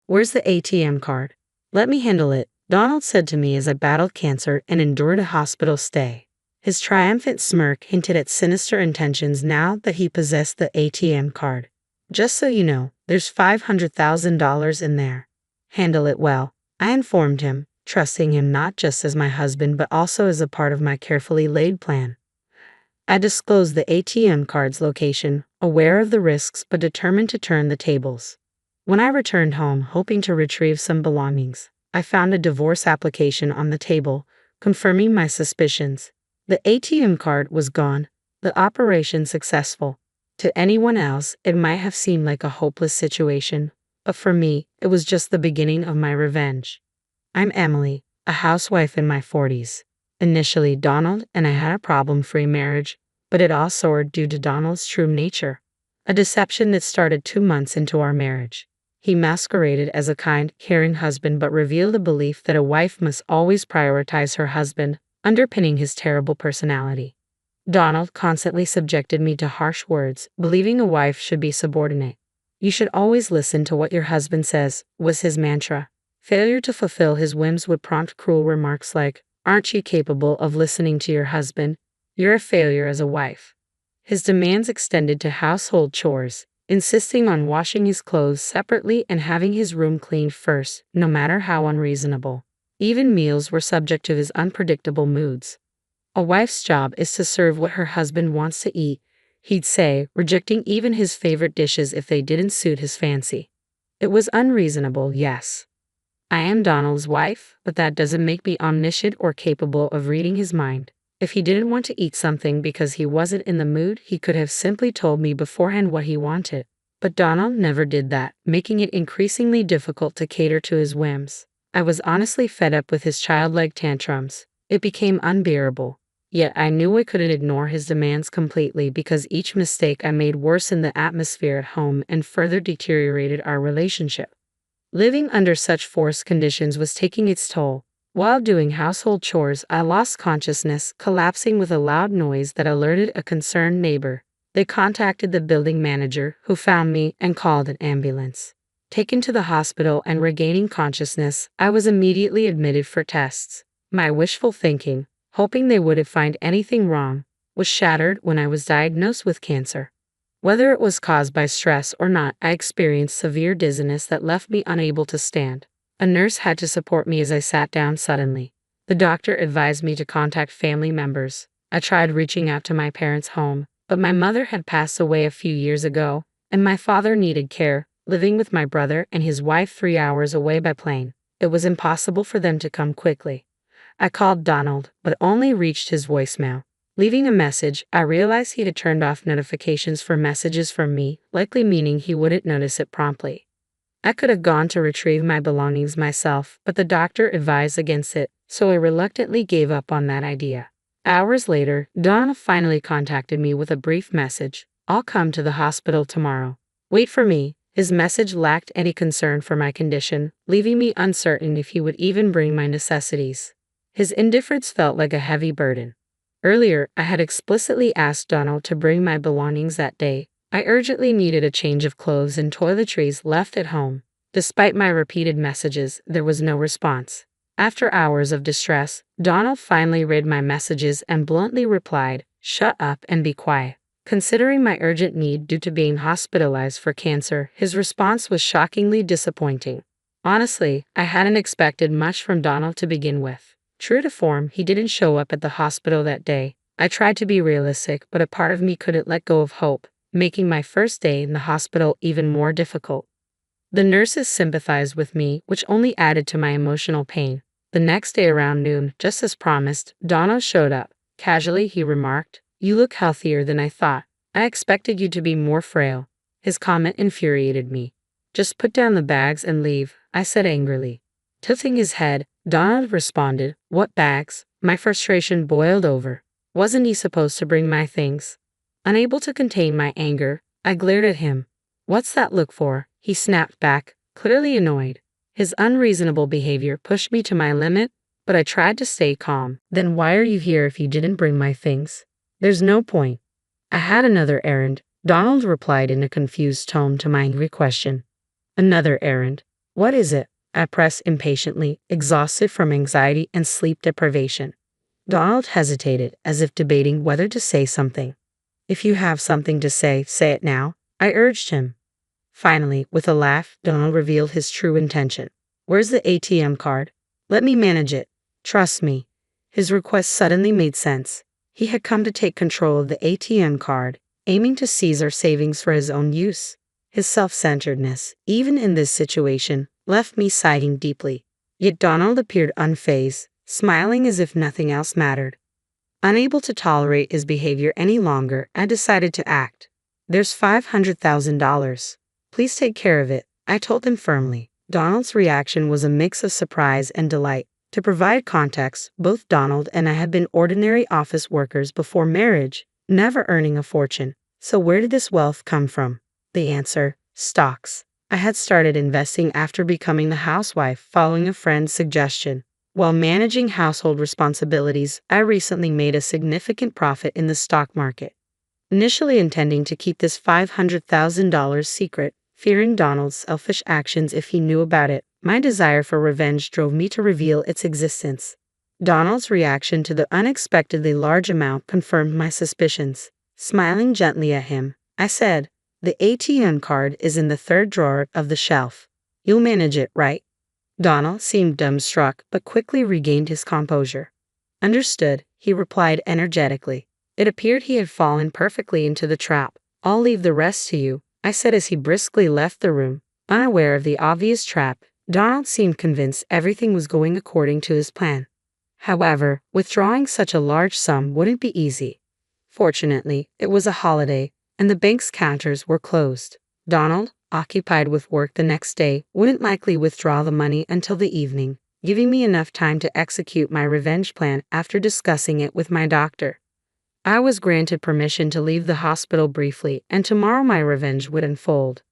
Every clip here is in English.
Where's the ATM card? Let me handle it, Donald said to me as I battled cancer and endured a hospital stay. His triumphant smirk hinted at sinister intentions now that he possessed the ATM card. Just so you know, there's $500,000 in there. Handle it well, I informed him, trusting him not just as my husband but also as a part of my carefully laid plan. I disclosed the ATM card's location, aware of the risks but determined to turn the tables. When I returned home hoping to retrieve some belongings, I found a divorce application on the table, confirming my suspicions. The ATM card was gone, the operation successful. To anyone else, it might have seemed like a hopeless situation, but for me, it was just the beginning of my revenge. I'm Emily, a housewife in my 40s. Initially, Donald and I had a problem-free marriage, but it all soared due to Donald's true nature. A deception that started 2 months into our marriage. He masqueraded as a kind, caring husband but revealed a belief that a wife must always prioritize her husband, underpinning his terrible personality. Donald constantly subjected me to harsh words, believing a wife should be subordinate. You should always listen to what your husband says, was his mantra. Failure to fulfill his whims would prompt cruel remarks like, aren't you capable of listening to your husband? You're a failure as a wife. His demands extended to household chores, insisting on washing his clothes separately and having his room cleaned first, no matter how unreasonable. Even meals were subject to his unpredictable moods. A wife's job is to serve what her husband wants to eat, he'd say, rejecting even his favorite dishes if they didn't suit his fancy. It was unreasonable, yes. I am Donald's wife, but that doesn't make me omniscient or capable of reading his mind. If he didn't want to eat something because he wasn't in the mood, he could have simply told me beforehand what he wanted. But Donald never did that, making it increasingly difficult to cater to his whims. I was honestly fed up with his childlike tantrums. It became unbearable. Yet I knew I couldn't ignore his demands completely because each mistake I made worsened the atmosphere at home and further deteriorated our relationship. Living under such forced conditions was taking its toll. While doing household chores, I lost consciousness, collapsing with a loud noise that alerted a concerned neighbor. They contacted the building manager, who found me and called an ambulance. Taken to the hospital and regaining consciousness, I was immediately admitted for tests. My wishful thinking, hoping they wouldn't find anything wrong, was shattered when I was diagnosed with cancer. Whether it was caused by stress or not, I experienced severe dizziness that left me unable to stand. A nurse had to support me as I sat down suddenly. The doctor advised me to contact family members. I tried reaching out to my parents' home, but my mother had passed away a few years ago, and my father needed care, living with my brother and his wife 3 hours away by plane. It was impossible for them to come quickly. I called Donald, but only reached his voicemail. Leaving a message, I realized he had turned off notifications for messages from me, likely meaning he wouldn't notice it promptly. I could have gone to retrieve my belongings myself, but the doctor advised against it, so I reluctantly gave up on that idea. Hours later, Donald finally contacted me with a brief message. I'll come to the hospital tomorrow. Wait for me. His message lacked any concern for my condition, leaving me uncertain if he would even bring my necessities. His indifference felt like a heavy burden. Earlier, I had explicitly asked Donald to bring my belongings that day. I urgently needed a change of clothes and toiletries left at home. Despite my repeated messages, there was no response. After hours of distress, Donald finally read my messages and bluntly replied, "Shut up and be quiet." Considering my urgent need due to being hospitalized for cancer, his response was shockingly disappointing. Honestly, I hadn't expected much from Donald to begin with. True to form, he didn't show up at the hospital that day. I tried to be realistic, but a part of me couldn't let go of hope, making my first day in the hospital even more difficult. The nurses sympathized with me, which only added to my emotional pain. The next day around noon, just as promised, Donald showed up. Casually, he remarked, "You look healthier than I thought. I expected you to be more frail." His comment infuriated me. "Just put down the bags and leave," I said angrily. Tilting his head, Donald responded, "What bags?" My frustration boiled over. Wasn't he supposed to bring my things? Unable to contain my anger, I glared at him. "What's that look for?" he snapped back, clearly annoyed. His unreasonable behavior pushed me to my limit, but I tried to stay calm. "Then why are you here if you didn't bring my things?" "There's no point." "I had another errand," Donald replied in a confused tone to my angry question. "Another errand? What is it? I pressed impatiently, exhausted from anxiety and sleep deprivation. Donald hesitated, as if debating whether to say something. If you have something to say it now, I urged him. Finally, with a laugh, Donald revealed his true intention. Where's the ATM card? Let me manage it. Trust me. His request suddenly made sense. He had come to take control of the ATM card, aiming to seize our savings for his own use. His self-centeredness, even in this situation, left me sighing deeply. Yet Donald appeared unfazed, smiling as if nothing else mattered. Unable to tolerate his behavior any longer, I decided to act. There's $500,000. Please take care of it, I told him firmly. Donald's reaction was a mix of surprise and delight. To provide context, both Donald and I had been ordinary office workers before marriage, never earning a fortune. So where did this wealth come from? The answer: stocks. I had started investing after becoming the housewife following a friend's suggestion. While managing household responsibilities, I recently made a significant profit in the stock market. Initially intending to keep this $500,000 secret, fearing Donald's selfish actions if he knew about it, my desire for revenge drove me to reveal its existence. Donald's reaction to the unexpectedly large amount confirmed my suspicions. Smiling gently at him, I said, "The ATM card is in the third drawer of the shelf. You'll manage it, right?" Donald seemed dumbstruck but quickly regained his composure. "Understood," he replied energetically. It appeared he had fallen perfectly into the trap. "I'll leave the rest to you," I said as he briskly left the room. Unaware of the obvious trap, Donald seemed convinced everything was going according to his plan. However, withdrawing such a large sum wouldn't be easy. Fortunately, it was a holiday, and the bank's counters were closed. Donald, occupied with work the next day, wouldn't likely withdraw the money until the evening, giving me enough time to execute my revenge plan after discussing it with my doctor. I was granted permission to leave the hospital briefly, and tomorrow my revenge would unfold.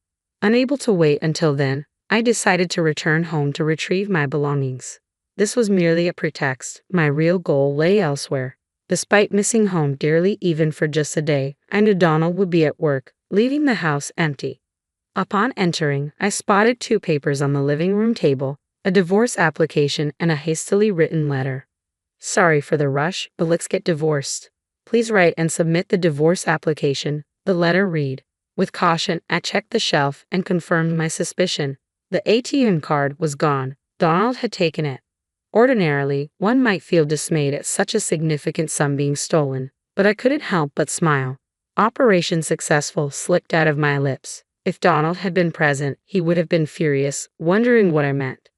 Unable to wait until then, I decided to return home to retrieve my belongings. This was merely a pretext. My real goal lay elsewhere. Despite missing home dearly even for just a day, I knew Donald would be at work, leaving the house empty. Upon entering, I spotted two papers on the living room table, a divorce application and a hastily written letter. "Sorry for the rush, but let's get divorced. Please write and submit the divorce application," the letter read. With caution, I checked the shelf and confirmed my suspicion. The ATM card was gone. Donald had taken it. Ordinarily, one might feel dismayed at such a significant sum being stolen, but I couldn't help but smile. "Operation successful" slipped out of my lips. If Donald had been present, he would have been furious, wondering what I meant.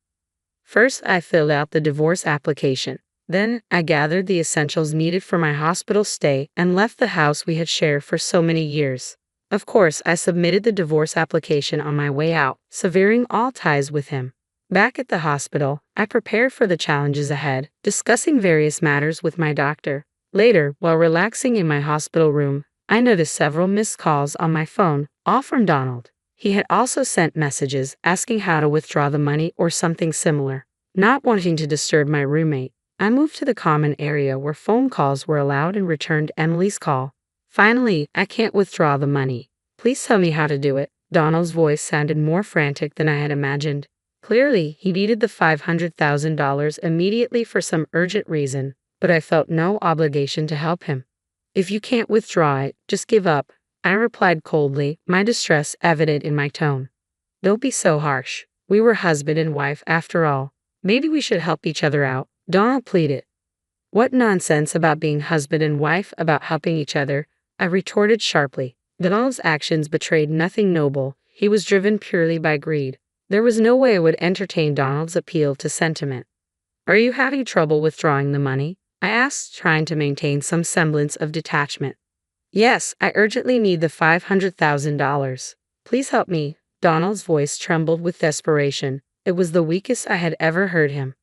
First, I filled out the divorce application. Then, I gathered the essentials needed for my hospital stay and left the house we had shared for so many years. Of course, I submitted the divorce application on my way out, severing all ties with him. Back at the hospital, I prepared for the challenges ahead, discussing various matters with my doctor. Later, while relaxing in my hospital room, I noticed several missed calls on my phone, all from Donald. He had also sent messages asking how to withdraw the money or something similar. Not wanting to disturb my roommate, I moved to the common area where phone calls were allowed and returned Emily's call. "Finally, I can't withdraw the money. Please tell me how to do it." Donald's voice sounded more frantic than I had imagined. Clearly, he needed the $500,000 immediately for some urgent reason, but I felt no obligation to help him. "If you can't withdraw it, just give up," I replied coldly, my distress evident in my tone. "Don't be so harsh. We were husband and wife after all. Maybe we should help each other out," Donald pleaded. "What nonsense about being husband and wife about helping each other," I retorted sharply. Donald's actions betrayed nothing noble. He was driven purely by greed. There was no way I would entertain Donald's appeal to sentiment. "Are you having trouble withdrawing the money?" I asked, trying to maintain some semblance of detachment. "Yes, I urgently need the $500,000. Please help me." Donald's voice trembled with desperation. It was the weakest I had ever heard him.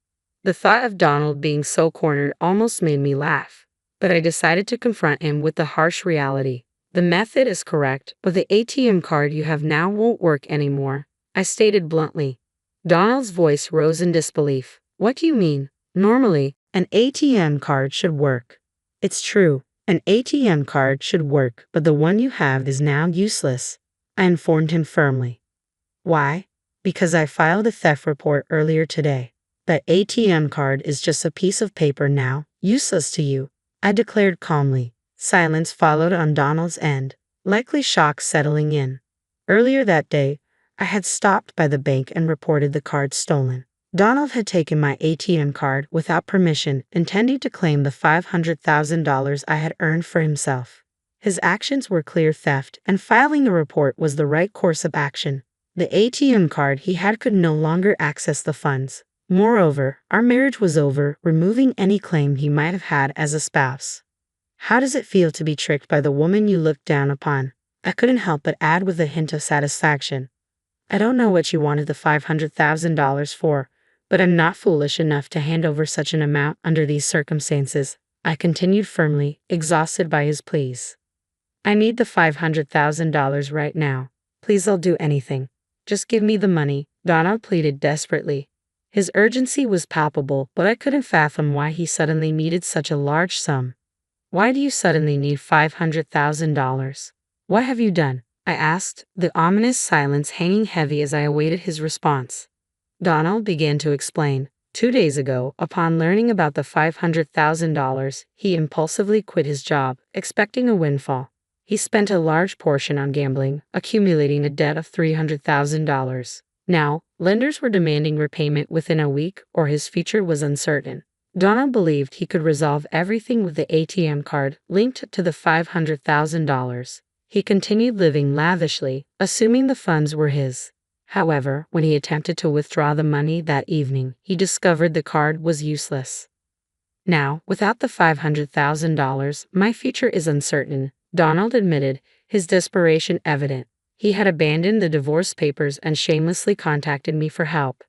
The thought of Donald being so cornered almost made me laugh, but I decided to confront him with the harsh reality. "The method is correct, but the ATM card you have now won't work anymore," I stated bluntly. Donald's voice rose in disbelief. "What do you mean? Normally, an ATM card should work." "It's true, an ATM card should work, but the one you have is now useless," I informed him firmly. "Why?" Because I filed a theft report earlier today. That ATM card is just a piece of paper now, useless to you, I declared calmly. Silence followed on Donald's end, likely shock settling in. Earlier that day, I had stopped by the bank and reported the card stolen. Donald had taken my ATM card without permission, intending to claim the $500,000 I had earned for himself. His actions were clear theft, and filing a report was the right course of action. The ATM card he had could no longer access the funds. Moreover, our marriage was over, removing any claim he might have had as a spouse. How does it feel to be tricked by the woman you looked down upon? I couldn't help but add with a hint of satisfaction. I don't know what you wanted the $500,000 for, but I'm not foolish enough to hand over such an amount under these circumstances, I continued firmly, exhausted by his pleas. I need the $500,000 right now. Please, I'll do anything. Just give me the money, Donald pleaded desperately. His urgency was palpable, but I couldn't fathom why he suddenly needed such a large sum. Why do you suddenly need $500,000? What have you done? I asked, the ominous silence hanging heavy as I awaited his response. Donald began to explain. 2 days ago, upon learning about the $500,000, he impulsively quit his job, expecting a windfall. He spent a large portion on gambling, accumulating a debt of $300,000. Now, lenders were demanding repayment within a week, or his future was uncertain. Donald believed he could resolve everything with the ATM card linked to the $500,000. He continued living lavishly, assuming the funds were his. However, when he attempted to withdraw the money that evening, he discovered the card was useless. Now, without the $500,000, my future is uncertain, Donald admitted, his desperation evident. He had abandoned the divorce papers and shamelessly contacted me for help.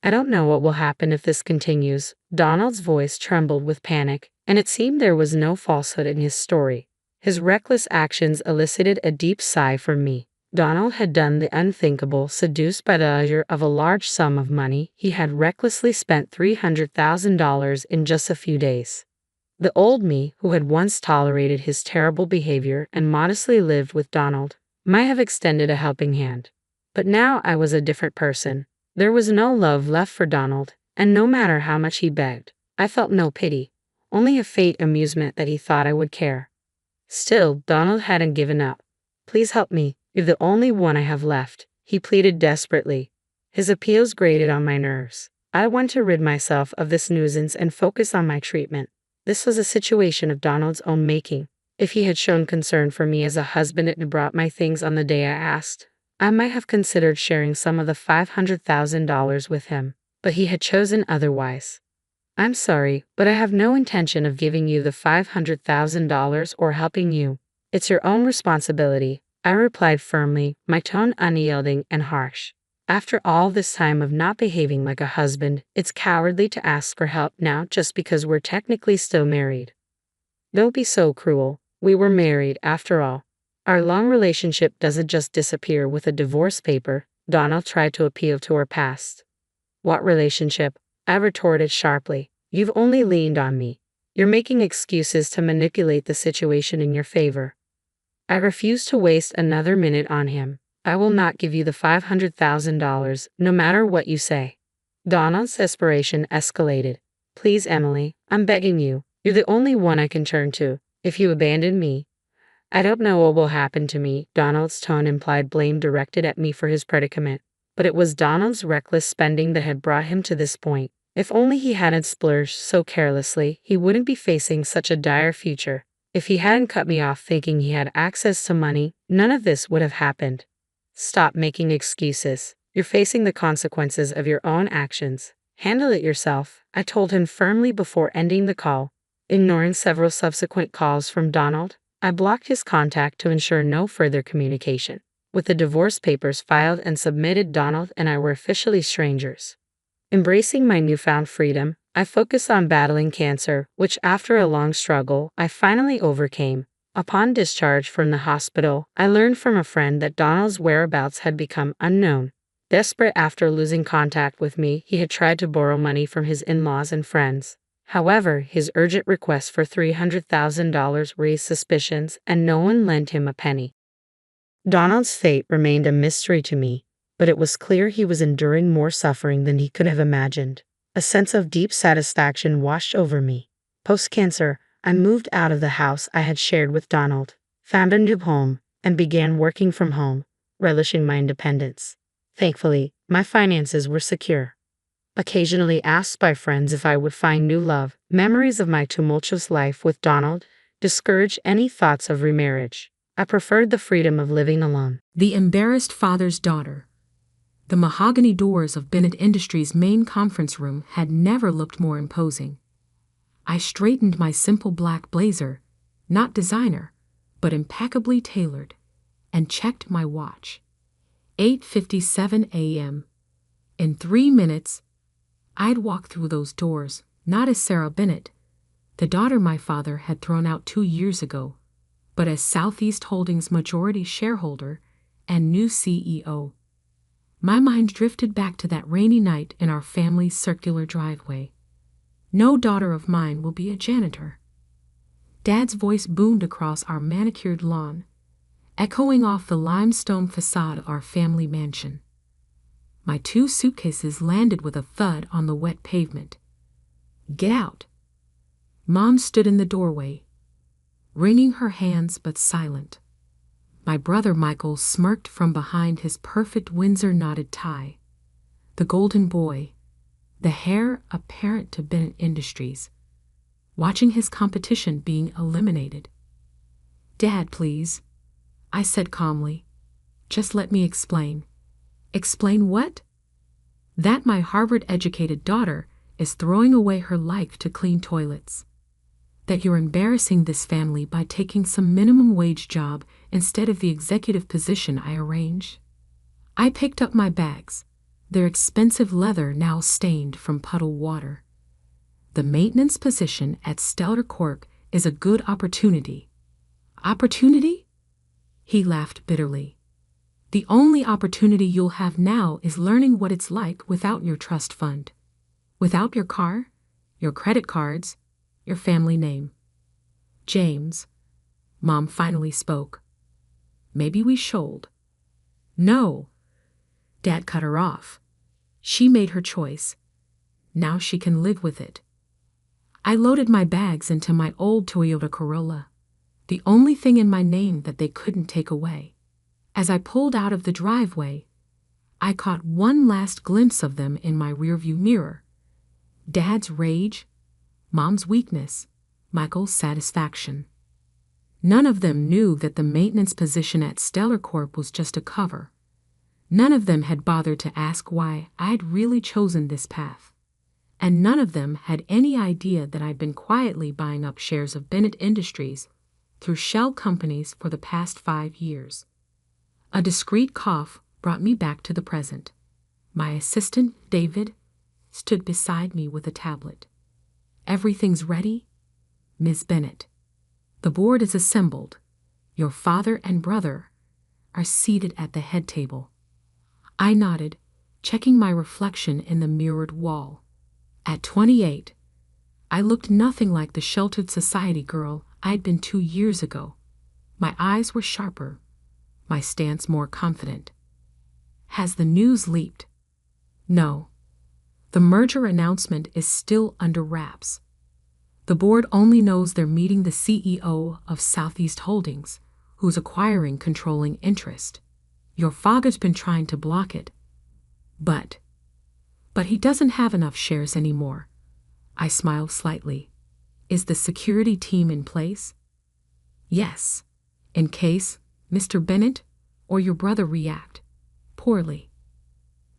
I don't know what will happen if this continues. Donald's voice trembled with panic, and it seemed there was no falsehood in his story. His reckless actions elicited a deep sigh from me. Donald had done the unthinkable. Seduced by the allure of a large sum of money, he had recklessly spent $300,000 in just a few days. The old me, who had once tolerated his terrible behavior and modestly lived with Donald, might have extended a helping hand. But now I was a different person. There was no love left for Donald, and no matter how much he begged, I felt no pity, only a faint amusement that he thought I would care. Still, Donald hadn't given up. Please help me, you're the only one I have left, he pleaded desperately. His appeals grated on my nerves. I wanted to rid myself of this nuisance and focus on my treatment. This was a situation of Donald's own making. If he had shown concern for me as a husband and brought my things on the day I asked, I might have considered sharing some of the $500,000 with him, but he had chosen otherwise. I'm sorry, but I have no intention of giving you the $500,000 or helping you. It's your own responsibility, I replied firmly, my tone unyielding and harsh. After all this time of not behaving like a husband, it's cowardly to ask for help now just because we're technically still married. Don't be so cruel. We were married, after all. Our long relationship doesn't just disappear with a divorce paper. Donald tried to appeal to her past. What relationship? I retorted sharply. You've only leaned on me. You're making excuses to manipulate the situation in your favor. I refuse to waste another minute on him. I will not give you the $500,000, no matter what you say. Donald's desperation escalated. Please, Emily, I'm begging you. You're the only one I can turn to. If you abandon me, I don't know what will happen to me. Donald's tone implied blame directed at me for his predicament. But it was Donald's reckless spending that had brought him to this point. If only he hadn't splurged so carelessly, he wouldn't be facing such a dire future. If he hadn't cut me off thinking he had access to money, none of this would have happened. Stop making excuses. You're facing the consequences of your own actions. Handle it yourself, I told him firmly before ending the call. Ignoring several subsequent calls from Donald, I blocked his contact to ensure no further communication. With the divorce papers filed and submitted, Donald and I were officially strangers. Embracing my newfound freedom, I focused on battling cancer, which after a long struggle, I finally overcame. Upon discharge from the hospital, I learned from a friend that Donald's whereabouts had become unknown. Desperate after losing contact with me, he had tried to borrow money from his in-laws and friends. However, his urgent request for $300,000 raised suspicions, and no one lent him a penny. Donald's fate remained a mystery to me, but it was clear he was enduring more suffering than he could have imagined. A sense of deep satisfaction washed over me. Post-cancer, I moved out of the house I had shared with Donald, found a new home, and began working from home, relishing my independence. Thankfully, my finances were secure. Occasionally asked by friends if I would find new love, memories of my tumultuous life with Donald discouraged any thoughts of remarriage. I preferred the freedom of living alone. The embarrassed father's daughter. The mahogany doors of Bennett Industries' main conference room had never looked more imposing. I straightened my simple black blazer, not designer, but impeccably tailored, and checked my watch. 8:57 a.m. In 3 minutes, I'd walk through those doors, not as Sarah Bennett, the daughter my father had thrown out 2 years ago, but as Southeast Holdings' majority shareholder and new CEO. My mind drifted back to that rainy night in our family's circular driveway. No daughter of mine will be a janitor. Dad's voice boomed across our manicured lawn, echoing off the limestone facade of our family mansion. My 2 suitcases landed with a thud on the wet pavement. "Get out." Mom stood in the doorway, wringing her hands but silent. My brother Michael smirked from behind his perfect Windsor knotted tie. The golden boy, the heir apparent to Bennett Industries, watching his competition being eliminated. "Dad, please," I said calmly. "Just let me explain." "Explain what?" "That my Harvard-educated daughter is throwing away her life to clean toilets. That you're embarrassing this family by taking some minimum wage job instead of the executive position I arranged." I picked up my bags, their expensive leather now stained from puddle water. "The maintenance position at Stellar Corp is a good opportunity." "Opportunity?" He laughed bitterly. "The only opportunity you'll have now is learning what it's like without your trust fund, without your car, your credit cards, your family name." "James," Mom finally spoke. "Maybe we should." "No." Dad cut her off. "She made her choice. Now she can live with it." I loaded my bags into my old Toyota Corolla, the only thing in my name that they couldn't take away. As I pulled out of the driveway, I caught one last glimpse of them in my rearview mirror. Dad's rage, Mom's weakness, Michael's satisfaction. None of them knew that the maintenance position at Stellar Corp was just a cover. None of them had bothered to ask why I'd really chosen this path. And none of them had any idea that I'd been quietly buying up shares of Bennett Industries through shell companies for the past 5 years. A discreet cough brought me back to the present. My assistant, David, stood beside me with a tablet. "Everything's ready, Ms. Bennett. The board is assembled. Your father and brother are seated at the head table." I nodded, checking my reflection in the mirrored wall. At 28, I looked nothing like the sheltered society girl I'd been 2 years ago. My eyes were sharper, my stance more confident. Has the news leaked? No. The merger announcement is still under wraps. The board only knows they're meeting the CEO of Southeast Holdings, who's acquiring controlling interest. Your father's been trying to block it. But he doesn't have enough shares anymore. I smiled slightly. Is the security team in place? Yes, in case Mr. Bennett or your brother react poorly.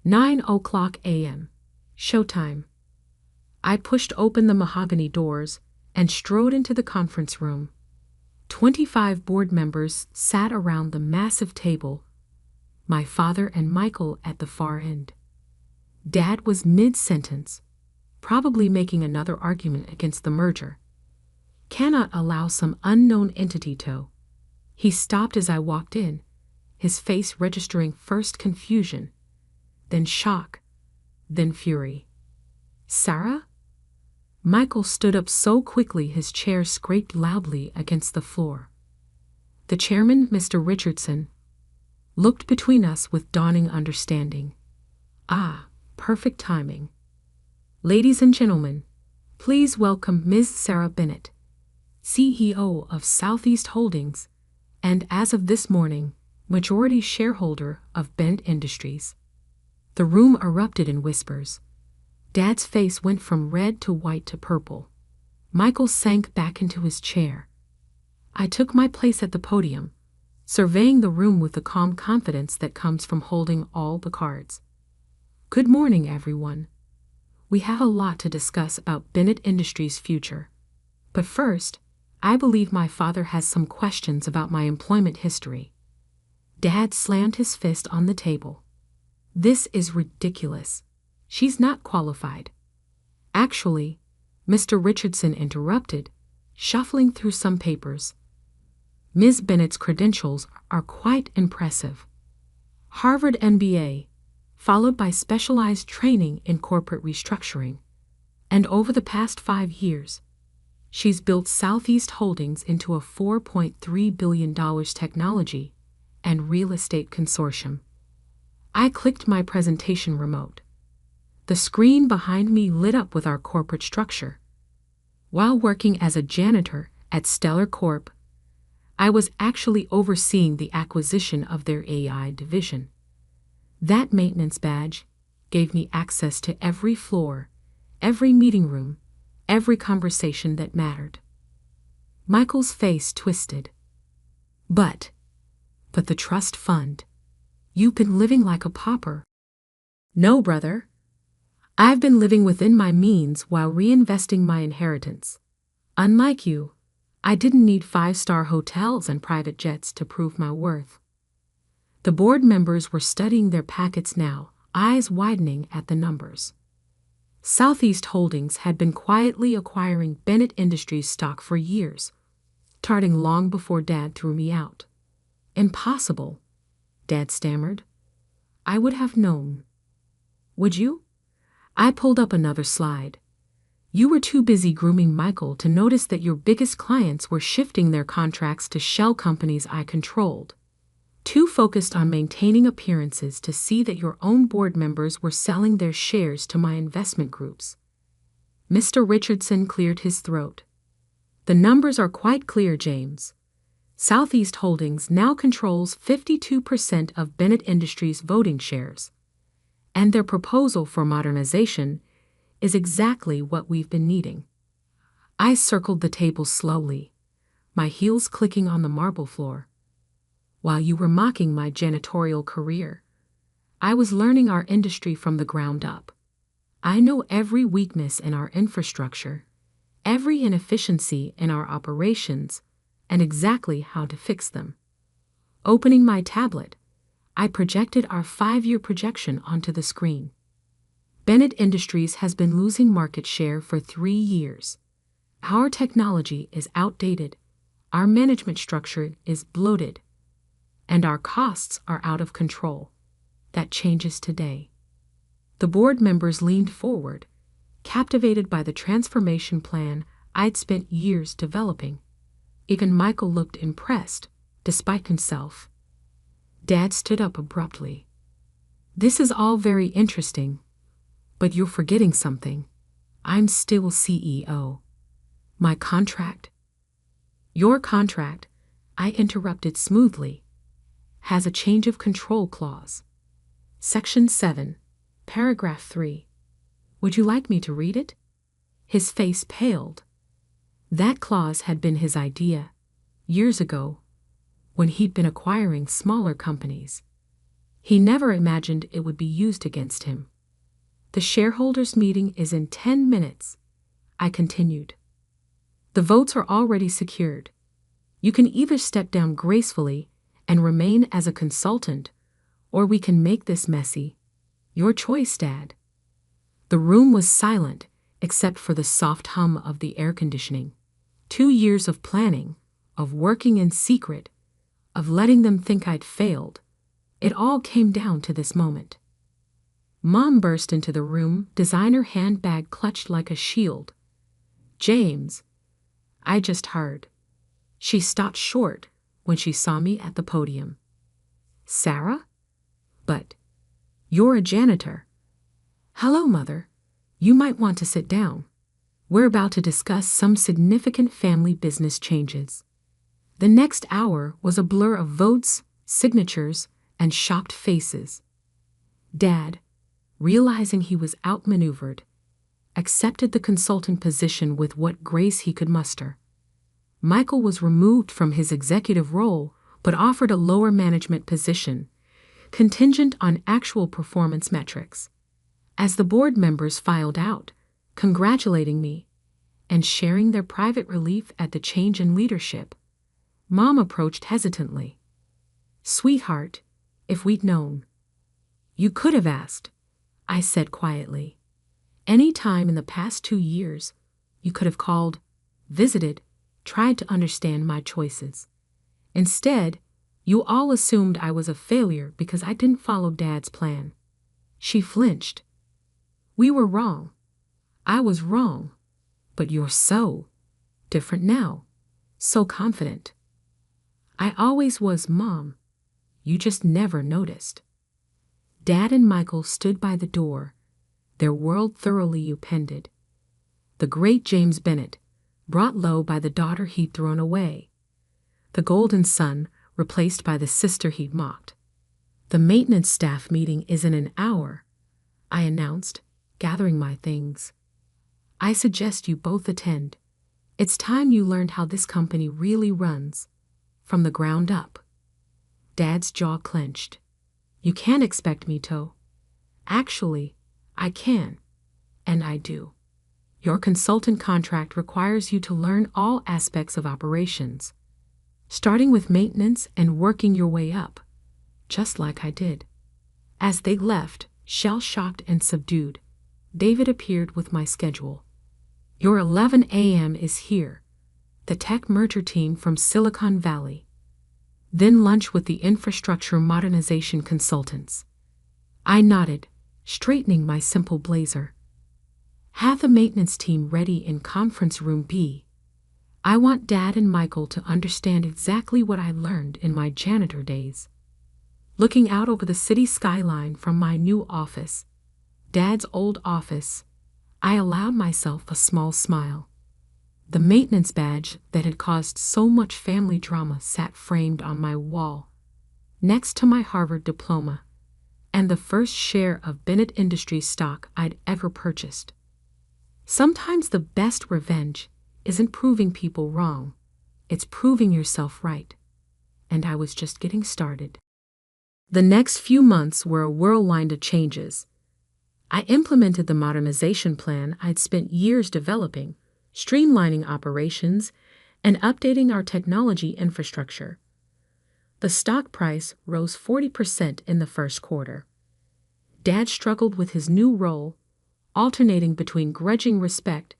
9:00 a.m. Showtime. I pushed open the mahogany doors and strode into the conference room. 25 board members sat around the massive table, my father and Michael at the far end. Dad was mid-sentence, probably making another argument against the merger. Cannot allow some unknown entity to. He stopped as I walked in, his face registering first confusion, then shock, then fury. "Sarah?" Michael stood up so quickly his chair scraped loudly against the floor. "The chairman, Mr. Richardson." looked between us with dawning understanding. Ah, perfect timing. Ladies and gentlemen, please welcome Ms. Sarah Bennett, CEO of Southeast Holdings, and as of this morning, majority shareholder of Bennett Industries. The room erupted in whispers. Dad's face went from red to white to purple. Michael sank back into his chair. I took my place at the podium, surveying the room with the calm confidence that comes from holding all the cards. Good morning, everyone. We have a lot to discuss about Bennett Industries' future. But first, I believe my father has some questions about my employment history. Dad slammed his fist on the table. This is ridiculous. She's not qualified. Actually, Mr. Richardson interrupted, shuffling through some papers. Ms. Bennett's credentials are quite impressive. Harvard MBA, followed by specialized training in corporate restructuring. And over the past 5 years, she's built Southeast Holdings into a $4.3 billion technology and real estate consortium. I clicked my presentation remote. The screen behind me lit up with our corporate structure. While working as a janitor at Stellar Corp, I was actually overseeing the acquisition of their AI division. That maintenance badge gave me access to every floor, every meeting room, every conversation that mattered. Michael's face twisted. But the trust fund. You've been living like a pauper. No, brother. I've been living within my means while reinvesting my inheritance. Unlike you, I didn't need 5-star hotels and private jets to prove my worth. The board members were studying their packets now, eyes widening at the numbers. Southeast Holdings had been quietly acquiring Bennett Industries stock for years, starting long before Dad threw me out. Impossible, Dad stammered. I would have known. Would you? I pulled up another slide. You were too busy grooming Michael to notice that your biggest clients were shifting their contracts to shell companies I controlled. Too focused on maintaining appearances to see that your own board members were selling their shares to my investment groups. Mr. Richardson cleared his throat. The numbers are quite clear, James. Southeast Holdings now controls 52% of Bennett Industries' voting shares, and their proposal for modernization is exactly what we've been needing. I circled the table slowly, my heels clicking on the marble floor. While you were mocking my janitorial career, I was learning our industry from the ground up. I know every weakness in our infrastructure, every inefficiency in our operations, and exactly how to fix them. Opening my tablet, I projected our 5-year projection onto the screen. Bennett Industries has been losing market share for 3 years. Our technology is outdated, our management structure is bloated, and our costs are out of control. That changes today. The board members leaned forward, captivated by the transformation plan I'd spent years developing. Even Michael looked impressed, despite himself. Dad stood up abruptly. This is all very interesting, but you're forgetting something. I'm still CEO. My contract. Your contract, I interrupted smoothly, has a change of control clause. Section 7, paragraph 3. Would you like me to read it? His face paled. That clause had been his idea, years ago, when he'd been acquiring smaller companies. He never imagined it would be used against him. The shareholders' meeting is in 10 minutes, I continued. The votes are already secured. You can either step down gracefully and remain as a consultant, or we can make this messy. Your choice, Dad. The room was silent, except for the soft hum of the air conditioning. 2 years of planning, of working in secret, of letting them think I'd failed. It all came down to this moment. Mom burst into the room, designer handbag clutched like a shield. James, I just heard. She stopped short when she saw me at the podium. Sarah? But you're a janitor. Hello, Mother. You might want to sit down. We're about to discuss some significant family business changes. The next hour was a blur of votes, signatures, and shocked faces. Dad, realizing he was outmaneuvered, accepted the consultant position with what grace he could muster. Michael was removed from his executive role but offered a lower management position, contingent on actual performance metrics. As the board members filed out, congratulating me and sharing their private relief at the change in leadership, Mom approached hesitantly. "Sweetheart, if we'd known." "You could have asked," I said quietly. "Any time in the past 2 years, you could have called, visited, tried to understand my choices. Instead, you all assumed I was a failure because I didn't follow Dad's plan." She flinched. "We were wrong. I was wrong. But you're so different now. So confident." "I always was, Mom. You just never noticed." Dad and Michael stood by the door, their world thoroughly upended. The great James Bennett, brought low by the daughter he'd thrown away. The golden son, replaced by the sister he'd mocked. "The maintenance staff meeting is in an hour," I announced, gathering my things. "I suggest you both attend. It's time you learned how this company really runs, from the ground up." Dad's jaw clenched. "You can't expect me to." "Actually, I can, and I do. Your consultant contract requires you to learn all aspects of operations, starting with maintenance and working your way up, just like I did." As they left, shell-shocked and subdued, David appeared with my schedule. "Your 11 a.m. is here. The tech merger team from Silicon Valley. Then lunch with the infrastructure modernization consultants." I nodded, straightening my simple blazer. "Have the maintenance team ready in conference room B. I want Dad and Michael to understand exactly what I learned in my janitor days." Looking out over the city skyline from my new office, Dad's old office, I allowed myself a small smile. The maintenance badge that had caused so much family drama sat framed on my wall, next to my Harvard diploma, and the first share of Bennett Industries stock I'd ever purchased. Sometimes the best revenge isn't proving people wrong, it's proving yourself right. And I was just getting started. The next few months were a whirlwind of changes. I implemented the modernization plan I'd spent years developing, streamlining operations, and updating our technology infrastructure. The stock price rose 40% in the first quarter. Dad struggled with his new role, alternating between grudging respect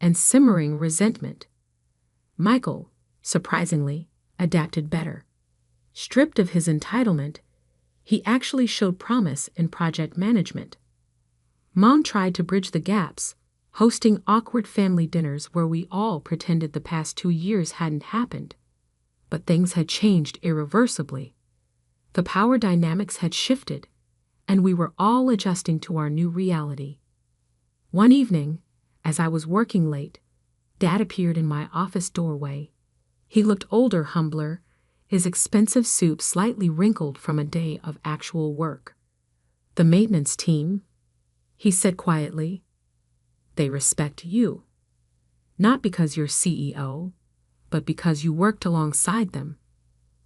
and simmering resentment. Michael, surprisingly, adapted better. Stripped of his entitlement, he actually showed promise in project management. Mom tried to bridge the gaps, hosting awkward family dinners where we all pretended the past 2 years hadn't happened. But things had changed irreversibly. The power dynamics had shifted, and we were all adjusting to our new reality. One evening, as I was working late, Dad appeared in my office doorway. He looked older, humbler, his expensive suit slightly wrinkled from a day of actual work. "The maintenance team," he said quietly, "they respect you. Not because you're CEO, but because you worked alongside them,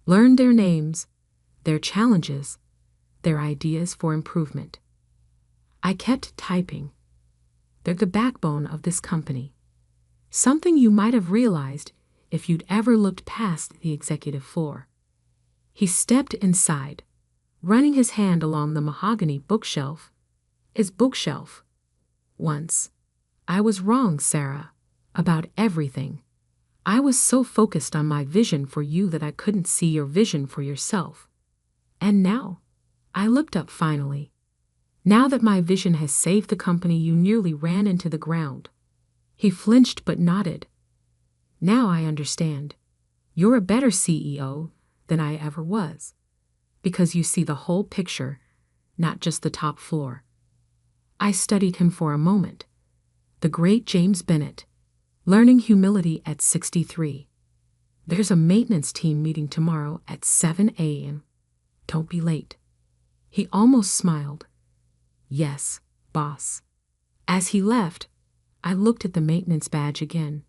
learned their names, their challenges, their ideas for improvement." I kept typing. "They're the backbone of this company. Something you might have realized if you'd ever looked past the executive floor." He stepped inside, running his hand along the mahogany bookshelf. His bookshelf. "Once, I was wrong, Sarah, about everything. I was so focused on my vision for you that I couldn't see your vision for yourself. And now, I looked up finally. Now that my vision has saved the company you nearly ran into the ground." He flinched but nodded. "Now I understand. You're a better CEO than I ever was. because you see the whole picture, not just the top floor. I studied him for a moment. The great James Bennett, learning humility at 63. There's a maintenance team meeting tomorrow at 7 a.m. Don't be late. He almost smiled. Yes, boss. As he left, I looked at the maintenance badge again.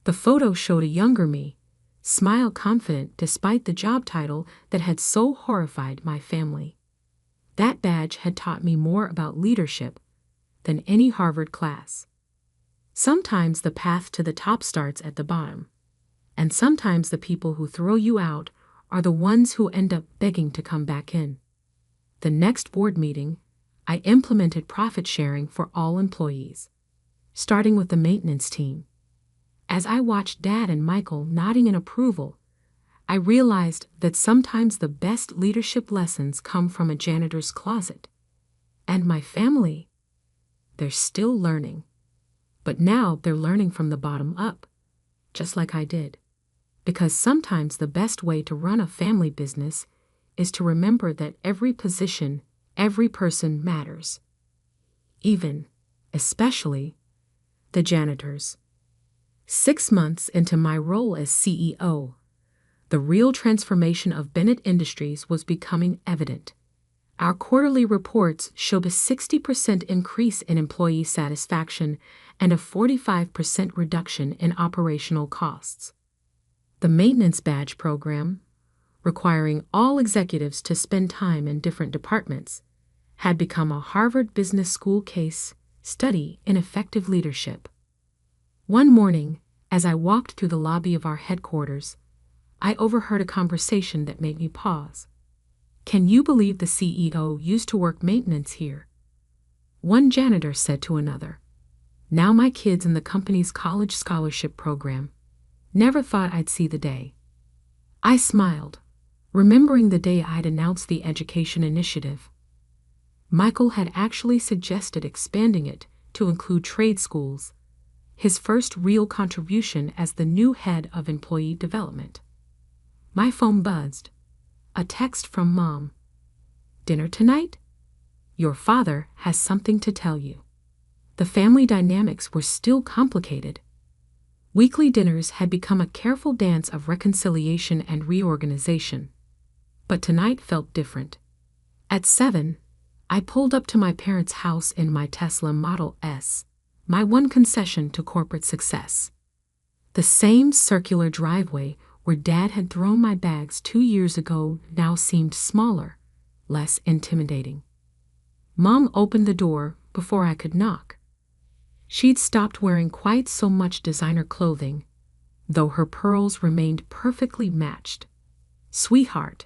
The photo showed a younger me, smile confident despite the job title that had so horrified my family. That badge had taught me more about leadership than any Harvard class. Sometimes the path to the top starts at the bottom, and sometimes the people who throw you out are the ones who end up begging to come back in. The next board meeting, I implemented profit sharing for all employees, starting with the maintenance team. As I watched Dad and Michael nodding in approval, I realized that sometimes the best leadership lessons come from a janitor's closet. And my family, they're still learning. But now they're learning from the bottom up, just like I did. Because sometimes the best way to run a family business is to remember that every position, every person matters. Even, especially, the janitors. 6 months into my role as CEO, the real transformation of Bennett Industries was becoming evident. Our quarterly reports showed a 60% increase in employee satisfaction and a 45% reduction in operational costs. The maintenance badge program, requiring all executives to spend time in different departments, had become a Harvard Business School case study in effective leadership. One morning, as I walked through the lobby of our headquarters, I overheard a conversation that made me pause. Can you believe the CEO used to work maintenance here? One janitor said to another. Now my kid's in the company's college scholarship program. Never thought I'd see the day. I smiled, remembering the day I'd announced the education initiative. Michael had actually suggested expanding it to include trade schools, his first real contribution as the new head of employee development. My phone buzzed. A text from Mom. Dinner tonight? Your father has something to tell you. The family dynamics were still complicated. Weekly dinners had become a careful dance of reconciliation and reorganization. But tonight felt different. At 7, I pulled up to my parents' house in my Tesla Model S, my one concession to corporate success. The same circular driveway where Dad had thrown my bags 2 years ago now seemed smaller, less intimidating. Mom opened the door before I could knock. She'd stopped wearing quite so much designer clothing, though her pearls remained perfectly matched. Sweetheart,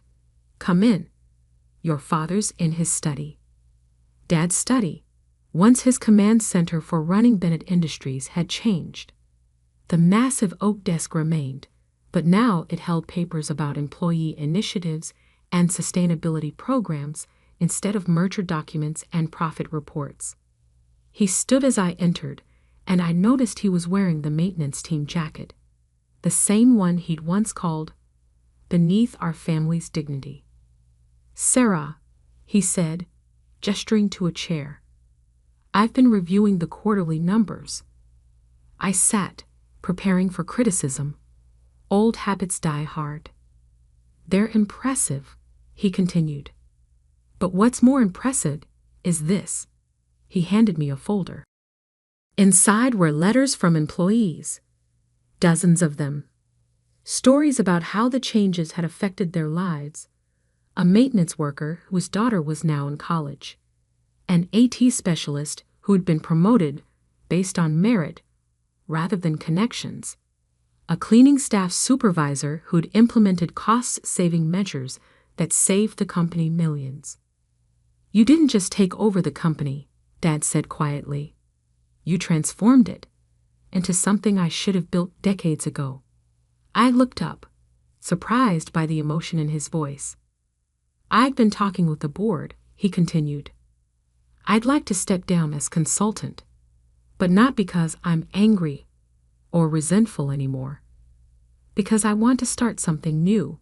come in. Your father's in his study. Dad's study, once his command center for running Bennett Industries, had changed. The massive oak desk remained, but now it held papers about employee initiatives and sustainability programs instead of merger documents and profit reports. He stood as I entered, and I noticed he was wearing the maintenance team jacket, the same one he'd once called Beneath Our Family's Dignity. Sarah, he said, gesturing to a chair. I've been reviewing the quarterly numbers. I sat, preparing for criticism. Old habits die hard. They're impressive, he continued. But what's more impressive is this. He handed me a folder. Inside were letters from employees, dozens of them. Stories about how the changes had affected their lives. A maintenance worker whose daughter was now in college. An AT specialist who had been promoted based on merit rather than connections. A cleaning staff supervisor who'd implemented cost-saving measures that saved the company millions. You didn't just take over the company, Dad said quietly. You transformed it into something I should have built decades ago. I looked up, surprised by the emotion in his voice. I'd been talking with the board, he continued. I'd like to step down as consultant, but not because I'm angry or resentful anymore, because I want to start something new,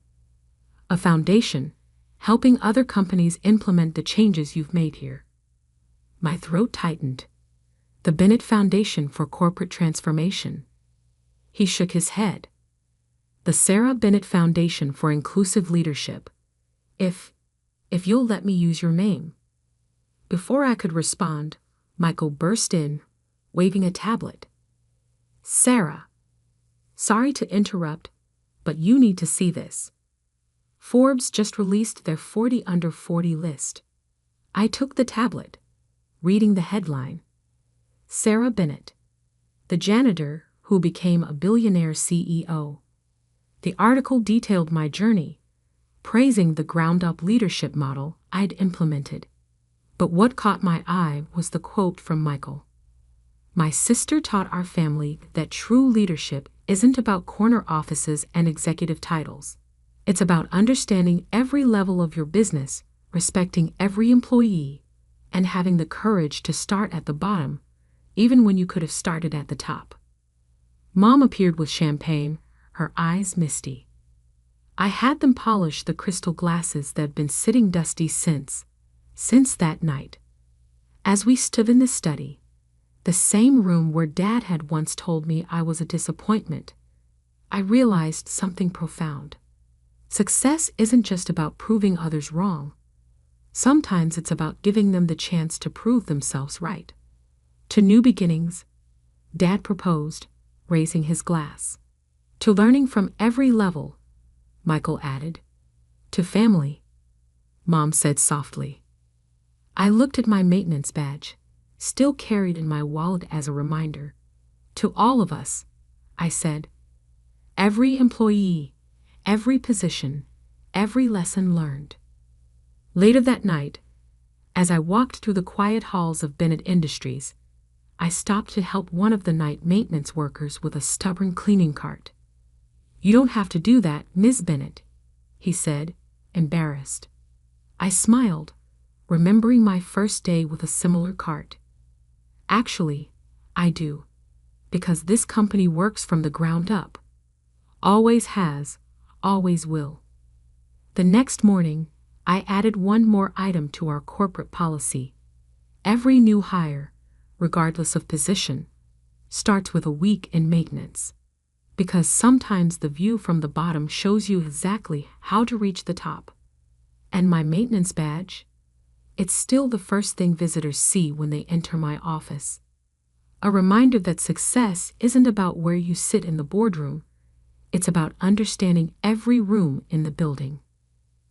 a foundation helping other companies implement the changes you've made here. My throat tightened. The Bennett Foundation for Corporate Transformation. He shook his head. The Sarah Bennett Foundation for Inclusive Leadership. If you'll let me use your name. Before I could respond, Michael burst in, waving a tablet. Sarah, sorry to interrupt, but you need to see this. Forbes just released their 40 under 40 list. I took the tablet, reading the headline. Sarah Bennett, the janitor who became a billionaire CEO. The article detailed my journey, praising the ground-up leadership model I'd implemented. But what caught my eye was the quote from Michael. My sister taught our family that true leadership isn't about corner offices and executive titles. It's about understanding every level of your business, respecting every employee, and having the courage to start at the bottom, even when you could have started at the top. Mom appeared with champagne, her eyes misty. I had them polish the crystal glasses that had been sitting dusty since that night. As we stood in the study, the same room where Dad had once told me I was a disappointment, I realized something profound. Success isn't just about proving others wrong. Sometimes it's about giving them the chance to prove themselves right. To new beginnings, Dad proposed, raising his glass. To learning from every level, Michael added. To family, Mom said softly. I looked at my maintenance badge, still carried in my wallet as a reminder. To all of us, I said. Every employee, every position, every lesson learned. Later that night, as I walked through the quiet halls of Bennett Industries, I stopped to help one of the night maintenance workers with a stubborn cleaning cart. You don't have to do that, Ms. Bennett, he said, embarrassed. I smiled, remembering my first day with a similar cart. Actually, I do, because this company works from the ground up. Always has, always will. The next morning, I added one more item to our corporate policy. Every new hire, regardless of position, starts with a week in maintenance. Because sometimes the view from the bottom shows you exactly how to reach the top. And my maintenance badge? It's still the first thing visitors see when they enter my office. A reminder that success isn't about where you sit in the boardroom. It's about understanding every room in the building.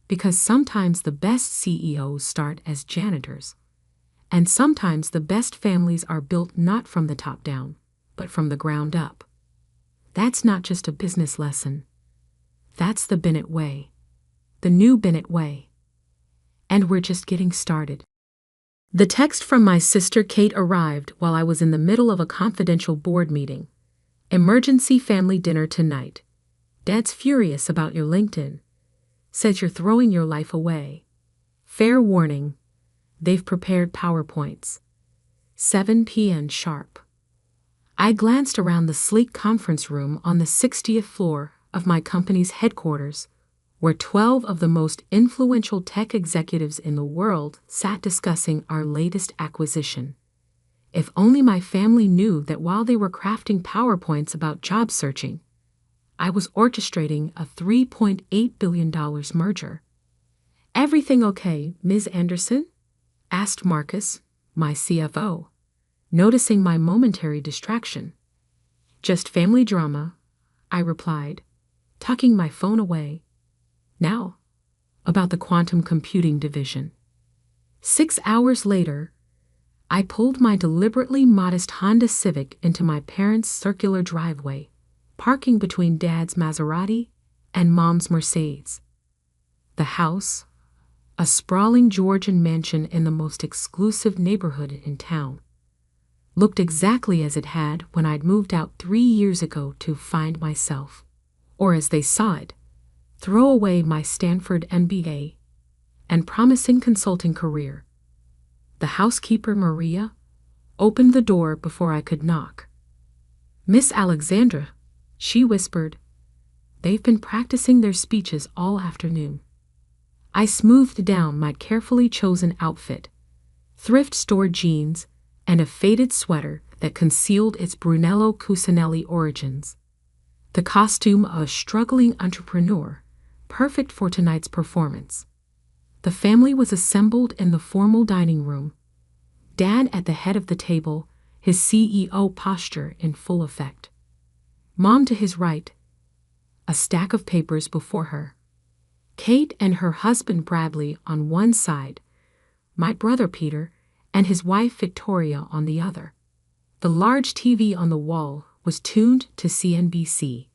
Because sometimes the best CEOs start as janitors. And sometimes the best families are built not from the top down, but from the ground up. That's not just a business lesson. That's the Bennett way. The new Bennett way. And we're just getting started. The text from my sister Kate arrived while I was in the middle of a confidential board meeting. Emergency family dinner tonight. Dad's furious about your LinkedIn. Says you're throwing your life away. Fair warning. They've prepared PowerPoints. 7 p.m. sharp. I glanced around the sleek conference room on the 60th floor of my company's headquarters, where 12 of the most influential tech executives in the world sat discussing our latest acquisition. If only my family knew that while they were crafting PowerPoints about job searching, I was orchestrating a $3.8 billion merger. Everything okay, Ms. Anderson? Asked Marcus, my CFO, noticing my momentary distraction. Just family drama, I replied, tucking my phone away. Now, about the quantum computing division. 6 hours later, I pulled my deliberately modest Honda Civic into my parents' circular driveway, parking between Dad's Maserati and Mom's Mercedes. The house, a sprawling Georgian mansion in the most exclusive neighborhood in town, looked exactly as it had when I'd moved out 3 years ago to find myself, or as they saw it, throw away my Stanford MBA and promising consulting career. The housekeeper, Maria, opened the door before I could knock. Miss Alexandra, she whispered, they've been practicing their speeches all afternoon. I smoothed down my carefully chosen outfit, thrift store jeans, and a faded sweater that concealed its Brunello Cucinelli origins. The costume of a struggling entrepreneur, perfect for tonight's performance. The family was assembled in the formal dining room, Dad at the head of the table, his CEO posture in full effect. Mom to his right, a stack of papers before her. Kate and her husband Bradley on one side, my brother Peter and his wife Victoria on the other. The large TV on the wall was tuned to CNBC,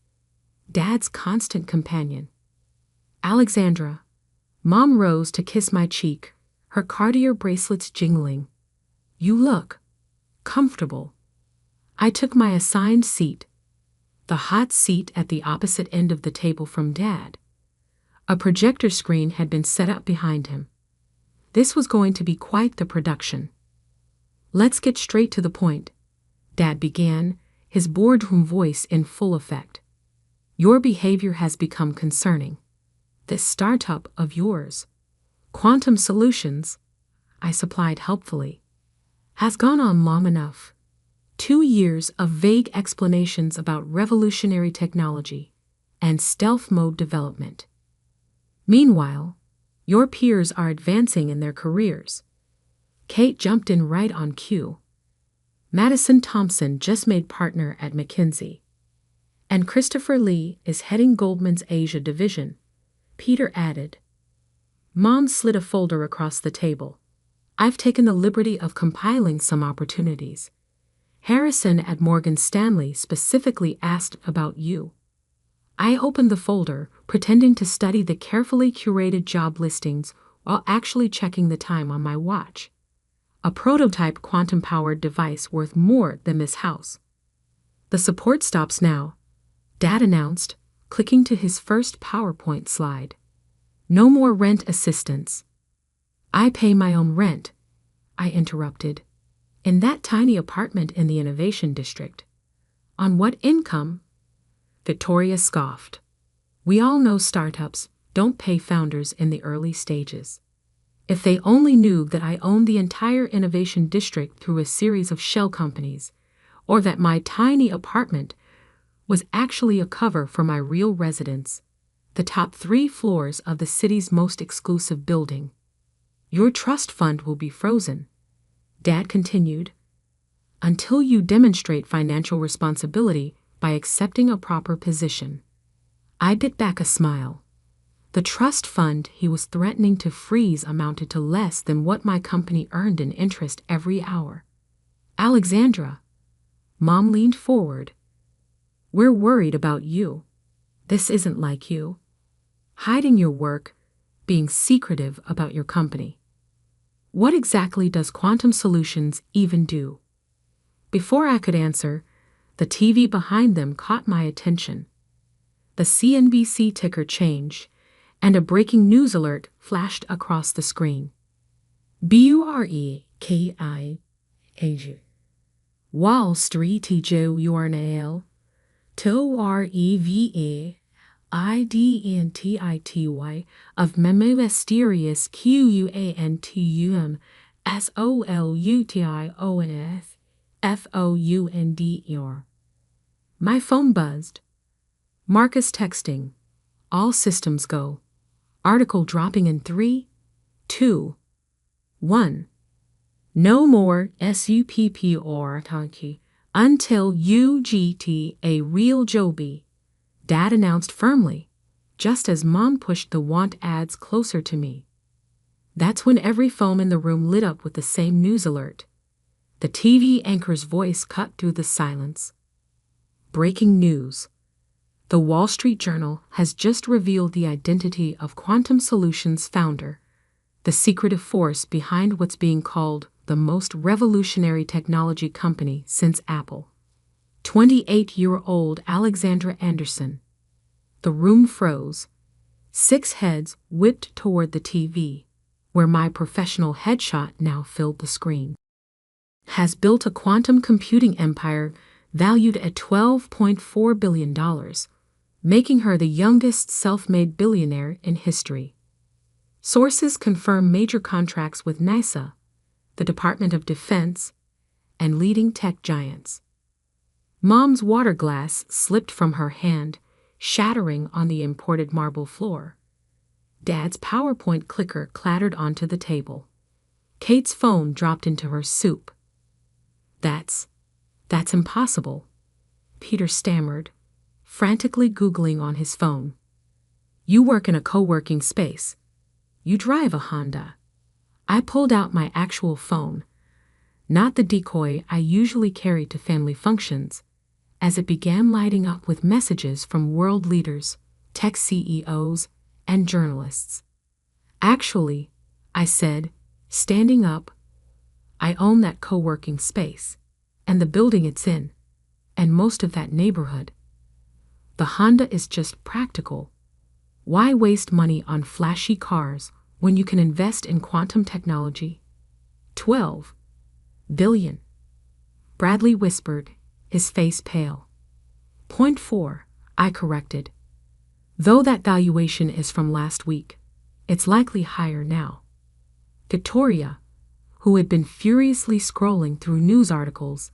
Dad's constant companion. Alexandra. Mom rose to kiss my cheek, her Cartier bracelets jingling. You look comfortable. I took my assigned seat, the hot seat at the opposite end of the table from Dad. A projector screen had been set up behind him. This was going to be quite the production. Let's get straight to the point, Dad began, his boardroom voice in full effect. Your behavior has become concerning. This startup of yours, Quantum Solutions, I supplied helpfully, has gone on long enough. 2 years of vague explanations about revolutionary technology and stealth mode development. Meanwhile, your peers are advancing in their careers. Kate jumped in right on cue. Madison Thompson just made partner at McKinsey. And Christopher Lee is heading Goldman's Asia division, Peter added. Mom slid a folder across the table. I've taken the liberty of compiling some opportunities. Harrison at Morgan Stanley specifically asked about you. I opened the folder, pretending to study the carefully curated job listings while actually checking the time on my watch. A prototype quantum-powered device worth more than this house. The support stops now, Dad announced, clicking to his first PowerPoint slide. No more rent assistance. I pay my own rent, I interrupted. In that tiny apartment in the Innovation District. On what income? Victoria scoffed. We all know startups don't pay founders in the early stages. If they only knew that I owned the entire Innovation District through a series of shell companies, or that my tiny apartment was actually a cover for my real residence, the top 3 floors of the city's most exclusive building. Your trust fund will be frozen, Dad continued, until you demonstrate financial responsibility by accepting a proper position. I bit back a smile. The trust fund he was threatening to freeze amounted to less than what my company earned in interest every hour. Alexandra. Mom leaned forward. We're worried about you. This isn't like you. Hiding your work, being secretive about your company. What exactly does Quantum Solutions even do? Before I could answer, the TV behind them caught my attention. The CNBC ticker changed, and a breaking news alert flashed across the screen. BUREKIA. Wall Street Journal. TOREVAIDENTITY of mysterious QUANTUM SOLUTIONS FOUNDER. My phone buzzed. Marcus texting. All systems go. Article dropping in 3, 2, 1. No more SUPP or Tanki until you get a real Joby, Dad announced firmly, just as Mom pushed the want ads closer to me. That's when every phone in the room lit up with the same news alert. The TV anchor's voice cut through the silence. Breaking news. The Wall Street Journal has just revealed the identity of Quantum Solutions founder, the secretive force behind what's being called the most revolutionary technology company since Apple. 28-year-old Alexandra Anderson. The room froze. 6 heads whipped toward the TV, where my professional headshot now filled the screen. Has built a quantum computing empire valued at $12.4 billion, making her the youngest self-made billionaire in history. Sources confirm major contracts with NASA, the Department of Defense, and leading tech giants. Mom's water glass slipped from her hand, shattering on the imported marble floor. Dad's PowerPoint clicker clattered onto the table. Kate's phone dropped into her soup. That's impossible," Peter stammered, frantically Googling on his phone. "You work in a co-working space. You drive a Honda." I pulled out my actual phone, not the decoy I usually carry to family functions, as it began lighting up with messages from world leaders, tech CEOs, and journalists. "Actually," I said, standing up, "I own that co-working space, and the building it's in, and most of that neighborhood. The Honda is just practical. Why waste money on flashy cars when you can invest in quantum technology?" 12 billion, Bradley whispered, his face pale. "0.4, I corrected. Though that valuation is from last week, it's likely higher now." Victoria, who had been furiously scrolling through news articles,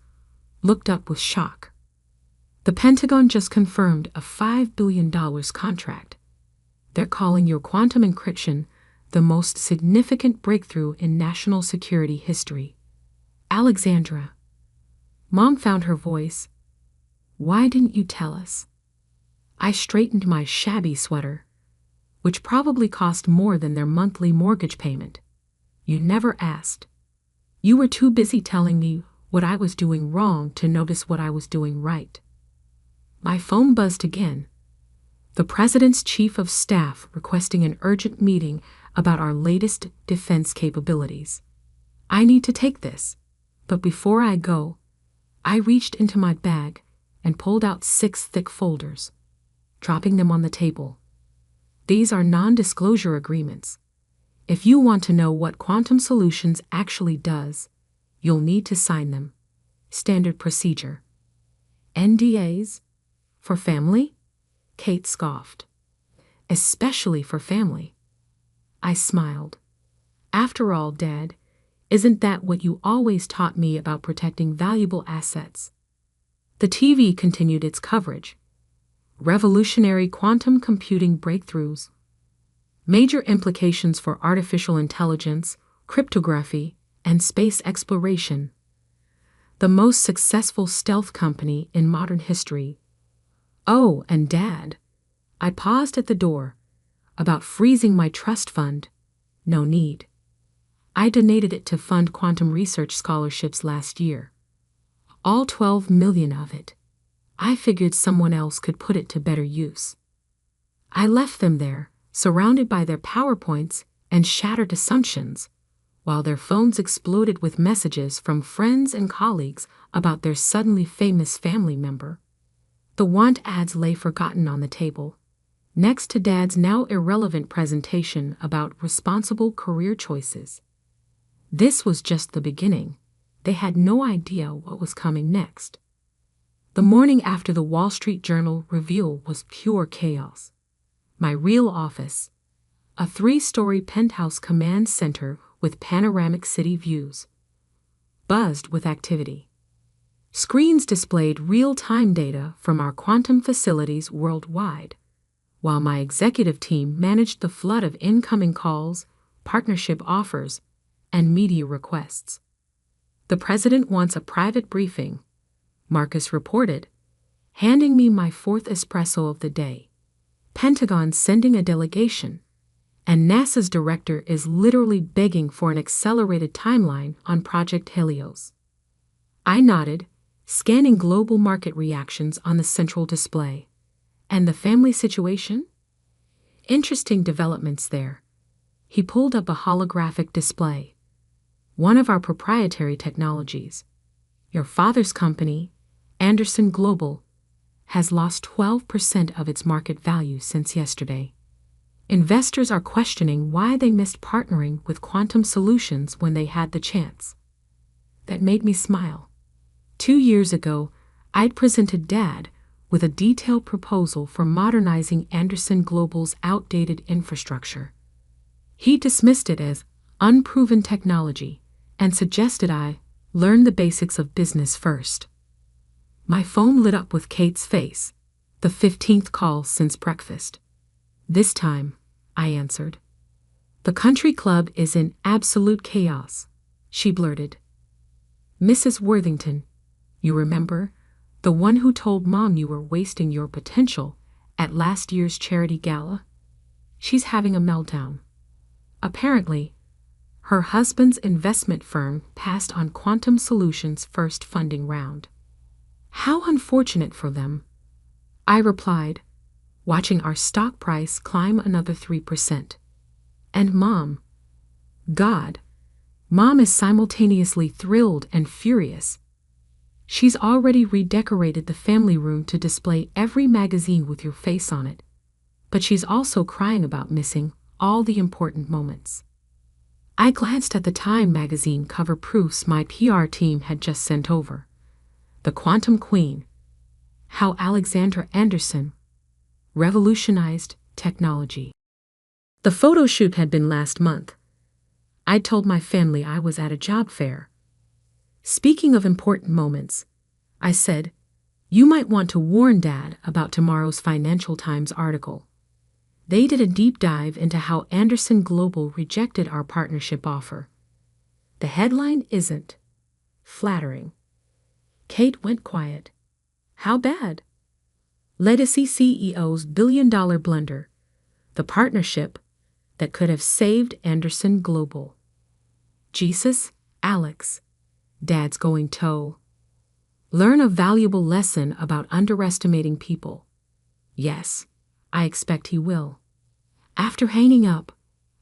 looked up with shock. "The Pentagon just confirmed a $5 billion contract. They're calling your quantum encryption the most significant breakthrough in national security history." "Alexandra," Mom found her voice, "why didn't you tell us?" I straightened my shabby sweater, which probably cost more than their monthly mortgage payment. "You never asked. You were too busy telling me what I was doing wrong to notice what I was doing right." My phone buzzed again. The President's Chief of Staff requesting an urgent meeting about our latest defense capabilities. "I need to take this, but before I go," I reached into my bag and pulled out 6 thick folders, dropping them on the table. "These are non-disclosure agreements. If you want to know what Quantum Solutions actually does, you'll need to sign them. Standard procedure." "NDAs? For family?" Kate scoffed. "Especially for family." I smiled. "After all, Dad, isn't that what you always taught me about protecting valuable assets?" The TV continued its coverage. Revolutionary quantum computing breakthroughs. Major implications for artificial intelligence, cryptography, and space exploration. The most successful stealth company in modern history. "Oh, and Dad," I paused at the door, "about freezing my trust fund. No need. I donated it to fund quantum research scholarships last year. All 12 million of it. I figured someone else could put it to better use." I left them there, surrounded by their PowerPoints and shattered assumptions, while their phones exploded with messages from friends and colleagues about their suddenly famous family member. The want ads lay forgotten on the table, next to Dad's now irrelevant presentation about responsible career choices. This was just the beginning. They had no idea what was coming next. The morning after the Wall Street Journal reveal was pure chaos. My real office, a 3-story penthouse command center with panoramic city views, buzzed with activity. Screens displayed real-time data from our quantum facilities worldwide, while my executive team managed the flood of incoming calls, partnership offers, and media requests. "The President wants a private briefing," Marcus reported, handing me my 4th espresso of the day. "Pentagon sending a delegation, and NASA's director is literally begging for an accelerated timeline on Project Helios." I nodded, scanning global market reactions on the central display. "And the family situation?" "Interesting developments there." He pulled up a holographic display. "One of our proprietary technologies. Your father's company, Anderson Global, has lost 12% of its market value since yesterday. Investors are questioning why they missed partnering with Quantum Solutions when they had the chance." That made me smile. 2 years ago, I'd presented Dad with a detailed proposal for modernizing Anderson Global's outdated infrastructure. He dismissed it as unproven technology and suggested I learn the basics of business first. My phone lit up with Kate's face, the 15th call since breakfast. "This time," I answered. "The country club is in absolute chaos," she blurted. "Mrs. Worthington, you remember, the one who told Mom you were wasting your potential at last year's charity gala? She's having a meltdown. Apparently, her husband's investment firm passed on Quantum Solutions' first funding round. How unfortunate for them," I replied, watching our stock price climb another 3%. "And Mom, God, Mom is simultaneously thrilled and furious. She's already redecorated the family room to display every magazine with your face on it, but she's also crying about missing all the important moments." I glanced at the Time magazine cover proofs my PR team had just sent over. The Quantum Queen, How Alexandra Anderson Revolutionized Technology. The photo shoot had been last month. I'd told my family I was at a job fair. Speaking of important moments, I said, "You might want to warn Dad about tomorrow's Financial Times article." They did a deep dive into how Anderson Global rejected our partnership offer. The headline isn't flattering. Kate went quiet. "How bad?" "Legacy CEO's billion-dollar blunder. The partnership that could have saved Anderson Global." Jesus, Alex. Dad's going toe. Learn a valuable lesson about underestimating people. Yes, I expect he will. After hanging up,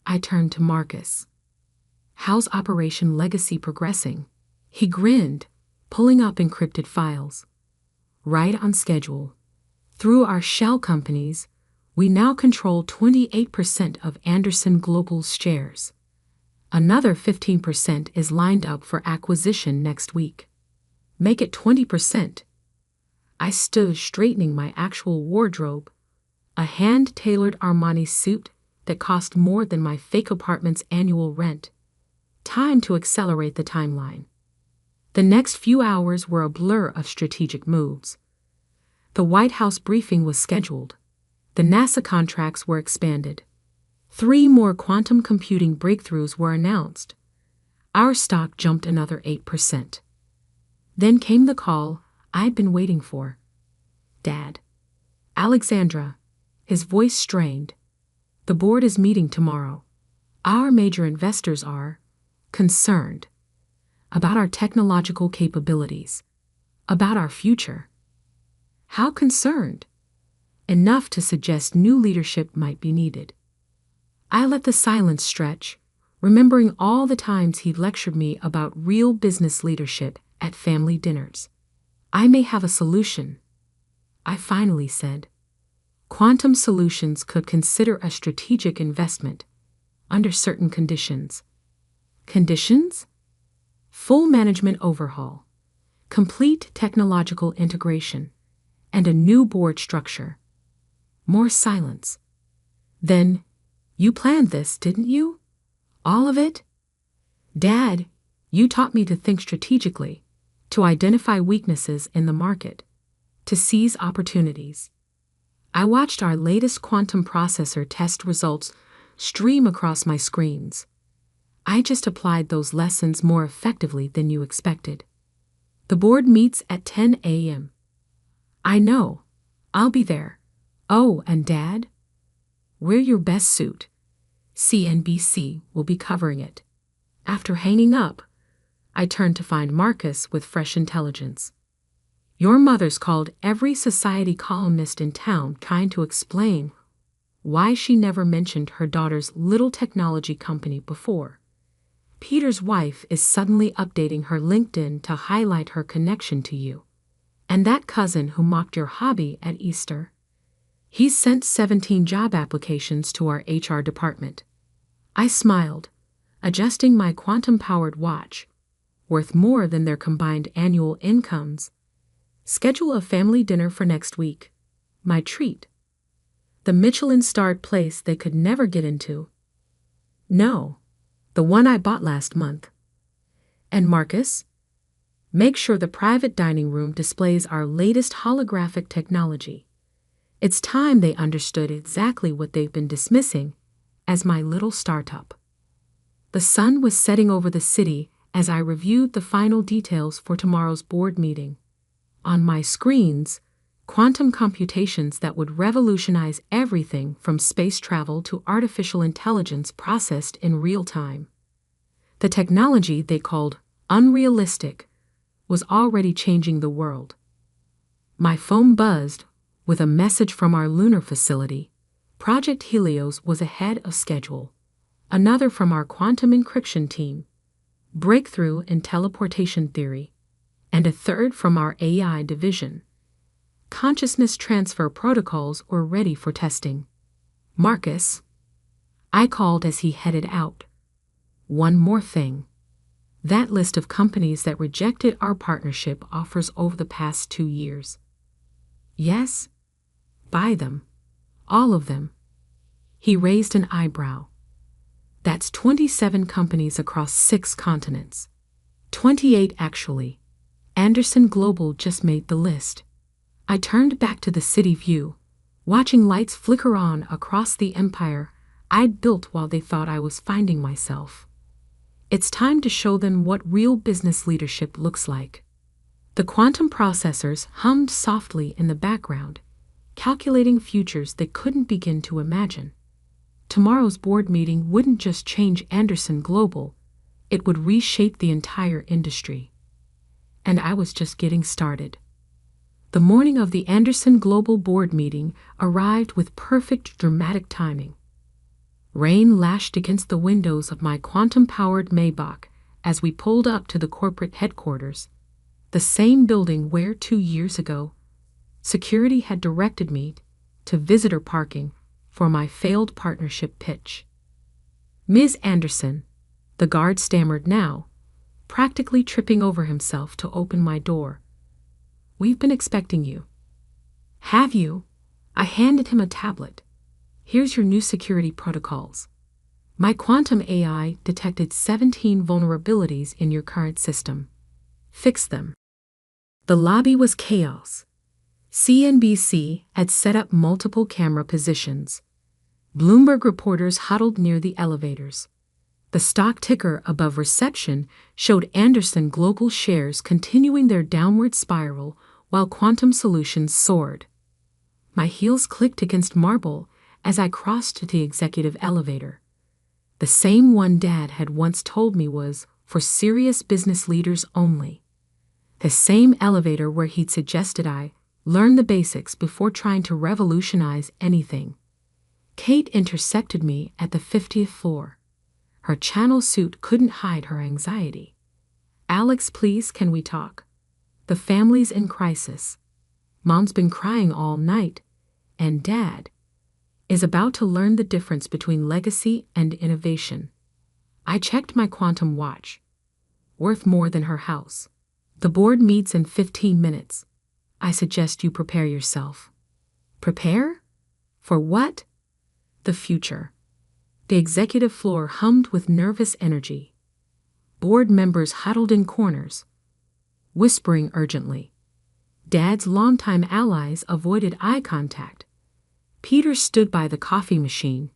I turned to Marcus. "How's Operation Legacy progressing?" He grinned, pulling up encrypted files. "Right on schedule. Through our shell companies, we now control 28% of Anderson Global's shares. Another 15% is lined up for acquisition next week. Make it 20%. I stood straightening my actual wardrobe, a hand-tailored Armani suit that cost more than my fake apartment's annual rent. Time to accelerate the timeline. The next few hours were a blur of strategic moves. The White House briefing was scheduled. The NASA contracts were expanded. 3 more quantum computing breakthroughs were announced. Our stock jumped another 8%. Then came the call I'd been waiting for. "Dad." "Alexandra." His voice strained. "The board is meeting tomorrow. Our major investors are concerned about our technological capabilities, about our future." "How concerned?" "Enough to suggest new leadership might be needed." I let the silence stretch, remembering all the times he'd lectured me about real business leadership at family dinners. "I may have a solution," I finally said. "Quantum Solutions could consider a strategic investment, under certain conditions." "Conditions?" "Full management overhaul, complete technological integration, and a new board structure." More silence. Then, "You planned this, didn't you? All of it?" "Dad, you taught me to think strategically, to identify weaknesses in the market, to seize opportunities." I watched our latest quantum processor test results stream across my screens. I just applied those lessons more effectively than you expected. "The board meets at 10 a.m. "I know. I'll be there. Oh, and Dad? Wear your best suit. CNBC will be covering it." After hanging up, I turned to find Marcus with fresh intelligence. "Your mother's called every society columnist in town trying to explain why she never mentioned her daughter's little technology company before. Peter's wife is suddenly updating her LinkedIn to highlight her connection to you. And that cousin who mocked your hobby at Easter, he's sent 17 job applications to our HR department." I smiled, adjusting my quantum-powered watch, worth more than their combined annual incomes. "Schedule a family dinner for next week. My treat. The Michelin-starred place they could never get into." No, the one I bought last month. And Marcus? Make sure the private dining room displays our latest holographic technology. It's time they understood exactly what they've been dismissing as my little startup. The sun was setting over the city as I reviewed the final details for tomorrow's board meeting. On my screens, quantum computations that would revolutionize everything from space travel to artificial intelligence processed in real time. The technology they called unrealistic was already changing the world. My phone buzzed with a message from our lunar facility. Project Helios was ahead of schedule. Another from our quantum encryption team, breakthrough in teleportation theory, and a third from our AI division. Consciousness transfer protocols were ready for testing. Marcus, I called as he headed out. One more thing. That list of companies that rejected our partnership offers over the past 2 years. Yes? Buy them. All of them. He raised an eyebrow. That's 27 companies across 6 continents. 28 actually. Anderson Global just made the list. I turned back to the city view, watching lights flicker on across the empire I'd built while they thought I was finding myself. It's time to show them what real business leadership looks like. The quantum processors hummed softly in the background, calculating futures they couldn't begin to imagine. Tomorrow's board meeting wouldn't just change Anderson Global, it would reshape the entire industry. And I was just getting started. The morning of the Anderson Global board meeting arrived with perfect dramatic timing. Rain lashed against the windows of my quantum-powered Maybach as we pulled up to the corporate headquarters, the same building where 2 years ago, security had directed me to visitor parking for my failed partnership pitch. Ms. Anderson, the guard stammered now, practically tripping over himself to open my door. We've been expecting you. Have you? I handed him a tablet. Here's your new security protocols. My quantum AI detected 17 vulnerabilities in your current system. Fix them. The lobby was chaos. CNBC had set up multiple camera positions. Bloomberg reporters huddled near the elevators. The stock ticker above reception showed Anderson Global shares continuing their downward spiral while Quantum Solutions soared. My heels clicked against marble as I crossed to the executive elevator. The same one Dad had once told me was for serious business leaders only. The same elevator where he'd suggested I learn the basics before trying to revolutionize anything. Kate intercepted me at the 50th floor. Her channel suit couldn't hide her anxiety. Alex, please, can we talk? The family's in crisis. Mom's been crying all night, and Dad is about to learn the difference between legacy and innovation. I checked my quantum watch. Worth more than her house. The board meets in 15 minutes. I suggest you prepare yourself. Prepare? For what? The future. The executive floor hummed with nervous energy. Board members huddled in corners, whispering urgently. Dad's longtime allies avoided eye contact. Peter stood by the coffee machine,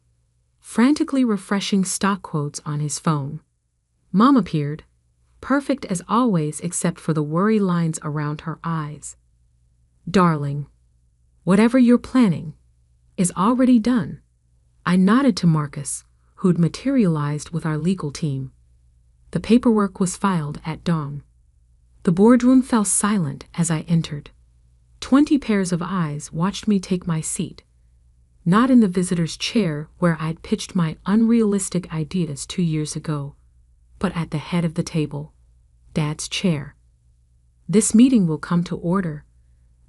frantically refreshing stock quotes on his phone. Mom appeared, perfect as always except for the worry lines around her eyes. Darling, whatever you're planning is already done. I nodded to Marcus, who'd materialized with our legal team. The paperwork was filed at dawn. The boardroom fell silent as I entered. 20 pairs of eyes watched me take my seat. Not in the visitor's chair where I'd pitched my unrealistic ideas 2 years ago, but at the head of the table, Dad's chair. This meeting will come to order,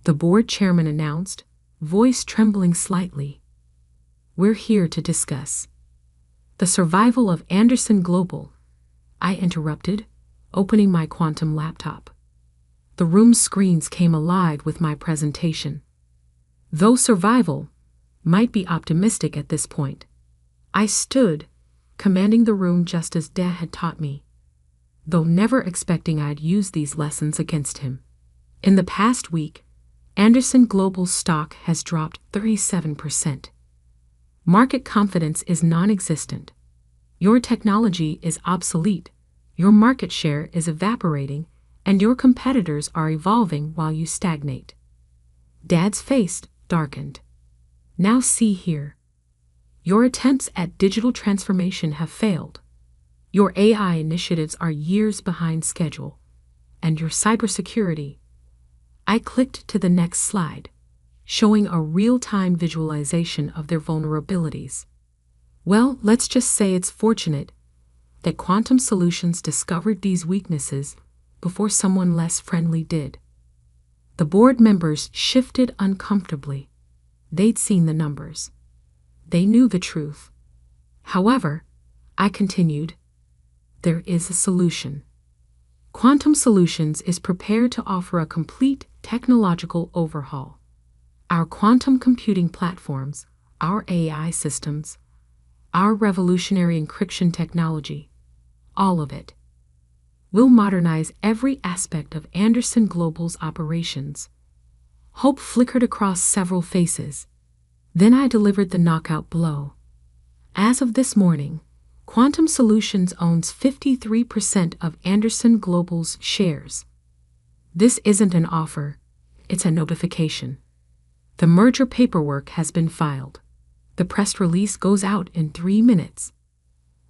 the board chairman announced, voice trembling slightly. We're here to discuss the survival of Anderson Global, I interrupted, opening my quantum laptop. The room's screens came alive with my presentation. Though survival might be optimistic at this point, I stood commanding the room just as Dad had taught me, though never expecting I'd use these lessons against him. In the past week, Anderson Global's stock has dropped 37%. Market confidence is non-existent. Your technology is obsolete, your market share is evaporating, and your competitors are evolving while you stagnate. Dad's face darkened. Now see here. Your attempts at digital transformation have failed. Your AI initiatives are years behind schedule. And your cybersecurity. I clicked to the next slide, showing a real-time visualization of their vulnerabilities. Well, let's just say it's fortunate that Quantum Solutions discovered these weaknesses before someone less friendly did. The board members shifted uncomfortably. They'd seen the numbers. They knew the truth. However, I continued, there is a solution. Quantum Solutions is prepared to offer a complete technological overhaul. Our quantum computing platforms, our AI systems, our revolutionary encryption technology, all of it. We'll modernize every aspect of Anderson Global's operations. Hope flickered across several faces. Then I delivered the knockout blow. As of this morning, Quantum Solutions owns 53% of Anderson Global's shares. This isn't an offer, it's a notification. The merger paperwork has been filed. The press release goes out in 3 minutes.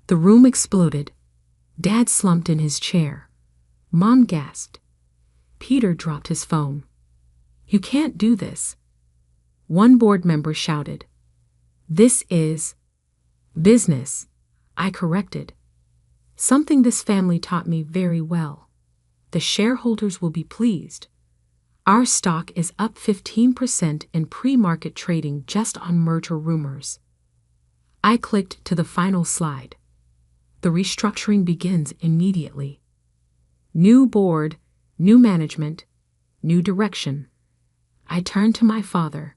The room exploded. Dad slumped in his chair. Mom gasped. Peter dropped his phone. You can't do this. One board member shouted. This is business, I corrected. Something this family taught me very well. The shareholders will be pleased. Our stock is up 15% in pre-market trading just on merger rumors. I clicked to the final slide. The restructuring begins immediately. New board, new management, new direction. I turned to my father.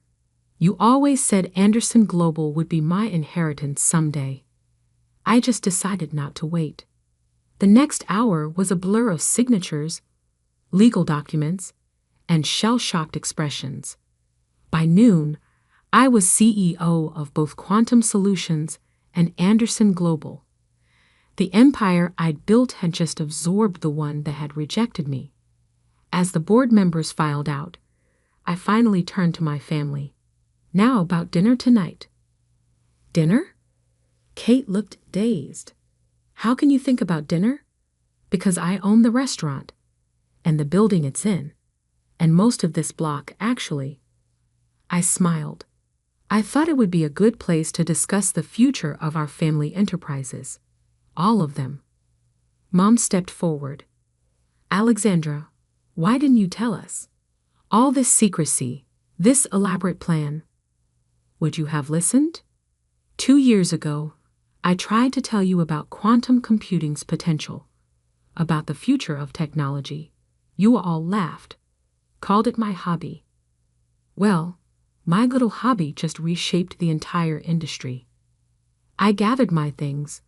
You always said Anderson Global would be my inheritance someday. I just decided not to wait. The next hour was a blur of signatures, legal documents, and shell-shocked expressions. By noon, I was CEO of both Quantum Solutions and Anderson Global. The empire I'd built had just absorbed the one that had rejected me. As the board members filed out, I finally turned to my family. Now about dinner tonight. Dinner? Kate looked dazed. How can you think about dinner? Because I own the restaurant, and the building it's in, and most of this block, actually. I smiled. I thought it would be a good place to discuss the future of our family enterprises. All of them. Mom stepped forward. Alexandra, why didn't you tell us? All this secrecy, this elaborate plan. Would you have listened? 2 years ago, I tried to tell you about quantum computing's potential, about the future of technology. You all laughed, called it my hobby. Well, my little hobby just reshaped the entire industry. I gathered my things,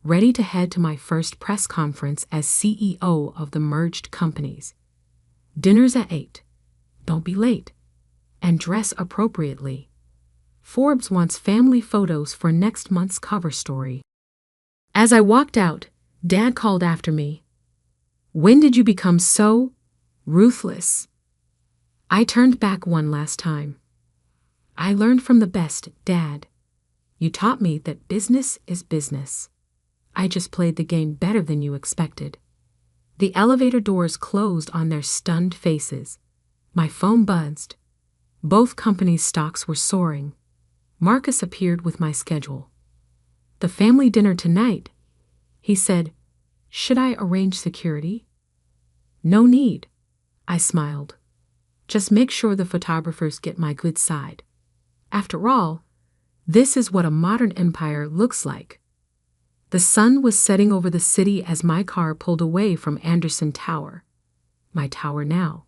ready to head to my first press conference as CEO of the merged companies. Dinner's at 8. Don't be late. And dress appropriately. Forbes wants family photos for next month's cover story. As I walked out, Dad called after me. When did you become so ruthless? I turned back one last time. I learned from the best, Dad. You taught me that business is business. I just played the game better than you expected. The elevator doors closed on their stunned faces. My phone buzzed. Both companies' stocks were soaring. Marcus appeared with my schedule. The family dinner tonight, he said. Should I arrange security? No need, I smiled. Just make sure the photographers get my good side. After all, this is what a modern empire looks like. The sun was setting over the city as my car pulled away from Anderson Tower, my tower now.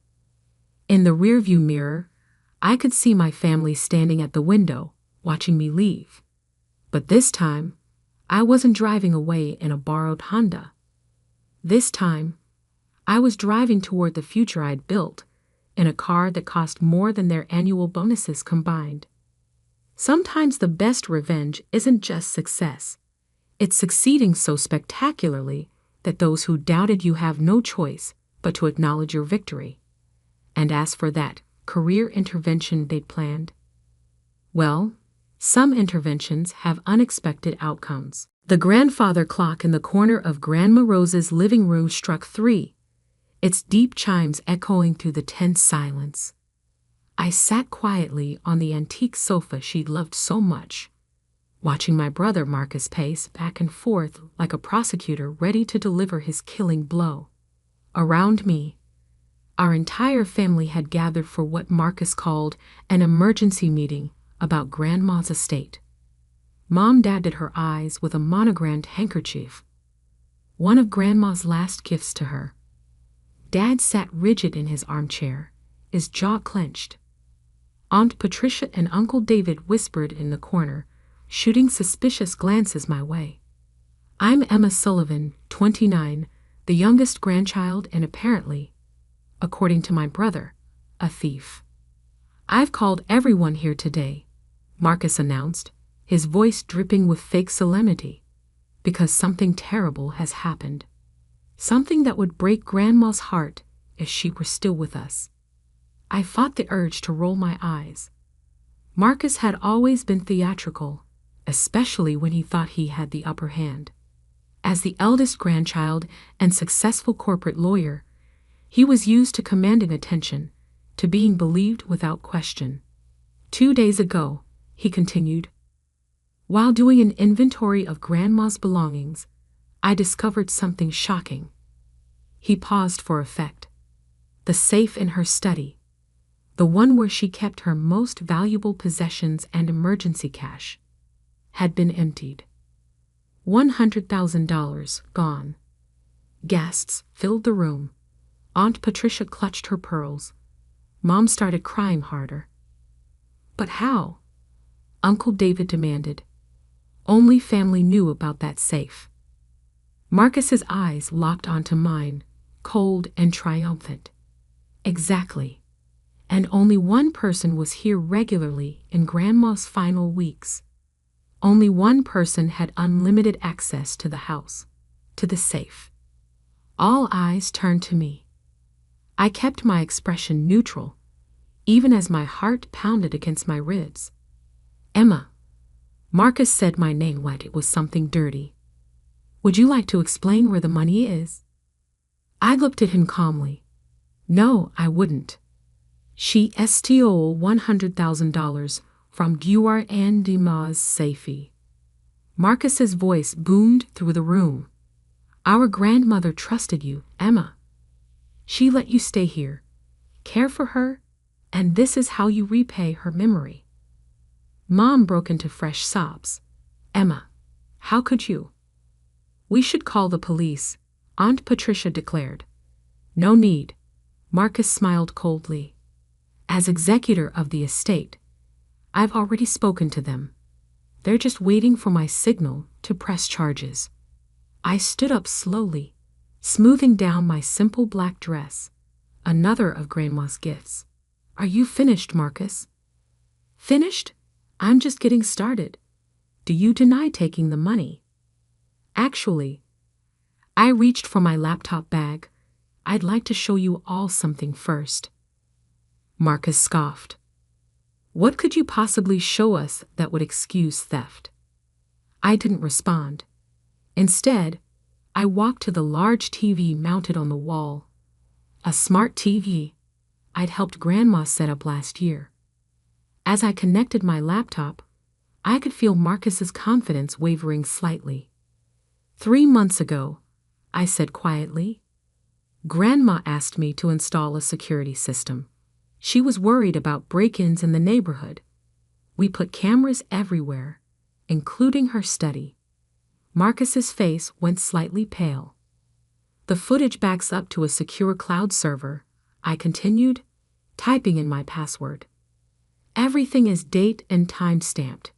In the rearview mirror, I could see my family standing at the window, watching me leave. But this time, I wasn't driving away in a borrowed Honda. This time, I was driving toward the future I'd built in a car that cost more than their annual bonuses combined. Sometimes the best revenge isn't just success. It's succeeding so spectacularly that those who doubted you have no choice but to acknowledge your victory and ask for that career intervention they'd planned. Well, some interventions have unexpected outcomes. The grandfather clock in the corner of Grandma Rose's living room struck 3, its deep chimes echoing through the tense silence. I sat quietly on the antique sofa she'd loved so much, watching my brother Marcus pace back and forth like a prosecutor ready to deliver his killing blow. Around me, our entire family had gathered for what Marcus called an emergency meeting about Grandma's estate. Mom dabbed her eyes with a monogrammed handkerchief, one of Grandma's last gifts to her. Dad sat rigid in his armchair, his jaw clenched. Aunt Patricia and Uncle David whispered in the corner, shooting suspicious glances my way. I'm Emma Sullivan, 29, the youngest grandchild and apparently, according to my brother, a thief. I've called everyone here today, Marcus announced, his voice dripping with fake solemnity, because something terrible has happened. Something that would break Grandma's heart if she were still with us. I fought the urge to roll my eyes. Marcus had always been theatrical, especially when he thought he had the upper hand. As the eldest grandchild and successful corporate lawyer, he was used to commanding attention, to being believed without question. 2 days ago, he continued, while doing an inventory of Grandma's belongings, I discovered something shocking. He paused for effect. The safe in her study, the one where she kept her most valuable possessions and emergency cash, had been emptied. $100,000 gone. Gasps filled the room. Aunt Patricia clutched her pearls. Mom started crying harder. But how? Uncle David demanded. Only family knew about that safe. Marcus's eyes locked onto mine, cold and triumphant. Exactly. And only one person was here regularly in Grandma's final weeks. Only one person had unlimited access to the house, to the safe. All eyes turned to me. I kept my expression neutral, even as my heart pounded against my ribs. Emma. Marcus said my name like it was something dirty. Would you like to explain where the money is? I looked at him calmly. No, I wouldn't. She stole $100,000 from Guar and Dima's safe. Marcus's voice boomed through the room. Our grandmother trusted you, Emma. She let you stay here, care for her, and this is how you repay her memory. Mom broke into fresh sobs. Emma, how could you? We should call the police, Aunt Patricia declared. No need. Marcus smiled coldly. As executor of the estate, I've already spoken to them. They're just waiting for my signal to press charges. I stood up slowly, smoothing down my simple black dress, another of Grandma's gifts. Are you finished, Marcus? Finished? I'm just getting started. Do you deny taking the money? Actually, I reached for my laptop bag. I'd like to show you all something first. Marcus scoffed. What could you possibly show us that would excuse theft? I didn't respond. Instead, I walked to the large TV mounted on the wall. A smart TV I'd helped Grandma set up last year. As I connected my laptop, I could feel Marcus's confidence wavering slightly. 3 months ago, I said quietly, Grandma asked me to install a security system. She was worried about break-ins in the neighborhood. We put cameras everywhere, including her study. Marcus's face went slightly pale. The footage backs up to a secure cloud server, I continued, typing in my password. Everything is date and time stamped.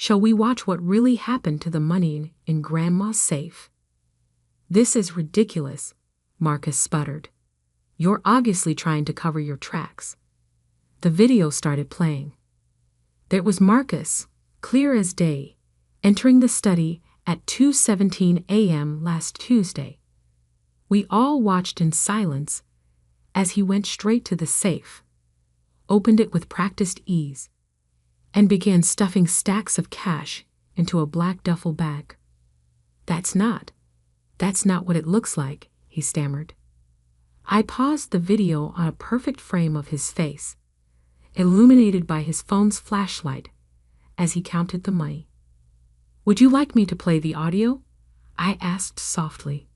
Shall we watch what really happened to the money in Grandma's safe? This is ridiculous, Marcus sputtered. You're obviously trying to cover your tracks. The video started playing. There was Marcus, clear as day, entering the study at 2:17 a.m. last Tuesday. We all watched in silence as he went straight to the safe, opened it with practiced ease, and began stuffing stacks of cash into a black duffel bag. That's not what it looks like, he stammered. I paused the video on a perfect frame of his face, illuminated by his phone's flashlight, as he counted the money. Would you like me to play the audio? I asked softly.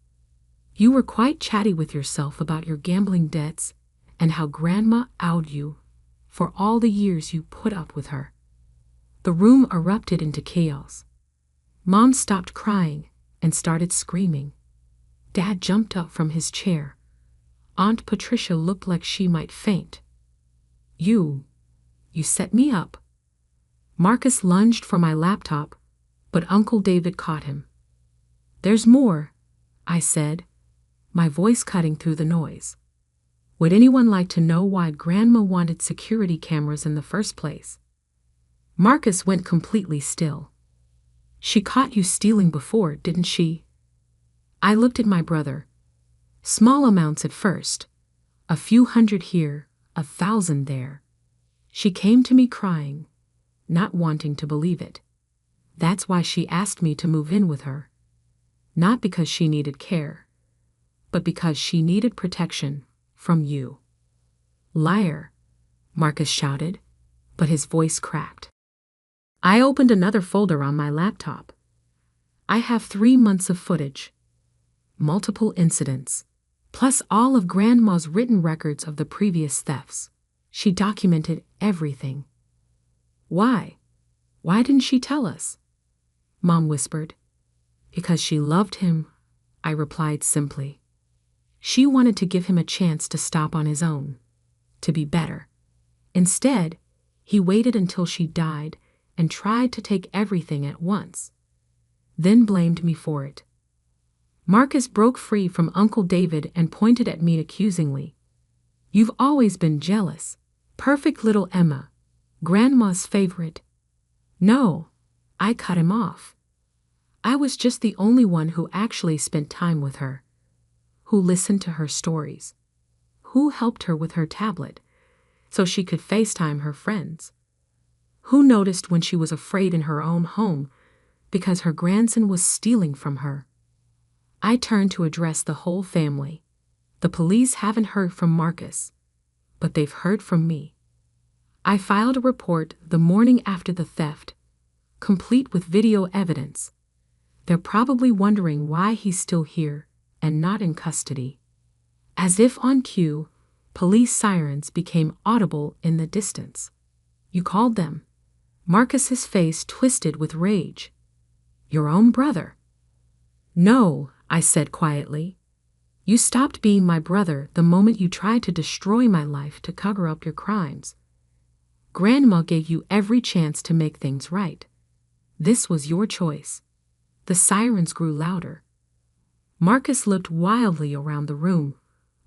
You were quite chatty with yourself about your gambling debts and how Grandma owed you for all the years you put up with her. The room erupted into chaos. Mom stopped crying and started screaming. Dad jumped up from his chair. Aunt Patricia looked like she might faint. You set me up. Marcus lunged for my laptop, but Uncle David caught him. There's more, I said, my voice cutting through the noise. Would anyone like to know why Grandma wanted security cameras in the first place? Marcus went completely still. She caught you stealing before, didn't she? I looked at my brother. Small amounts at first. A few hundred here, 1,000 there. She came to me crying, not wanting to believe it. That's why she asked me to move in with her. Not because she needed care, but because she needed protection from you. Liar, Marcus shouted, but his voice cracked. I opened another folder on my laptop. I have 3 months of footage, multiple incidents, plus all of Grandma's written records of the previous thefts. She documented everything. Why? Why didn't she tell us? Mom whispered. Because she loved him, I replied simply. She wanted to give him a chance to stop on his own, to be better. Instead, he waited until she died and tried to take everything at once, then blamed me for it. Marcus broke free from Uncle David and pointed at me accusingly. You've always been jealous. Perfect little Emma, Grandma's favorite. No, I cut him off. I was just the only one who actually spent time with her, who listened to her stories, who helped her with her tablet so she could FaceTime her friends, who noticed when she was afraid in her own home because her grandson was stealing from her. I turned to address the whole family. The police haven't heard from Marcus, but they've heard from me. I filed a report the morning after the theft, complete with video evidence. They're probably wondering why he's still here and not in custody. As if on cue, police sirens became audible in the distance. You called them. Marcus's face twisted with rage. Your own brother. No, I said quietly. You stopped being my brother the moment you tried to destroy my life to cover up your crimes. Grandma gave you every chance to make things right. This was your choice. The sirens grew louder. Marcus looked wildly around the room,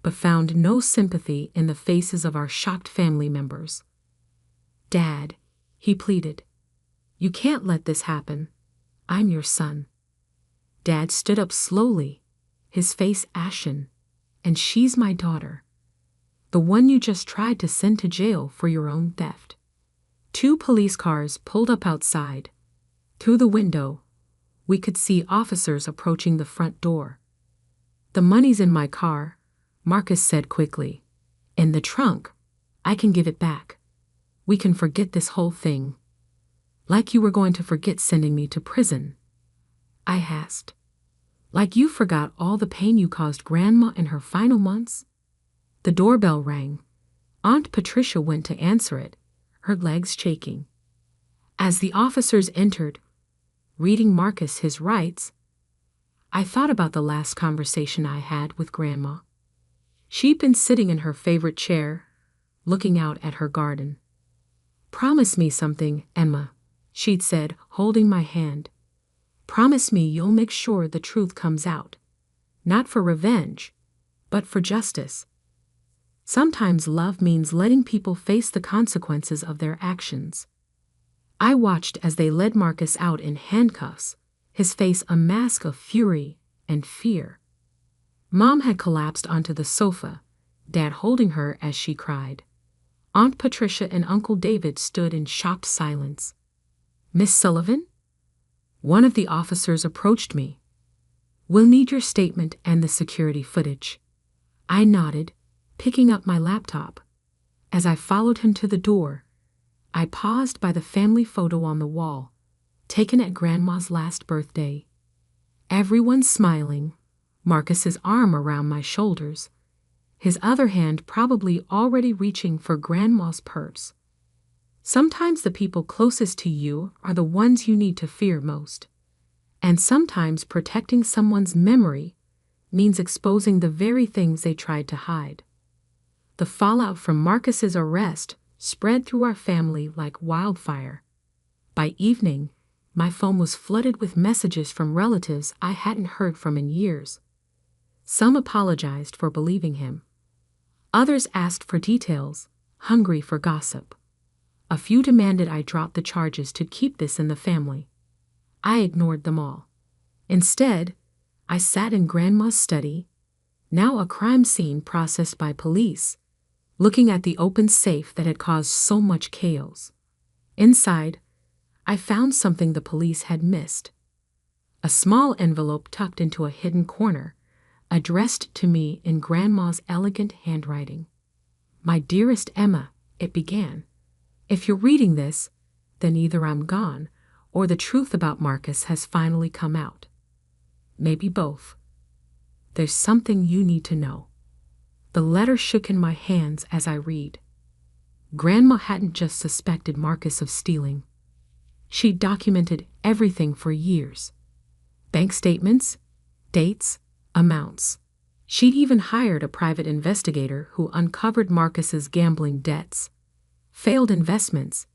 but found no sympathy in the faces of our shocked family members. Dad, he pleaded, you can't let this happen. I'm your son. Dad stood up slowly, his face ashen, and she's my daughter, the one you just tried to send to jail for your own theft. 2 police cars pulled up outside. Through the window, we could see officers approaching the front door. The money's in my car, Marcus said quickly. In the trunk. I can give it back. We can forget this whole thing. Like you were going to forget sending me to prison. I asked. Like you forgot all the pain you caused Grandma in her final months? The doorbell rang. Aunt Patricia went to answer it, her legs shaking. As the officers entered, reading Marcus his rights, I thought about the last conversation I had with Grandma. She'd been sitting in her favorite chair, looking out at her garden. Promise me something, Emma, she'd said, holding my hand. Promise me you'll make sure the truth comes out. Not for revenge, but for justice. Sometimes love means letting people face the consequences of their actions. I watched as they led Marcus out in handcuffs, his face a mask of fury and fear. Mom had collapsed onto the sofa, Dad holding her as she cried. Aunt Patricia and Uncle David stood in shocked silence. Miss Sullivan? One of the officers approached me. We'll need your statement and the security footage. I nodded, picking up my laptop. As I followed him to the door, I paused by the family photo on the wall, taken at Grandma's last birthday. Everyone smiling, Marcus's arm around my shoulders, his other hand probably already reaching for Grandma's purse. Sometimes the people closest to you are the ones you need to fear most. And sometimes protecting someone's memory means exposing the very things they tried to hide. The fallout from Marcus's arrest spread through our family like wildfire. By evening, my phone was flooded with messages from relatives I hadn't heard from in years. Some apologized for believing him. Others asked for details, hungry for gossip. A few demanded I drop the charges to keep this in the family. I ignored them all. Instead, I sat in Grandma's study, now a crime scene processed by police, looking at the open safe that had caused so much chaos. Inside, I found something the police had missed. A small envelope tucked into a hidden corner, addressed to me in Grandma's elegant handwriting. My dearest Emma, it began. If you're reading this, then either I'm gone, or the truth about Marcus has finally come out. Maybe both. There's something you need to know. The letter shook in my hands as I read. Grandma hadn't just suspected Marcus of stealing. She'd documented everything for years. Bank statements, dates, amounts. She'd even hired a private investigator who uncovered Marcus's gambling debts, failed investments,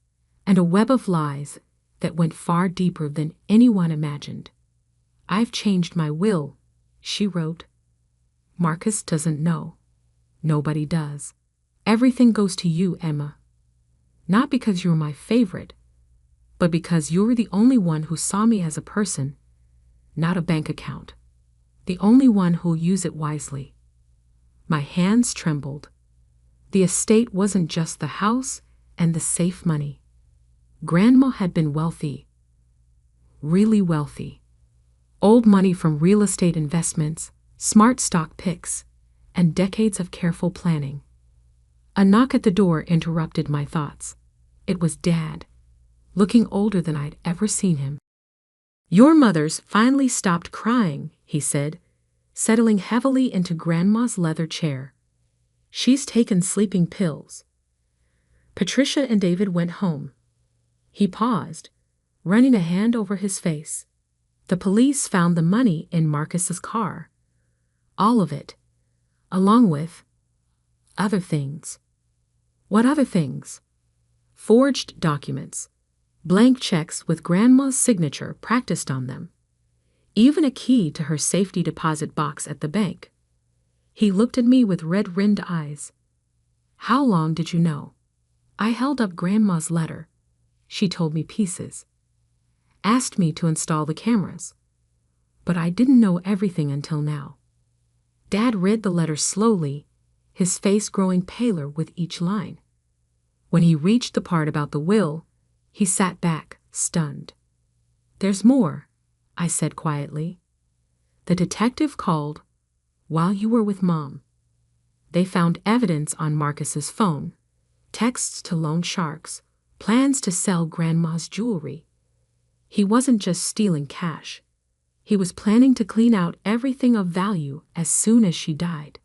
and a web of lies that went far deeper than anyone imagined. I've changed my will, she wrote. Marcus doesn't know. Nobody does. Everything goes to you, Emma. Not because you're my favorite, but because you're the only one who saw me as a person, not a bank account. The only one who'll use it wisely. My hands trembled. The estate wasn't just the house and the safe money. Grandma had been wealthy. Really wealthy. Old money from real estate investments, smart stock picks, and decades of careful planning. A knock at the door interrupted my thoughts. It was Dad, looking older than I'd ever seen him. Your mother's finally stopped crying, he said, settling heavily into Grandma's leather chair. She's taken sleeping pills. Patricia and David went home. He paused, running a hand over his face. The police found the money in Marcus's car. All of it, along with other things. What other things? Forged documents, blank checks with Grandma's signature practiced on them, even a key to her safety deposit box at the bank. He looked at me with red-rimmed eyes. How long did you know? I held up Grandma's letter. She told me pieces. Asked me to install the cameras. But I didn't know everything until now. Dad read the letter slowly, his face growing paler with each line. When he reached the part about the will, he sat back, stunned. There's more, I said quietly. The detective called while you were with Mom. They found evidence on Marcus's phone, texts to loan sharks, plans to sell Grandma's jewelry. He wasn't just stealing cash. He was planning to clean out everything of value as soon as she died.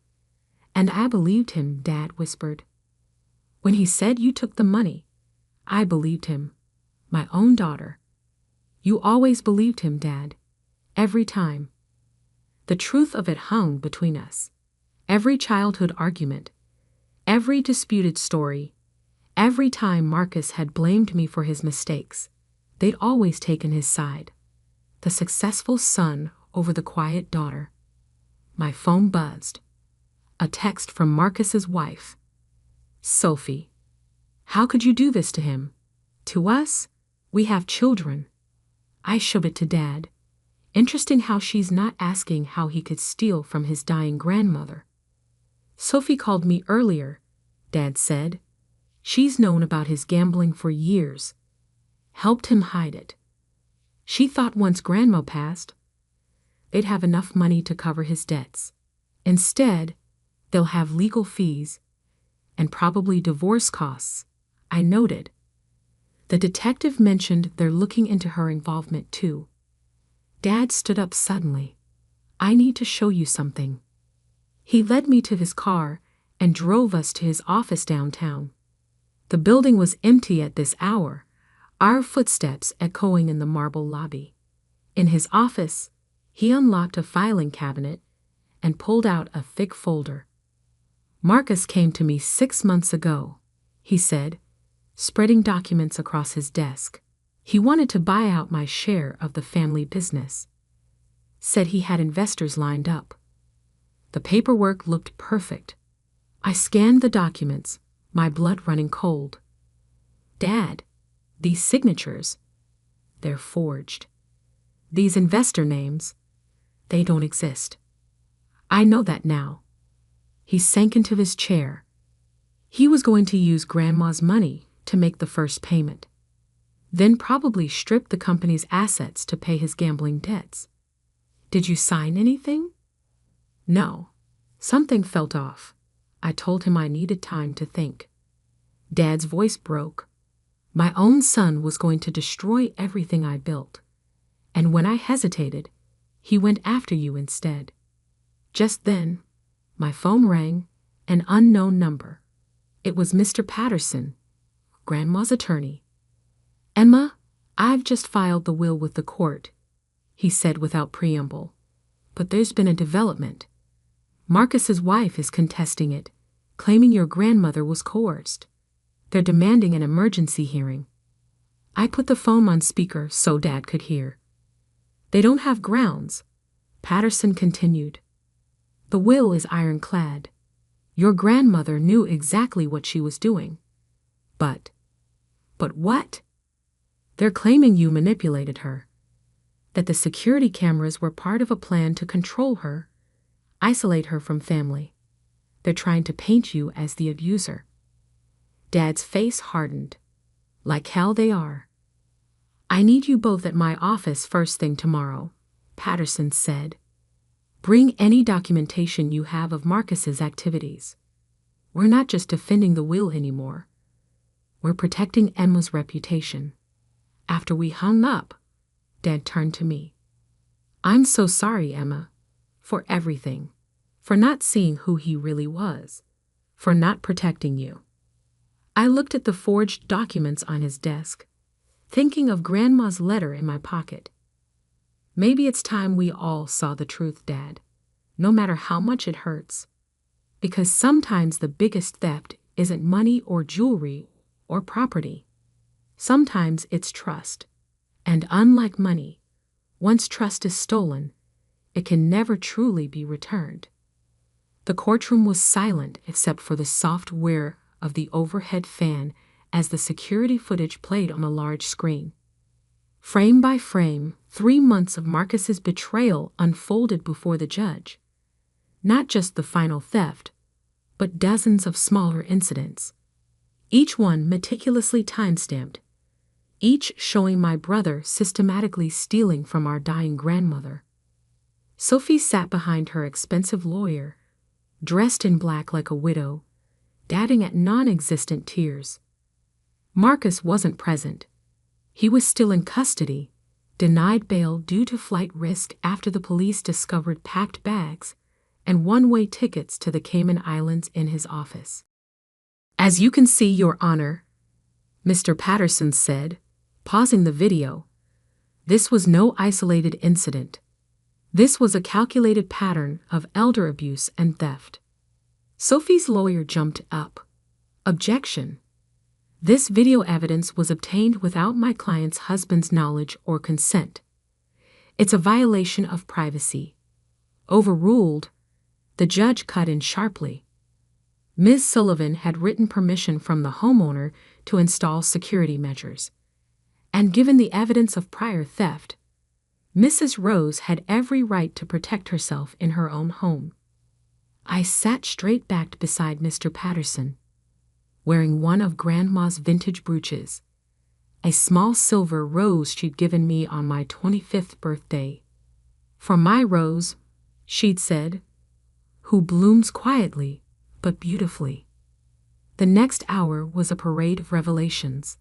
And I believed him, Dad whispered. When he said you took the money, I believed him. My own daughter. You always believed him, Dad. Every time. The truth of it hung between us. Every childhood argument, every disputed story, every time Marcus had blamed me for his mistakes. They'd always taken his side, the successful son over the quiet daughter. My phone buzzed. A text from Marcus's wife. Sophie, how could you do this to him? To us? We have children. I showed it to Dad. Interesting how she's not asking how he could steal from his dying grandmother. Sophie called me earlier, Dad said. She's known about his gambling for years. Helped him hide it. She thought once Grandma passed, they'd have enough money to cover his debts. Instead, they'll have legal fees and probably divorce costs, I noted. The detective mentioned they're looking into her involvement too. Dad stood up suddenly. I need to show you something. He led me to his car and drove us to his office downtown. The building was empty at this hour, our footsteps echoing in the marble lobby. In his office, he unlocked a filing cabinet and pulled out a thick folder. Marcus came to me 6 months ago, he said, spreading documents across his desk. He wanted to buy out my share of the family business. Said he had investors lined up. The paperwork looked perfect. I scanned the documents, my blood running cold. Dad, these signatures, they're forged. These investor names, they don't exist. I know that now. He sank into his chair. He was going to use Grandma's money to make the first payment, then probably strip the company's assets to pay his gambling debts. Did you sign anything? No. Something felt off. I told him I needed time to think. Dad's voice broke. My own son was going to destroy everything I built. And when I hesitated, he went after you instead. Just then, my phone rang, an unknown number. It was Mr. Patterson, Grandma's attorney. Emma, I've just filed the will with the court, he said without preamble. But there's been a development. Marcus's wife is contesting it, claiming your grandmother was coerced. They're demanding an emergency hearing. I put the phone on speaker so Dad could hear. They don't have grounds, Patterson continued. The will is ironclad. Your grandmother knew exactly what she was doing. But what? They're claiming you manipulated her. That the security cameras were part of a plan to control her, isolate her from family. They're trying to paint you as the abuser. Dad's face hardened. Like hell they are. I need you both at my office first thing tomorrow, Patterson said. Bring any documentation you have of Marcus's activities. We're not just defending the will anymore. We're protecting Emma's reputation. After we hung up, Dad turned to me. I'm so sorry, Emma, for everything, for not seeing who he really was, for not protecting you. I looked at the forged documents on his desk, thinking of Grandma's letter in my pocket. Maybe it's time we all saw the truth, Dad, no matter how much it hurts. Because sometimes the biggest theft isn't money or jewelry or property. Sometimes it's trust. And unlike money, once trust is stolen, it can never truly be returned. The courtroom was silent except for the soft whir of the overhead fan as the security footage played on a large screen. Frame by frame, 3 months of Marcus's betrayal unfolded before the judge. Not just the final theft, but dozens of smaller incidents. Each one meticulously time-stamped. Each showing my brother systematically stealing from our dying grandmother. Sophie sat behind her expensive lawyer, dressed in black like a widow, dabbing at non-existent tears. Marcus wasn't present. He was still in custody, denied bail due to flight risk after the police discovered packed bags and one-way tickets to the Cayman Islands in his office. As you can see, Your Honor, Mr. Patterson said, pausing the video, this was no isolated incident. This was a calculated pattern of elder abuse and theft. Sophie's lawyer jumped up. Objection. This video evidence was obtained without my client's husband's knowledge or consent. It's a violation of privacy. Overruled, the judge cut in sharply. Ms. Sullivan had written permission from the homeowner to install security measures. And given the evidence of prior theft, Mrs. Rose had every right to protect herself in her own home. I sat straight-backed beside Mr. Patterson, wearing one of Grandma's vintage brooches, a small silver rose she'd given me on my 25th birthday. "For my Rose," she'd said, "who blooms quietly but beautifully." The next hour was a parade of revelations.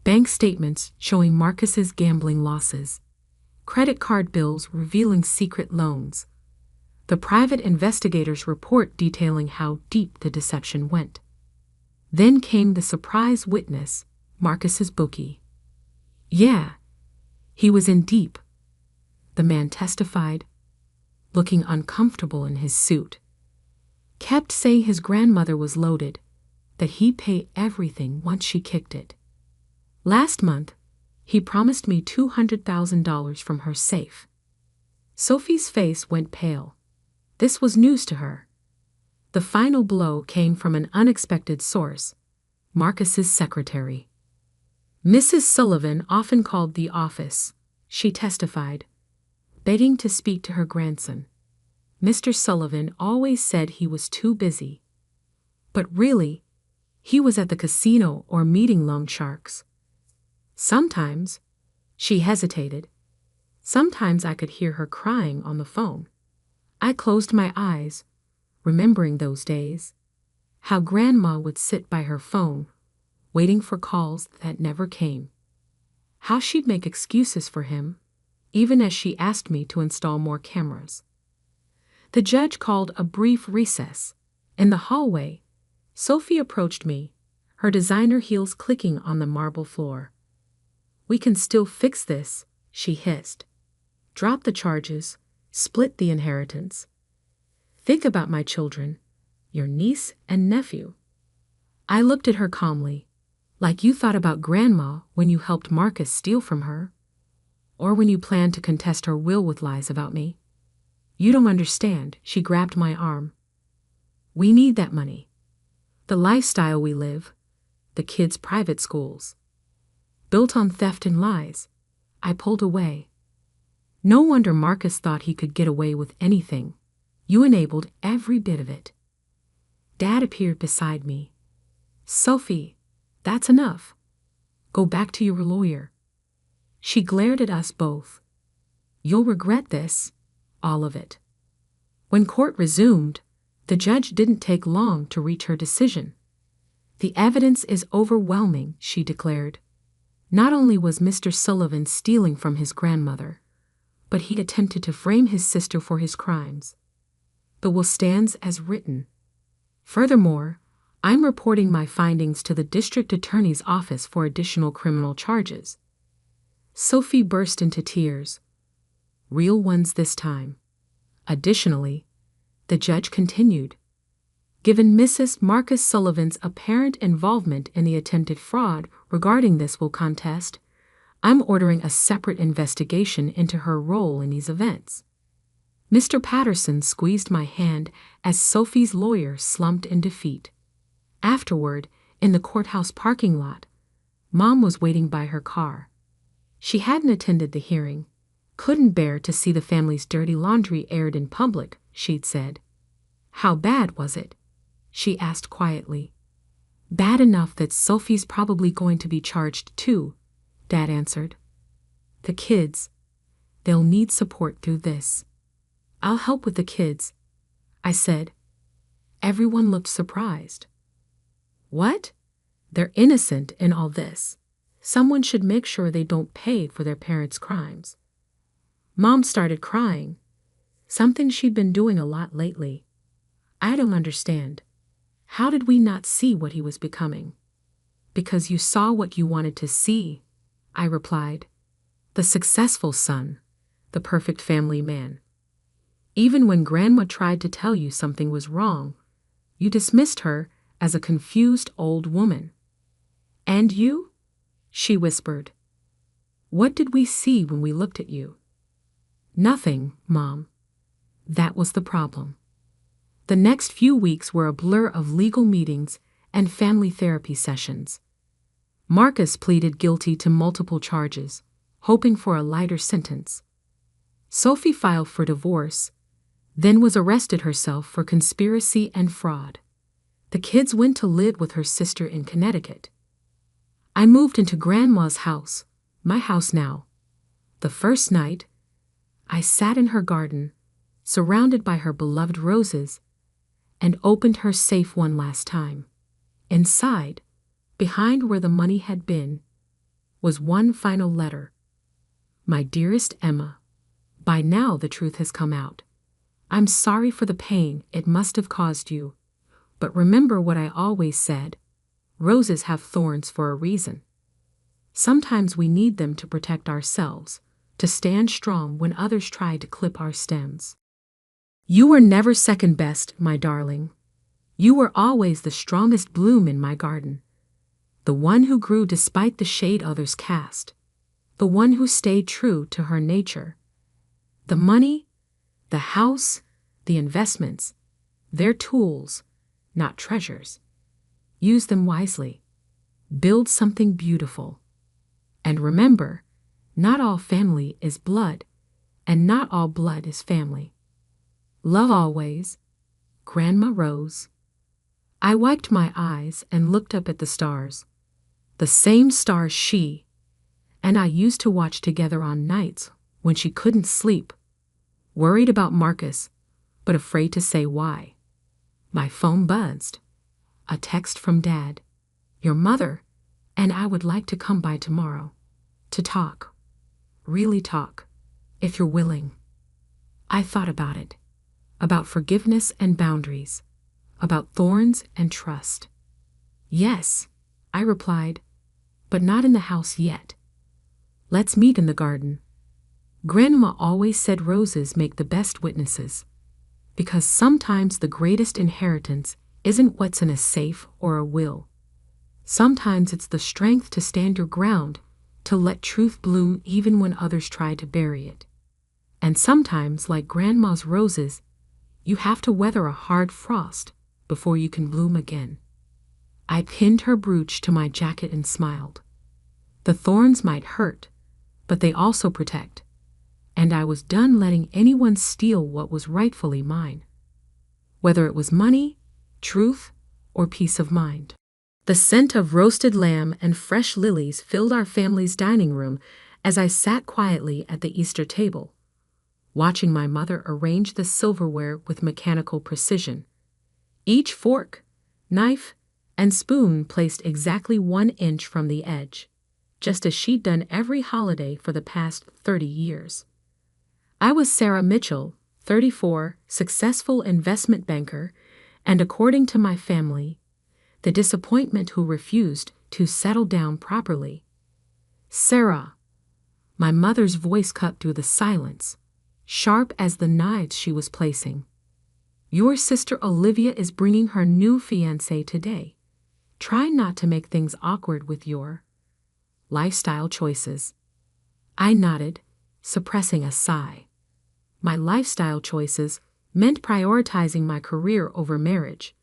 Bank statements showing Marcus's gambling losses, credit card bills revealing secret loans, the private investigator's report detailing how deep the deception went. Then came the surprise witness, Marcus's bookie. Yeah, he was in deep, the man testified, looking uncomfortable in his suit. Kept saying his grandmother was loaded, that he'd pay everything once she kicked it. Last month, he promised me $200,000 from her safe. Sophie's face went pale. This was news to her. The final blow came from an unexpected source, Marcus's secretary. Mrs. Sullivan often called the office, she testified, begging to speak to her grandson. Mr. Sullivan always said he was too busy. But really, he was at the casino or meeting loan sharks. Sometimes, she hesitated. Sometimes I could hear her crying on the phone. I closed my eyes, remembering those days. How Grandma would sit by her phone, waiting for calls that never came. How she'd make excuses for him, even as she asked me to install more cameras. The judge called a brief recess. In the hallway, Sophie approached me, her designer heels clicking on the marble floor. "We can still fix this," she hissed. "Drop the charges, split the inheritance. Think about my children, your niece and nephew." I looked at her calmly, like you thought about Grandma when you helped Marcus steal from her, or when you planned to contest her will with lies about me. "You don't understand," she grabbed my arm. "We need that money. The lifestyle we live, the kids' private schools, built on theft and lies." I pulled away. "No wonder Marcus thought he could get away with anything. You enabled every bit of it." Dad appeared beside me. "Sophie, that's enough. Go back to your lawyer." She glared at us both. "You'll regret this, all of it." When court resumed, the judge didn't take long to reach her decision. "The evidence is overwhelming," she declared. Not only was Mr. Sullivan stealing from his grandmother, but he'd attempted to frame his sister for his crimes. The will stands as written. Furthermore, I'm reporting my findings to the district attorney's office for additional criminal charges. Sophie burst into tears. Real ones this time. Additionally, the judge continued, "Given Mrs. Marcus Sullivan's apparent involvement in the attempted fraud regarding this will contest, I'm ordering a separate investigation into her role in these events." Mr. Patterson squeezed my hand as Sophie's lawyer slumped in defeat. Afterward, in the courthouse parking lot, Mom was waiting by her car. She hadn't attended the hearing, couldn't bear to see the family's dirty laundry aired in public, she'd said. "How bad was it?" she asked quietly. "Bad enough that Sophie's probably going to be charged too," Dad answered. "The kids, they'll need support through this." "I'll help with the kids," I said. Everyone looked surprised. "What? They're innocent in all this. Someone should make sure they don't pay for their parents' crimes." Mom started crying, something she'd been doing a lot lately. "I don't understand. How did we not see what he was becoming?" "Because you saw what you wanted to see," I replied. "The successful son, the perfect family man. Even when Grandma tried to tell you something was wrong, you dismissed her as a confused old woman." "And you?" she whispered. "What did we see when we looked at you?" "Nothing, Mom." That was the problem. The next few weeks were a blur of legal meetings and family therapy sessions. Marcus pleaded guilty to multiple charges, hoping for a lighter sentence. Sophie filed for divorce, then was arrested herself for conspiracy and fraud. The kids went to live with her sister in Connecticut. I moved into Grandma's house, my house now. The first night, I sat in her garden, surrounded by her beloved roses, and opened her safe one last time. Inside, behind where the money had been, was one final letter. "My dearest Emma, by now the truth has come out. I'm sorry for the pain it must have caused you, but remember what I always said, roses have thorns for a reason. Sometimes we need them to protect ourselves, to stand strong when others try to clip our stems. You were never second best, my darling. You were always the strongest bloom in my garden, the one who grew despite the shade others cast, the one who stayed true to her nature. The money, the house, the investments, they're tools, not treasures. Use them wisely. Build something beautiful. And remember, not all family is blood, and not all blood is family. Love always, Grandma Rose." I wiped my eyes and looked up at the stars. The same stars she and I used to watch together on nights when she couldn't sleep, worried about Marcus, but afraid to say why. My phone buzzed. A text from Dad. "Your mother and I would like to come by tomorrow. To talk. Really talk. If you're willing." I thought about it. About forgiveness and boundaries. About thorns and trust. "Yes," I replied, "but not in the house yet. Let's meet in the garden." Grandma always said roses make the best witnesses, because sometimes the greatest inheritance isn't what's in a safe or a will. Sometimes it's the strength to stand your ground, to let truth bloom even when others try to bury it. And sometimes, like Grandma's roses, you have to weather a hard frost before you can bloom again. I pinned her brooch to my jacket and smiled. The thorns might hurt, but they also protect, and I was done letting anyone steal what was rightfully mine, whether it was money, truth, or peace of mind. The scent of roasted lamb and fresh lilies filled our family's dining room as I sat quietly at the Easter table, watching my mother arrange the silverware with mechanical precision. Each fork, knife, and spoon placed exactly 1 inch from the edge, just as she'd done every holiday for the past 30 years. I was Sarah Mitchell, 34, successful investment banker, and according to my family, the disappointment who refused to settle down properly. "Sarah," my mother's voice cut through the silence, sharp as the knives she was placing. "Your sister Olivia is bringing her new fiancé today. Try not to make things awkward with your lifestyle choices." I nodded, suppressing a sigh. My lifestyle choices meant prioritizing my career over marriage,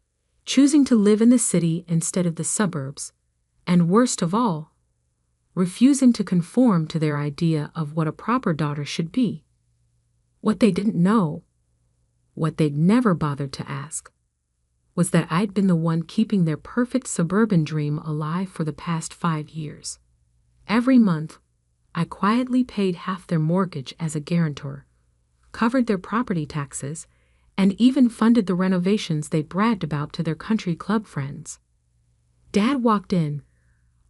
choosing to live in the city instead of the suburbs, and worst of all, refusing to conform to their idea of what a proper daughter should be. What they didn't know, what they'd never bothered to ask, was that I'd been the one keeping their perfect suburban dream alive for the past 5 years. Every month, I quietly paid half their mortgage as a guarantor, covered their property taxes, and even funded the renovations they bragged about to their country club friends. Dad walked in,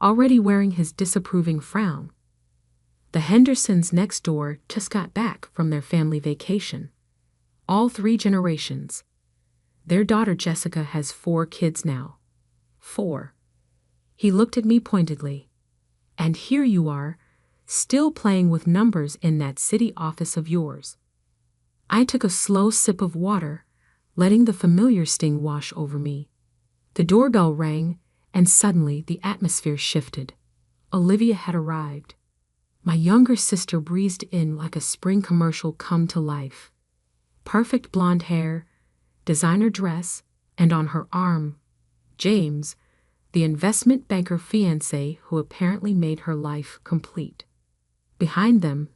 already wearing his disapproving frown. The Hendersons next door just got back from their family vacation. All 3 generations. Their daughter Jessica has 4 kids now. 4. He looked at me pointedly. "And here you are, still playing with numbers in that city office of yours." I took a slow sip of water, letting the familiar sting wash over me. The doorbell rang, And suddenly the atmosphere shifted. Olivia had arrived. My younger sister breezed in like a spring commercial come to life. Perfect blonde hair, designer dress, and on her arm, James, the investment banker fiancé who apparently made her life complete. Behind them,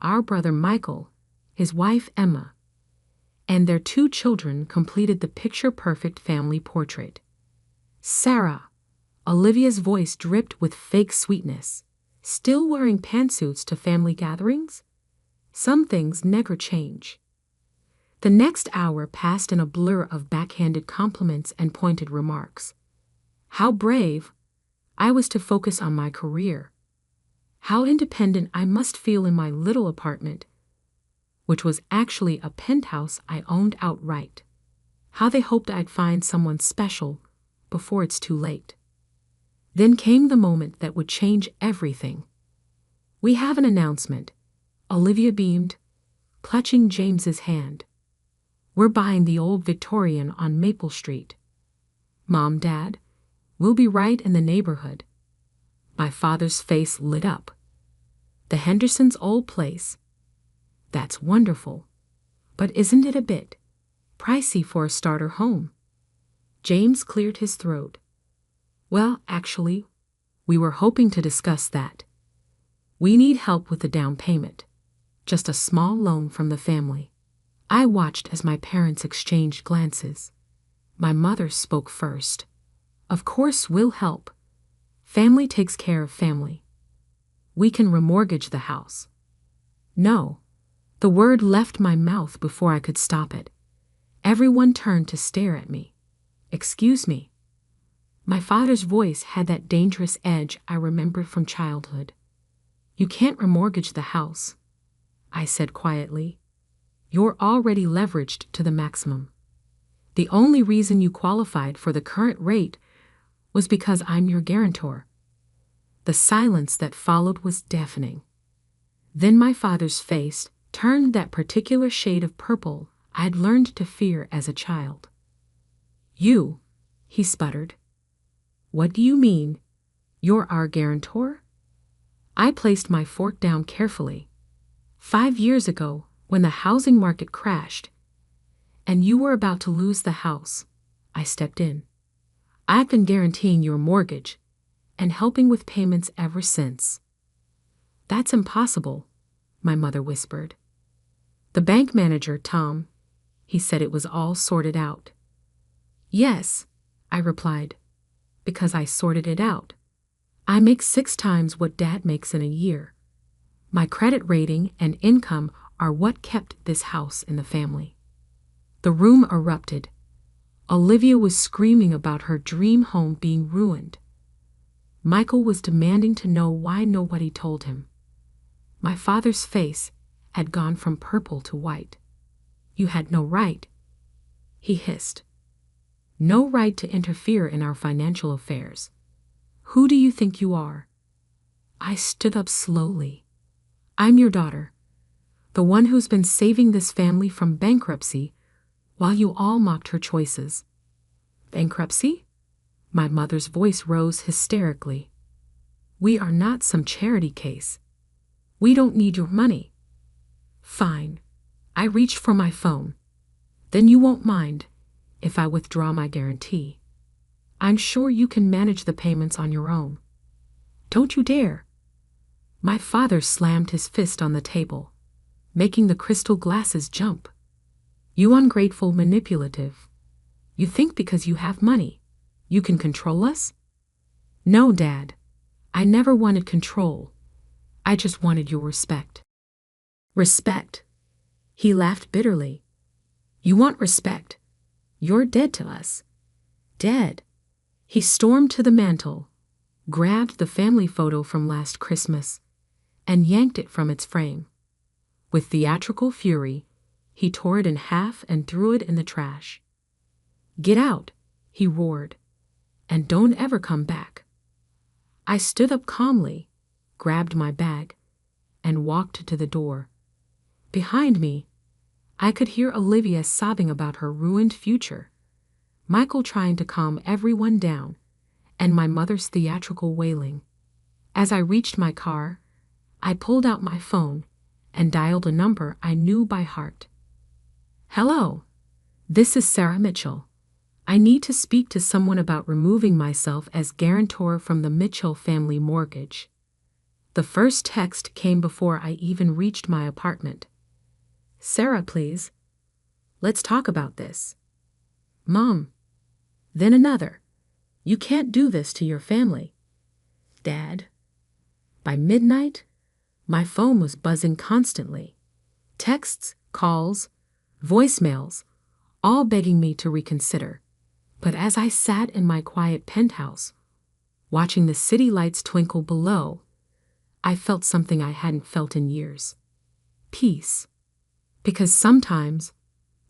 our brother Michael, his wife Emma, and their 2 children completed the picture-perfect family portrait. Sarah, Olivia's voice dripped with fake sweetness. Still wearing pantsuits to family gatherings? Some things never change. The next hour passed in a blur of backhanded compliments and pointed remarks. How brave I was to focus on my career. How independent I must feel in my little apartment, which was actually a penthouse I owned outright. How they hoped I'd find someone special before it's too late. Then came the moment that would change everything. We have an announcement. Olivia beamed, clutching James's hand. We're buying the old Victorian on Maple Street. Mom, Dad, we'll be right in the neighborhood. My father's face lit up. The Hendersons' old place. That's wonderful. But isn't it a bit pricey for a starter home? James cleared his throat. Well, actually, we were hoping to discuss that. We need help with the down payment. Just a small loan from the family. I watched as my parents exchanged glances. My mother spoke first. Of course we'll help. Family takes care of family. We can remortgage the house. No. The word left my mouth before I could stop it. Everyone turned to stare at me. Excuse me. My father's voice had that dangerous edge I remembered from childhood. You can't remortgage the house, I said quietly. You're already leveraged to the maximum. The only reason you qualified for the current rate was because I'm your guarantor. The silence that followed was deafening. Then my father's face turned that particular shade of purple I'd learned to fear as a child. You, he sputtered. What do you mean? You're our guarantor? I placed my fork down carefully. 5 years ago, when the housing market crashed, and you were about to lose the house, I stepped in. I've been guaranteeing your mortgage and helping with payments ever since. That's impossible, my mother whispered. The bank manager, Tom, he said it was all sorted out. Yes, I replied, because I sorted it out. I make 6 times what Dad makes in a year. My credit rating and income are what kept this house in the family. The room erupted. Olivia was screaming about her dream home being ruined. Michael was demanding to know why nobody told him. My father's face had gone from purple to white. You had no right, he hissed. No right to interfere in our financial affairs. Who do you think you are? I stood up slowly. I'm your daughter, the one who's been saving this family from bankruptcy while you all mocked her choices. Bankruptcy? My mother's voice rose hysterically. We are not some charity case. We don't need your money. Fine. I reached for my phone. Then you won't mind if I withdraw my guarantee. I'm sure you can manage the payments on your own. Don't you dare. My father slammed his fist on the table, making the crystal glasses jump. You ungrateful manipulative. You think because you have money, you can control us? No, Dad. I never wanted control. I just wanted your respect. Respect? He laughed bitterly. You want respect? You're dead to us. Dead. He stormed to the mantel, grabbed the family photo from last Christmas, and yanked it from its frame. With theatrical fury, he tore it in half and threw it in the trash. Get out, he roared, and don't ever come back. I stood up calmly, grabbed my bag, and walked to the door. Behind me, I could hear Olivia sobbing about her ruined future, Michael trying to calm everyone down, and my mother's theatrical wailing. As I reached my car, I pulled out my phone and dialed a number I knew by heart. "Hello, this is Sarah Mitchell. I need to speak to someone about removing myself as guarantor from the Mitchell family mortgage." The first text came before I even reached my apartment. "Sarah, please. Let's talk about this." "Mom." Then another. "You can't do this to your family." "Dad." By midnight, my phone was buzzing constantly. Texts, calls, voicemails, all begging me to reconsider. But as I sat in my quiet penthouse, watching the city lights twinkle below, I felt something I hadn't felt in years. Peace. Because sometimes,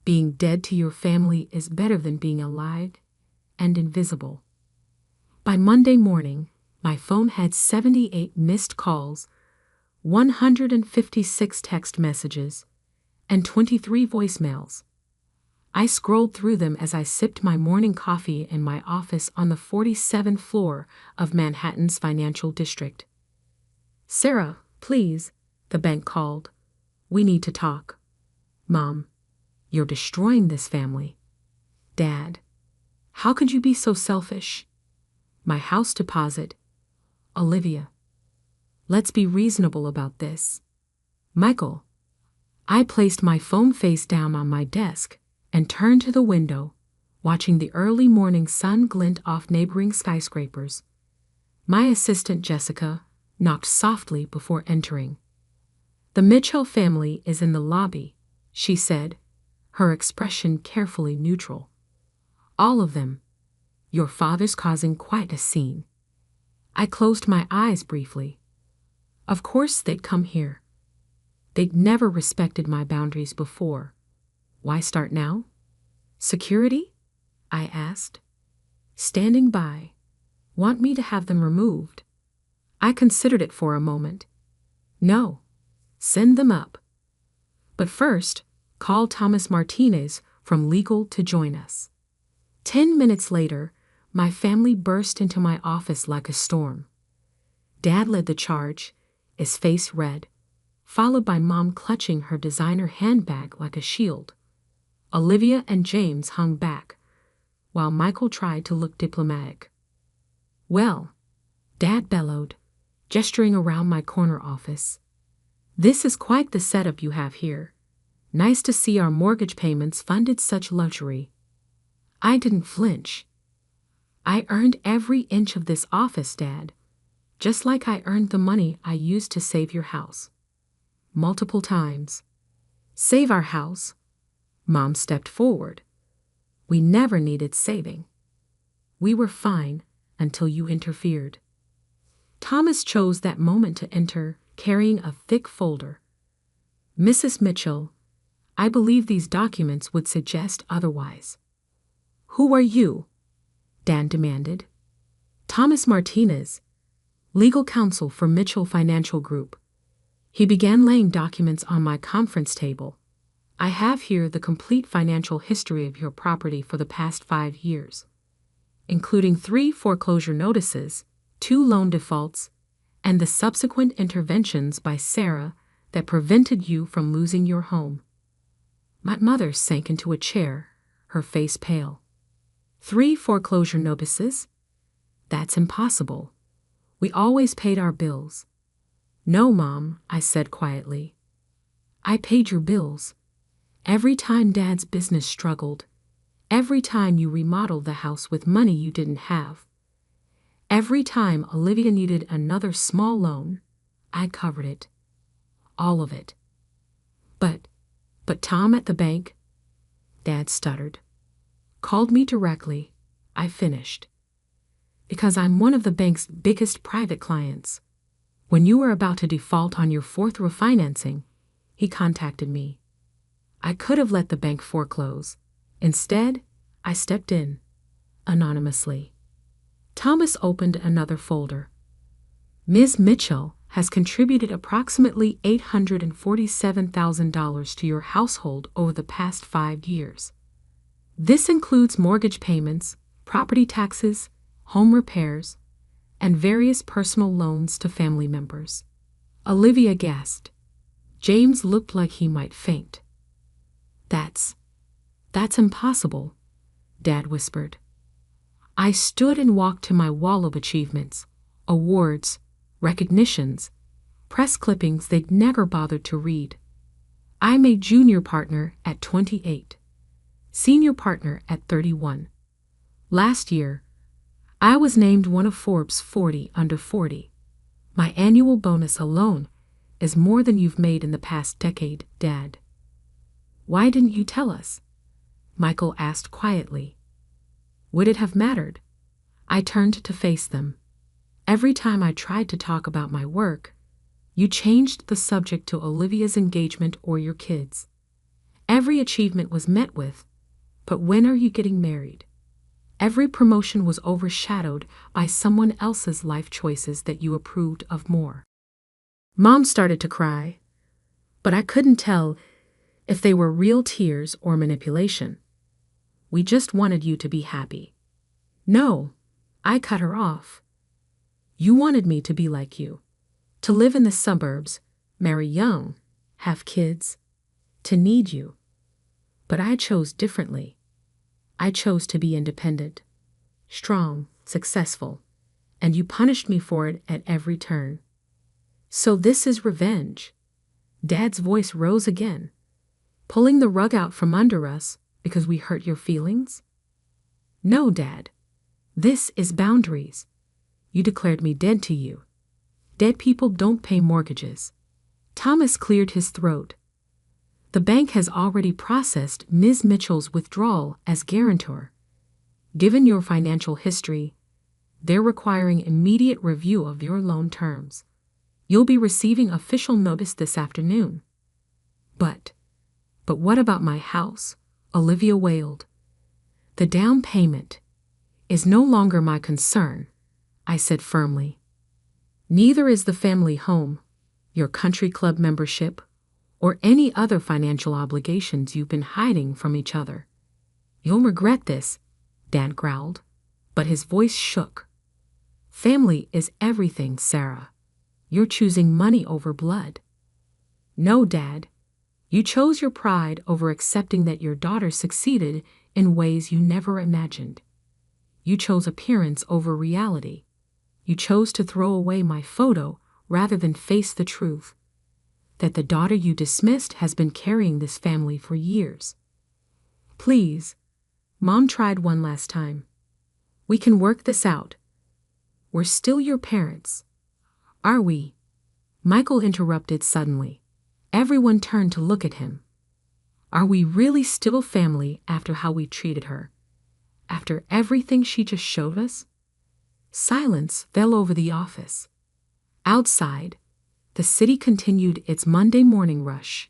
being dead to your family is better than being alive and invisible. By Monday morning, my phone had 78 missed calls, 156 text messages, and 23 voicemails. I scrolled through them as I sipped my morning coffee in my office on the 47th floor of Manhattan's financial district. "Sarah, please," the bank called. "We need to talk." "Mom, you're destroying this family." "Dad, how could you be so selfish?" "My house deposit." "Olivia, let's be reasonable about this." "Michael." I placed my phone face down on my desk and turned to the window, watching the early morning sun glint off neighboring skyscrapers. My assistant Jessica knocked softly before entering. "The Mitchell family is in the lobby," she said, her expression carefully neutral. "All of them. Your father's causing quite a scene." I closed my eyes briefly. Of course they'd come here. They'd never respected my boundaries before. Why start now? "Security?" I asked. "Standing by. Want me to have them removed?" I considered it for a moment. "No. Send them up. But first, call Thomas Martinez from legal to join us." 10 minutes later, my family burst into my office like a storm. Dad led the charge, his face red, followed by Mom clutching her designer handbag like a shield. Olivia and James hung back, while Michael tried to look diplomatic. "Well," Dad bellowed, gesturing around my corner office, "this is quite the setup you have here. Nice to see our mortgage payments funded such luxury." I didn't flinch. "I earned every inch of this office, Dad, just like I earned the money I used to save your house. Multiple times." "Save our house?" Mom stepped forward. "We never needed saving. We were fine until you interfered." Thomas chose that moment to enter, carrying a thick folder. "Mrs. Mitchell, I believe these documents would suggest otherwise." "Who are you?" Dan demanded. "Thomas Martinez, legal counsel for Mitchell Financial Group." He began laying documents on my conference table. "I have here the complete financial history of your property for the past 5 years, including 3 foreclosure notices, 2 loan defaults, and the subsequent interventions by Sarah that prevented you from losing your home." My mother sank into a chair, her face pale. 3 foreclosure notices? That's impossible. We always paid our bills." "No, Mom," I said quietly. "I paid your bills. Every time Dad's business struggled, every time you remodeled the house with money you didn't have, every time Olivia needed another small loan, I covered it. All of it." But Tom at the bank," Dad stuttered, "called me directly," I finished, "because I'm one of the bank's biggest private clients. When you were about to default on your 4th refinancing, he contacted me. I could have let the bank foreclose. Instead, I stepped in, anonymously." Thomas opened another folder. "Ms. Mitchell has contributed approximately $847,000 to your household over the past 5 years. This includes mortgage payments, property taxes, home repairs, and various personal loans to family members. Olivia gasped. James looked like he might faint. That's impossible, Dad whispered. I stood and walked to my wall of achievements, awards, recognitions, press clippings they'd never bothered to read. I made junior partner at 28, senior partner at 31. Last year, I was named one of Forbes 40 under 40. My annual bonus alone is more than you've made in the past decade, Dad. Why didn't you tell us? Michael asked quietly. Would it have mattered? I turned to face them. Every time I tried to talk about my work, you changed the subject to Olivia's engagement or your kids. Every achievement was met with, but when are you getting married? Every promotion was overshadowed by someone else's life choices that you approved of more. Mom started to cry, but I couldn't tell if they were real tears or manipulation. We just wanted you to be happy. No, I cut her off. You wanted me to be like you, to live in the suburbs, marry young, have kids, to need you. But I chose differently. I chose to be independent, strong, successful, and you punished me for it at every turn. So this is revenge. Dad's voice rose again. Pulling the rug out from under us because we hurt your feelings? No, Dad. This is boundaries. You declared me dead to you. Dead people don't pay mortgages. Thomas cleared his throat. The bank has already processed Ms. Mitchell's withdrawal as guarantor. Given your financial history, they're requiring immediate review of your loan terms. You'll be receiving official notice this afternoon. But what about my house? Olivia wailed. The down payment is no longer my concern, I said firmly. Neither is the family home, your country club membership, or any other financial obligations you've been hiding from each other. You'll regret this, Dad growled, but his voice shook. Family is everything, Sarah. You're choosing money over blood. No, Dad. You chose your pride over accepting that your daughter succeeded in ways you never imagined. You chose appearance over reality. You chose to throw away my photo rather than face the truth that the daughter you dismissed has been carrying this family for years. Please, Mom tried one last time. We can work this out. We're still your parents. Are we? Michael interrupted suddenly. Everyone turned to look at him. Are we really still family after how we treated her? After everything she just showed us? Silence fell over the office. Outside, the city continued its Monday morning rush,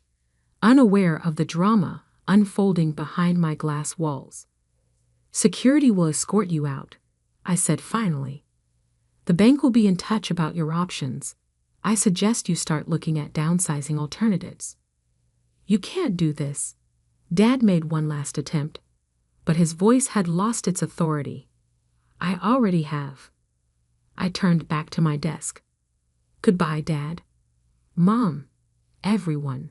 unaware of the drama unfolding behind my glass walls. Security will escort you out, I said finally. The bank will be in touch about your options. I suggest you start looking at downsizing alternatives. You can't do this. Dad made one last attempt, but his voice had lost its authority. I already have. I turned back to my desk. Goodbye, Dad. Mom, everyone.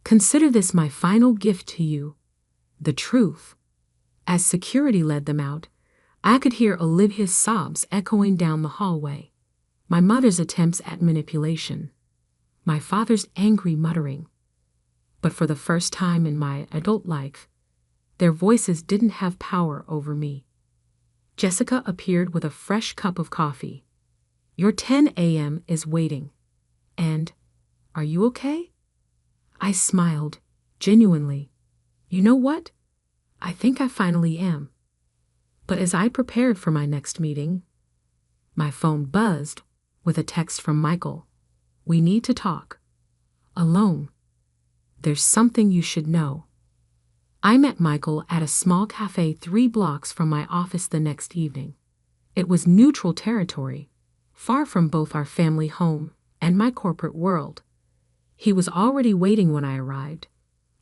Consider this my final gift to you, the truth. As security led them out, I could hear Olivia's sobs echoing down the hallway, my mother's attempts at manipulation, my father's angry muttering. But for the first time in my adult life, their voices didn't have power over me. Jessica appeared with a fresh cup of coffee. Your 10 a.m. is waiting. And, are you okay? I smiled, genuinely. You know what? I think I finally am. But as I prepared for my next meeting, my phone buzzed with a text from Michael. We need to talk. Alone. There's something you should know. I met Michael at a small cafe 3 blocks from my office the next evening. It was neutral territory, far from both our family home and my corporate world. He was already waiting when I arrived,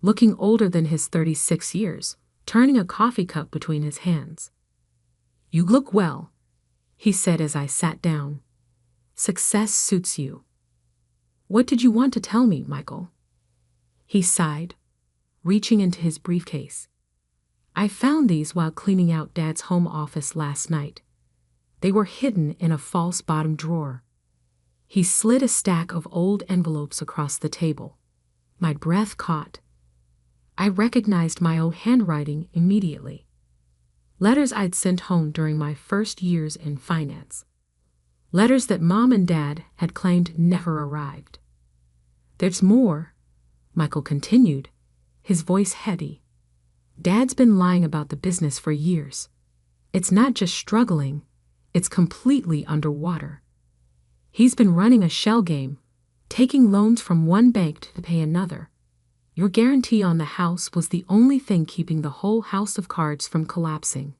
looking older than his 36 years, turning a coffee cup between his hands. You look well, he said as I sat down. Success suits you. What did you want to tell me, Michael? He sighed, reaching into his briefcase. I found these while cleaning out Dad's home office last night. They were hidden in a false bottom drawer. He slid a stack of old envelopes across the table. My breath caught. I recognized my own handwriting immediately. Letters I'd sent home during my first years in finance. Letters that Mom and Dad had claimed never arrived. There's more, Michael continued, his voice heavy. Dad's been lying about the business for years. It's not just struggling, it's completely underwater. He's been running a shell game, taking loans from one bank to pay another. Your guarantee on the house was the only thing keeping the whole house of cards from collapsing.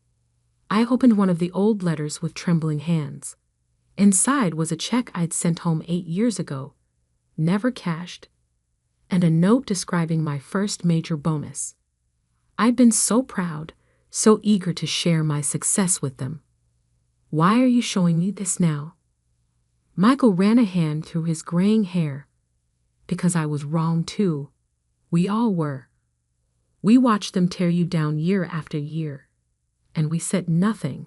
I opened one of the old letters with trembling hands. Inside was a check I'd sent home 8 years ago, never cashed, and a note describing my first major bonus. I'd been so proud, so eager to share my success with them. Why are you showing me this now? Michael ran a hand through his graying hair. Because I was wrong too. We all were. We watched them tear you down year after year, and we said nothing.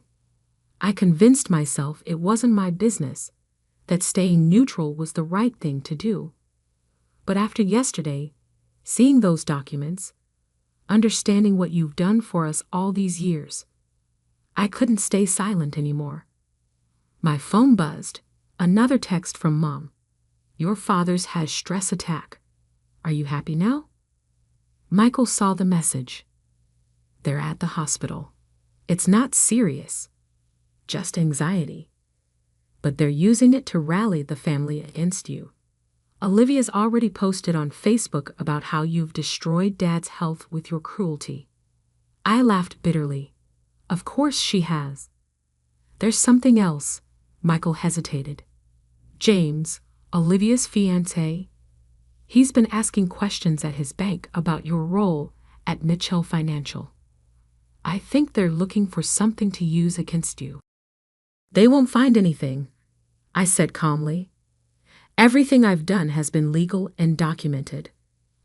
I convinced myself it wasn't my business, that staying neutral was the right thing to do. But after yesterday, seeing those documents, understanding what you've done for us all these years, I couldn't stay silent anymore. My phone buzzed, another text from Mom. Your father's had stress attack. Are you happy now? Michael saw the message. They're at the hospital. It's not serious, just anxiety. But they're using it to rally the family against you. Olivia's already posted on Facebook about how you've destroyed Dad's health with your cruelty. I laughed bitterly. Of course she has. There's something else. Michael hesitated. James, Olivia's fiancé, he's been asking questions at his bank about your role at Mitchell Financial. I think they're looking for something to use against you. They won't find anything, I said calmly. Everything I've done has been legal and documented,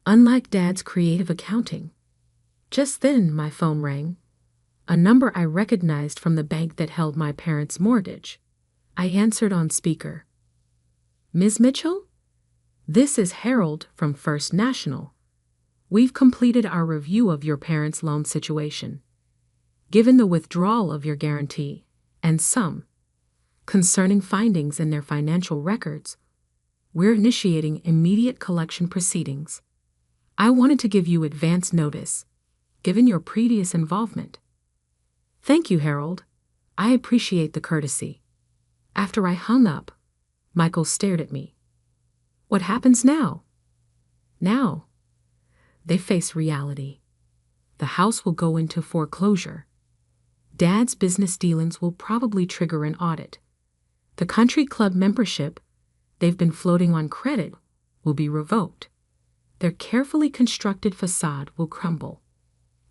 unlike Dad's creative accounting. Just then my phone rang, a number I recognized from the bank that held my parents' mortgage. I answered on speaker. Ms. Mitchell? This is Harold from First National. We've completed our review of your parents' loan situation. Given the withdrawal of your guarantee, and some concerning findings in their financial records, we're initiating immediate collection proceedings. I wanted to give you advance notice, given your previous involvement. Thank you, Harold. I appreciate the courtesy. After I hung up, Michael stared at me. What happens now? Now, they face reality. The house will go into foreclosure. Dad's business dealings will probably trigger an audit. The country club membership they've been floating on credit will be revoked. Their carefully constructed facade will crumble.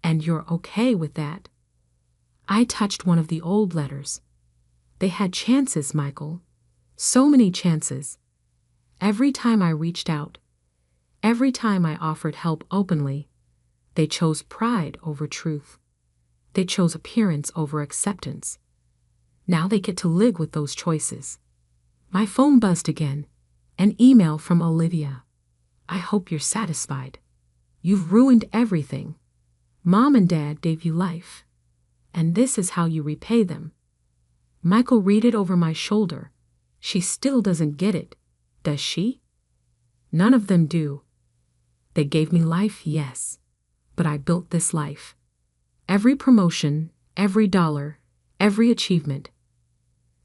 And you're okay with that? I touched one of the old letters. They had chances, Michael. So many chances. Every time I reached out, every time I offered help openly, they chose pride over truth. They chose appearance over acceptance. Now they get to live with those choices. My phone buzzed again. An email from Olivia. I hope you're satisfied. You've ruined everything. Mom and Dad gave you life. And this is how you repay them. Michael read it over my shoulder. She still doesn't get it, does she? None of them do. They gave me life, yes. But I built this life. Every promotion, every dollar, every achievement.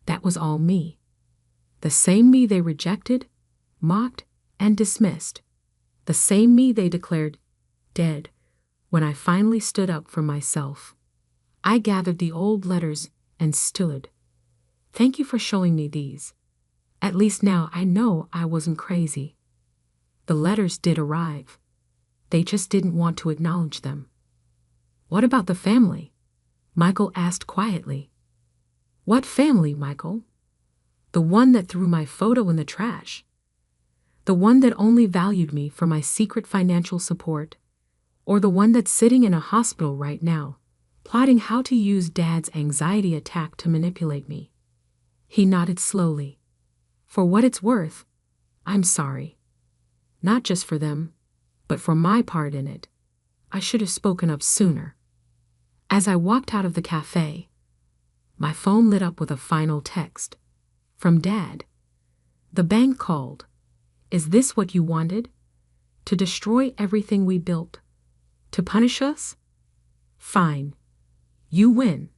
That was all me. The same me they rejected, mocked, and dismissed. The same me they declared dead when I finally stood up for myself. I gathered the old letters and stood. Thank you for showing me these. At least now I know I wasn't crazy. The letters did arrive. They just didn't want to acknowledge them. What about the family? Michael asked quietly. What family, Michael? The one that threw my photo in the trash? The one that only valued me for my secret financial support? Or the one that's sitting in a hospital right now, plotting how to use Dad's anxiety attack to manipulate me? He nodded slowly. For what it's worth, I'm sorry. Not just for them, but for my part in it. I should have spoken up sooner. As I walked out of the cafe, my phone lit up with a final text. From Dad. The bank called. Is this what you wanted? To destroy everything we built? To punish us? Fine. You win.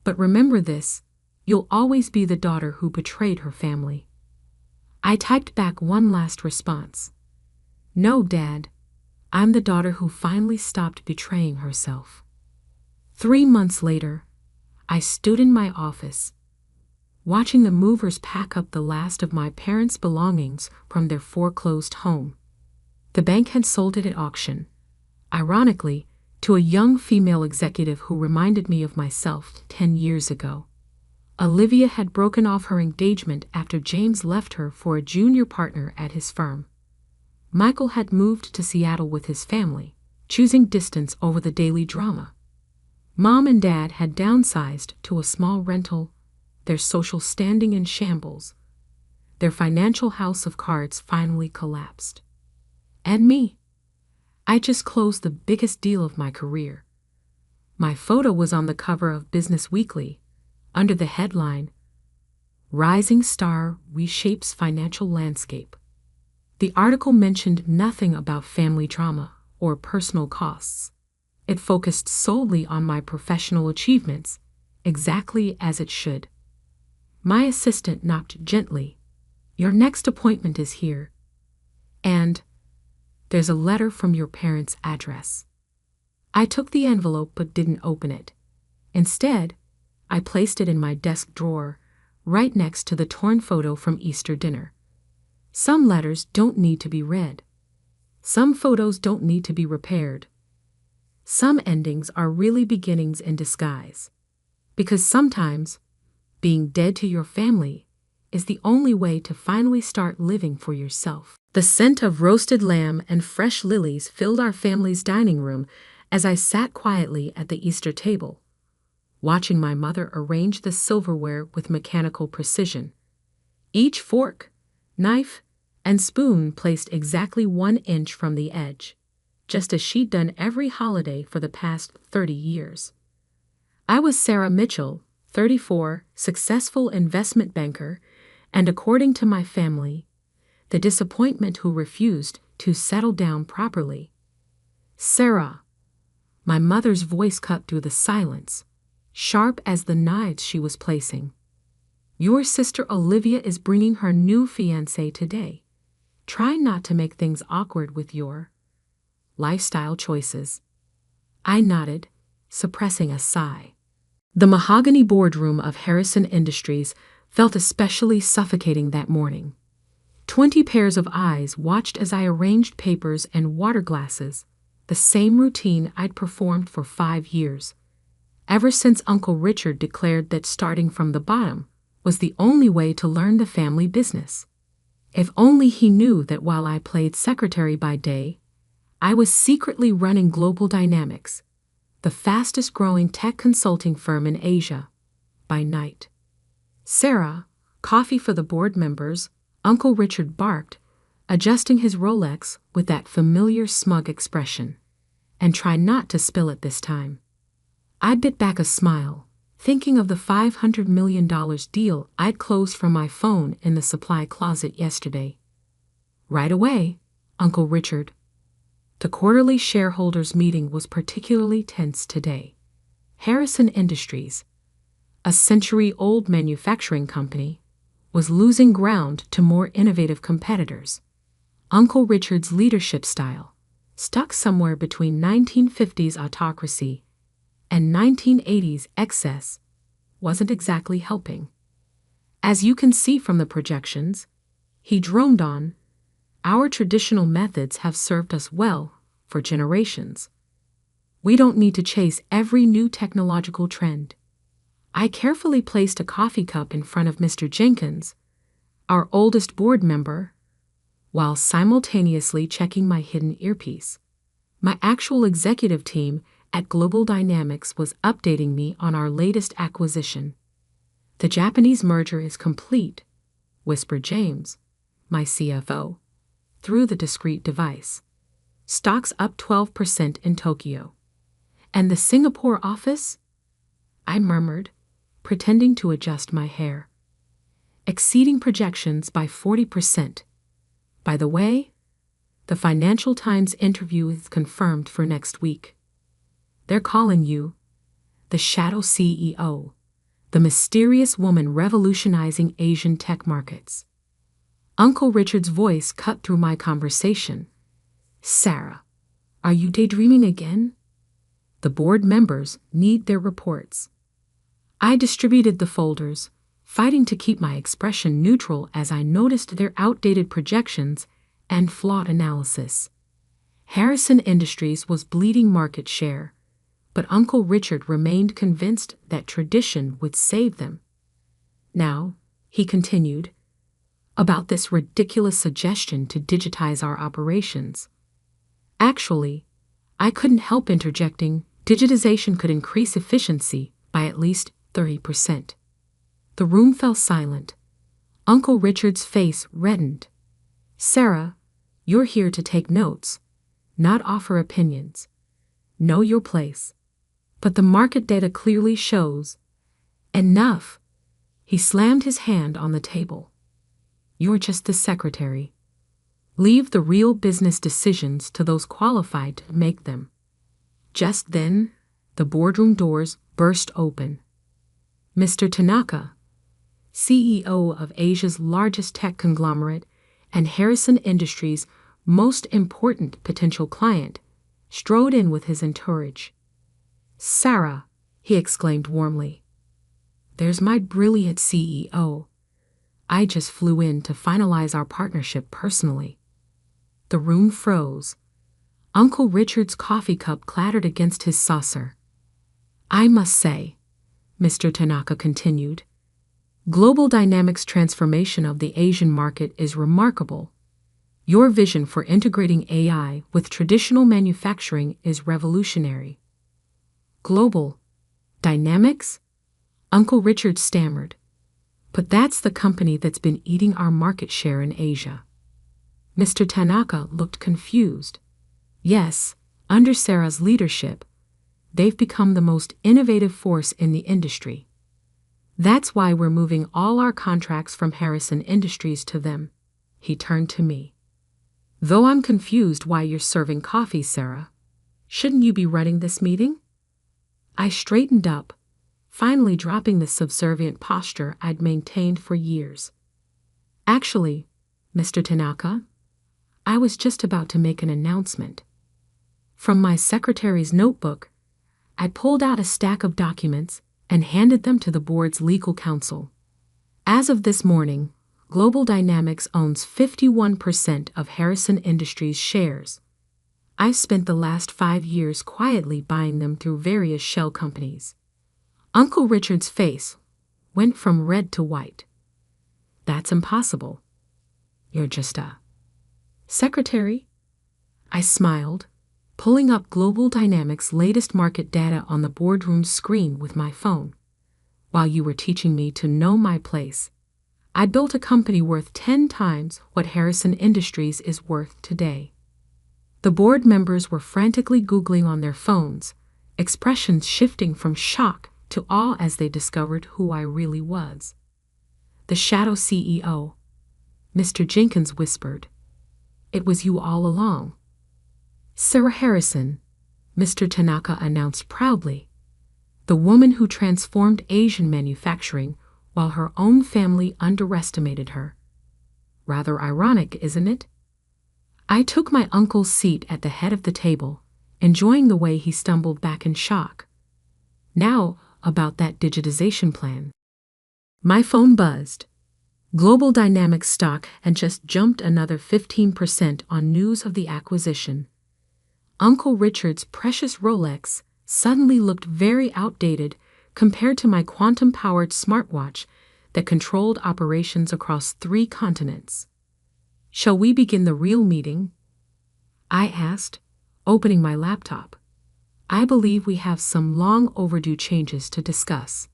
But remember this, you'll always be the daughter who betrayed her family. I typed back one last response. No, Dad. I'm the daughter who finally stopped betraying herself. 3 months later, I stood in my office, watching the movers pack up the last of my parents' belongings from their foreclosed home. The bank had sold it at auction, ironically, to a young female executive who reminded me of myself 10 years ago. Olivia had broken off her engagement after James left her for a junior partner at his firm. Michael had moved to Seattle with his family, choosing distance over the daily drama. Mom and Dad had downsized to a small rental, their social standing in shambles. Their financial house of cards finally collapsed. And me. I just closed the biggest deal of my career. My photo was on the cover of Business Weekly, under the headline, Rising Star Reshapes Financial Landscape. The article mentioned nothing about family trauma or personal costs. It focused solely on my professional achievements, exactly as it should. My assistant knocked gently. Your next appointment is here. And there's a letter from your parents' address. I took the envelope but didn't open it. Instead, I placed it in my desk drawer, right next to the torn photo from Easter dinner. Some letters don't need to be read. Some photos don't need to be repaired. Some endings are really beginnings in disguise. Because sometimes, being dead to your family is the only way to finally start living for yourself. The scent of roasted lamb and fresh lilies filled our family's dining room as I sat quietly at the Easter table, watching my mother arrange the silverware with mechanical precision. Each fork, knife, and spoon placed exactly 1 inch from the edge, just as she'd done every holiday for the past 30 years. I was Sarah Mitchell, 34, successful investment banker, and according to my family, the disappointment who refused to settle down properly. Sarah. My mother's voice cut through the silence, sharp as the knives she was placing. Your sister Olivia is bringing her new fiancé today. Try not to make things awkward with your lifestyle choices. I nodded, suppressing a sigh. The mahogany boardroom of Harrison Industries felt especially suffocating that morning. 20 pairs of eyes watched as I arranged papers and water glasses, the same routine I'd performed for 5 years, ever since Uncle Richard declared that starting from the bottom was the only way to learn the family business. If only he knew that while I played secretary by day, I was secretly running Global Dynamics, the fastest-growing tech consulting firm in Asia, by night. Sarah, coffee for the board members, Uncle Richard barked, adjusting his Rolex with that familiar smug expression. And try not to spill it this time. I bit back a smile, thinking of the $500 million deal I'd closed from my phone in the supply closet yesterday. Right away, Uncle Richard. The quarterly shareholders' meeting was particularly tense today. Harrison Industries, a century-old manufacturing company, was losing ground to more innovative competitors. Uncle Richard's leadership style, stuck somewhere between 1950s autocracy and 1980s excess, wasn't exactly helping. As you can see from the projections, he droned on, our traditional methods have served us well for generations. We don't need to chase every new technological trend. I carefully placed a coffee cup in front of Mr. Jenkins, our oldest board member, while simultaneously checking my hidden earpiece. My actual executive team at Global Dynamics was updating me on our latest acquisition. "The Japanese merger is complete," whispered James, my CFO, through the discreet device. "Stocks up 12% in Tokyo. And the Singapore office?" I murmured, pretending to adjust my hair. "Exceeding projections by 40%. By the way, the Financial Times interview is confirmed for next week. They're calling you the Shadow CEO, the mysterious woman revolutionizing Asian tech markets." Uncle Richard's voice cut through my conversation. "Sarah, are you daydreaming again? The board members need their reports." I distributed the folders, fighting to keep my expression neutral as I noticed their outdated projections and flawed analysis. Harrison Industries was bleeding market share, but Uncle Richard remained convinced that tradition would save them. "Now," he continued, "about this ridiculous suggestion to digitize our operations." Actually, I couldn't help interjecting, digitization could increase efficiency by at least 30%. The room fell silent. Uncle Richard's face reddened. "Sarah, you're here to take notes, not offer opinions. Know your place. But the market data clearly shows." "Enough!" He slammed his hand on the table. "You're just the secretary. Leave the real business decisions to those qualified to make them." Just then, the boardroom doors burst open. Mr. Tanaka, CEO of Asia's largest tech conglomerate and Harrison Industries' most important potential client, strode in with his entourage. "Sarah," he exclaimed warmly, "there's my brilliant CEO. I just flew in to finalize our partnership personally." The room froze. Uncle Richard's coffee cup clattered against his saucer. "I must say," Mr. Tanaka continued, "Global Dynamics' transformation of the Asian market is remarkable. Your vision for integrating AI with traditional manufacturing is revolutionary." "Global Dynamics?" Uncle Richard stammered. "But that's the company that's been eating our market share in Asia." Mr. Tanaka looked confused. "Yes, under Sarah's leadership, they've become the most innovative force in the industry. That's why we're moving all our contracts from Harrison Industries to them." He turned to me. "Though I'm confused why you're serving coffee, Sarah. Shouldn't you be running this meeting?" I straightened up, finally dropping the subservient posture I'd maintained for years. "Actually, Mr. Tanaka, I was just about to make an announcement." From my secretary's notebook, I pulled out a stack of documents and handed them to the board's legal counsel. "As of this morning, Global Dynamics owns 51% of Harrison Industries shares. I've spent the last 5 years quietly buying them through various shell companies." Uncle Richard's face went from red to white. "That's impossible. You're just a secretary?" I smiled, pulling up Global Dynamics' latest market data on the boardroom screen with my phone. "While you were teaching me to know my place, I built a company worth 10 times what Harrison Industries is worth today." The board members were frantically Googling on their phones, expressions shifting from shock to awe as they discovered who I really was. "The Shadow CEO," Mr. Jenkins whispered. "It was you all along." "Sarah Harrison," Mr. Tanaka announced proudly, "the woman who transformed Asian manufacturing while her own family underestimated her. Rather ironic, isn't it?" I took my uncle's seat at the head of the table, enjoying the way he stumbled back in shock. "Now, about that digitization plan." My phone buzzed. Global Dynamics stock had just jumped another 15% on news of the acquisition. Uncle Richard's precious Rolex suddenly looked very outdated compared to my quantum-powered smartwatch that controlled operations across 3 continents. "Shall we begin the real meeting?" I asked, opening my laptop. "I believe we have some long overdue changes to discuss."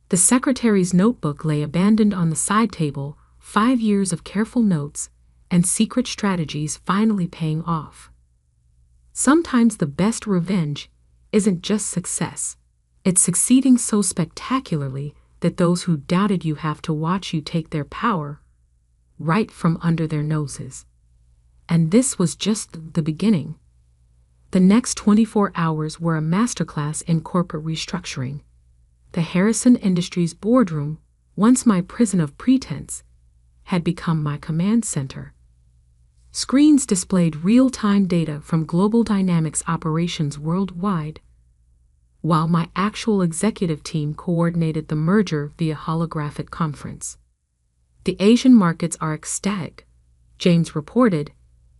The secretary's notebook lay abandoned on the side table, 5 years of careful notes and secret strategies finally paying off. Sometimes the best revenge isn't just success. It's succeeding so spectacularly that those who doubted you have to watch you take their power right from under their noses. And this was just the beginning. The next 24 hours were a masterclass in corporate restructuring. The Harrison Industries boardroom, once my prison of pretense, had become my command center. Screens displayed real-time data from Global Dynamics operations worldwide, while my actual executive team coordinated the merger via holographic conference. "The Asian markets are ecstatic," James reported,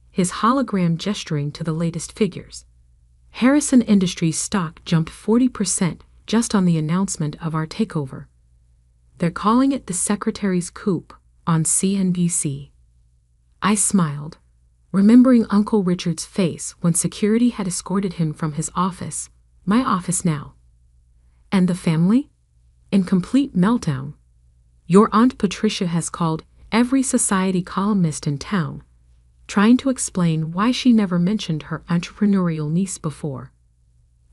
his hologram gesturing to the latest figures. "Harrison Industries stock jumped 40% just on the announcement of our takeover. They're calling it the Secretary's coup on CNBC." I smiled, remembering Uncle Richard's face when security had escorted him from his office, my office now. "And the family?" In complete meltdown. "Your Aunt Patricia has called every society columnist in town, trying to explain why she never mentioned her entrepreneurial niece before.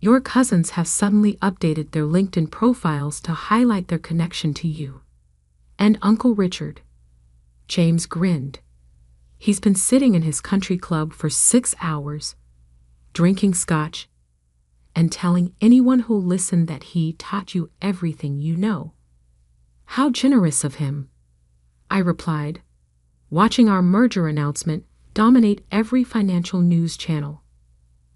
Your cousins have suddenly updated their LinkedIn profiles to highlight their connection to you. And Uncle Richard." James grinned. "He's been sitting in his country club for 6 hours, drinking scotch, and telling anyone who'll listen that he taught you everything you know." "How generous of him," I replied, watching our merger announcement dominate every financial news channel,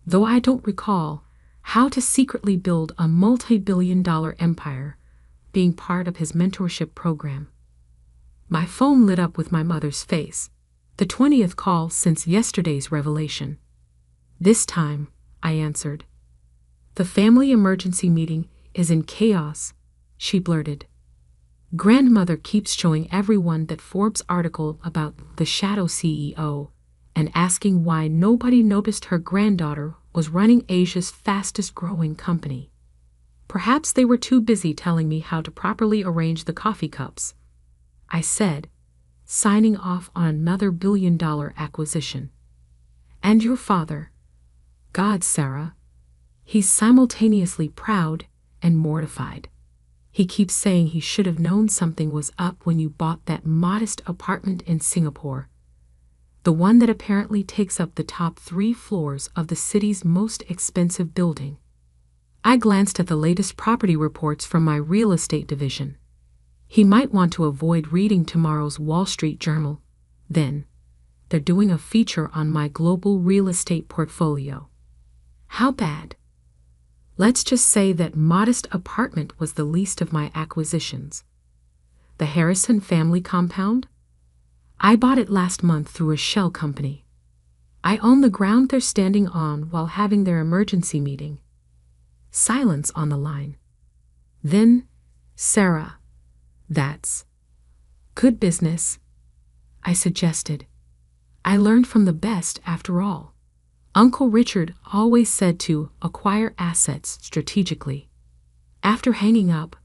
though I don't recall how to secretly build a multi-billion-dollar empire being part of his mentorship program. My phone lit up with my mother's face, the 20th call since yesterday's revelation. "This time," I answered. "The family emergency meeting is in chaos," she blurted. "Grandmother keeps showing everyone that Forbes article about the shadow CEO and asking why nobody noticed her granddaughter was running Asia's fastest-growing company. Perhaps they were too busy telling me how to properly arrange the coffee cups," I said, signing off on another billion-dollar acquisition. "And your father? God, Sarah. He's simultaneously proud and mortified. He keeps saying he should have known something was up when you bought that modest apartment in Singapore, the one that apparently takes up the top 3 floors of the city's most expensive building." I glanced at the latest property reports from my real estate division. He might want to avoid reading tomorrow's Wall Street Journal. Then, they're doing a feature on my global real estate portfolio. How bad? Let's just say that modest apartment was the least of my acquisitions. The Harrison family compound? I bought it last month through a shell company. I own the ground they're standing on while having their emergency meeting. Silence on the line. Then, "Sarah, that's good business," I suggested. "I learned from the best after all. Uncle Richard always said to acquire assets strategically." After hanging up,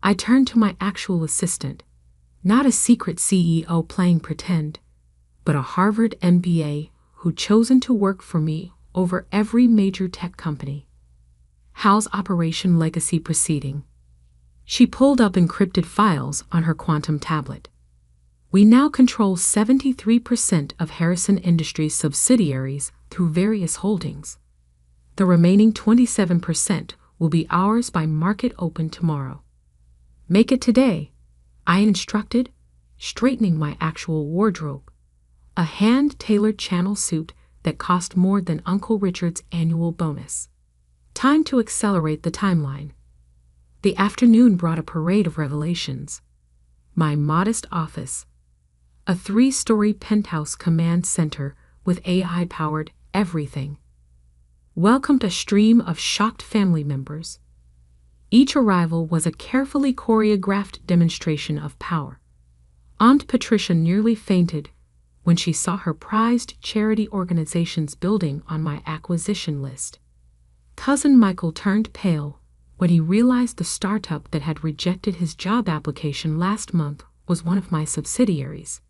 I turned to my actual assistant, not a secret CEO playing pretend, but a Harvard MBA who'd chosen to work for me over every major tech company. "How's Operation Legacy proceeding?" She pulled up encrypted files on her quantum tablet. "We now control 73% of Harrison Industries subsidiaries through various holdings. The remaining 27% will be ours by market open tomorrow." "Make it today," I instructed, straightening my actual wardrobe, a hand-tailored channel suit that cost more than Uncle Richard's annual bonus. Time to accelerate the timeline. The afternoon brought a parade of revelations. My modest office, a 3-story penthouse command center with AI-powered everything, welcomed a stream of shocked family members. Each arrival was a carefully choreographed demonstration of power. Aunt Patricia nearly fainted when she saw her prized charity organization's building on my acquisition list. Cousin Michael turned pale when he realized the startup that had rejected his job application last month was one of my subsidiaries.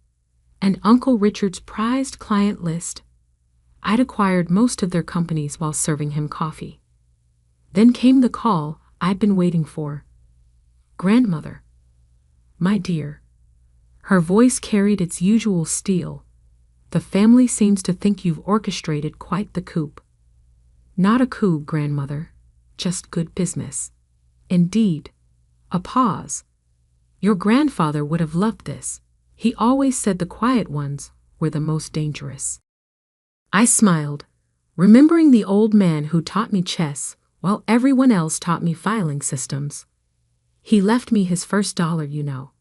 And Uncle Richard's prized client list. I'd acquired most of their companies while serving him coffee. Then came the call I'd been waiting for. "Grandmother." "My dear." Her voice carried its usual steel. "The family seems to think you've orchestrated quite the coup." "Not a coup, grandmother. Just good business." "Indeed." A pause. "Your grandfather would have loved this. He always said the quiet ones were the most dangerous." I smiled, remembering the old man who taught me chess while everyone else taught me filing systems. He left me his first dollar, you know.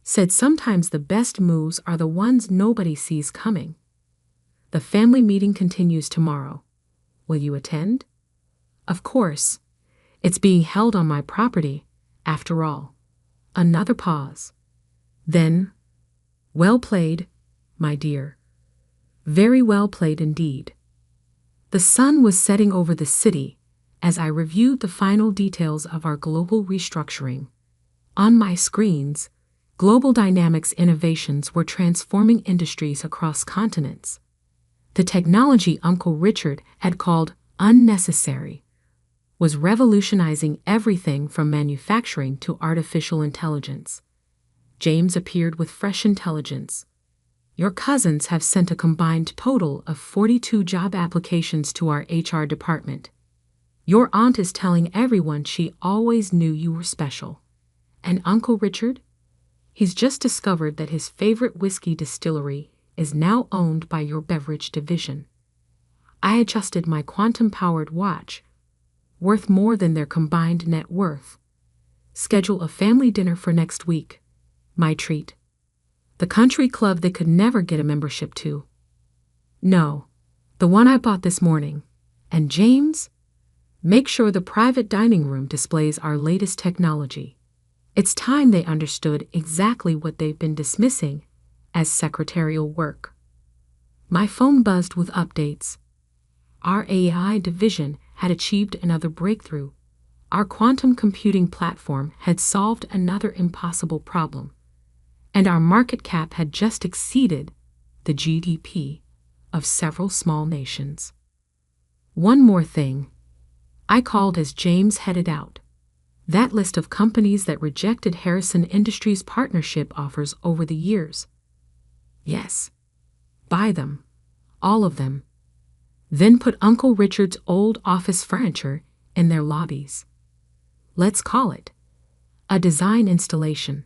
Said sometimes the best moves are the ones nobody sees coming. "The family meeting continues tomorrow. Will you attend?" "Of course. It's being held on my property, after all." Another pause. Then, "Well played, my dear. Very well played indeed." The sun was setting over the city as I reviewed the final details of our global restructuring. On my screens, global dynamics innovations were transforming industries across continents. The technology Uncle Richard had called unnecessary was revolutionizing everything from manufacturing to artificial intelligence. James appeared with fresh intelligence. "Your cousins have sent a combined total of 42 job applications to our HR department. Your aunt is telling everyone she always knew you were special. And Uncle Richard? He's just discovered that his favorite whiskey distillery is now owned by your beverage division." I adjusted my quantum-powered watch, worth more than their combined net worth. "Schedule a family dinner for next week. My treat. The country club they could never get a membership to." "No, the one I bought this morning. And James? Make sure the private dining room displays our latest technology." It's time they understood exactly what they've been dismissing as secretarial work. My phone buzzed with updates. Our AI division had achieved another breakthrough. Our quantum computing platform had solved another impossible problem. And our market cap had just exceeded the GDP of several small nations. One more thing. I called as James headed out. That list of companies that rejected Harrison Industries partnership offers over the years. Yes. Buy them. All of them. Then put Uncle Richard's old office furniture in their lobbies. Let's call it a design installation.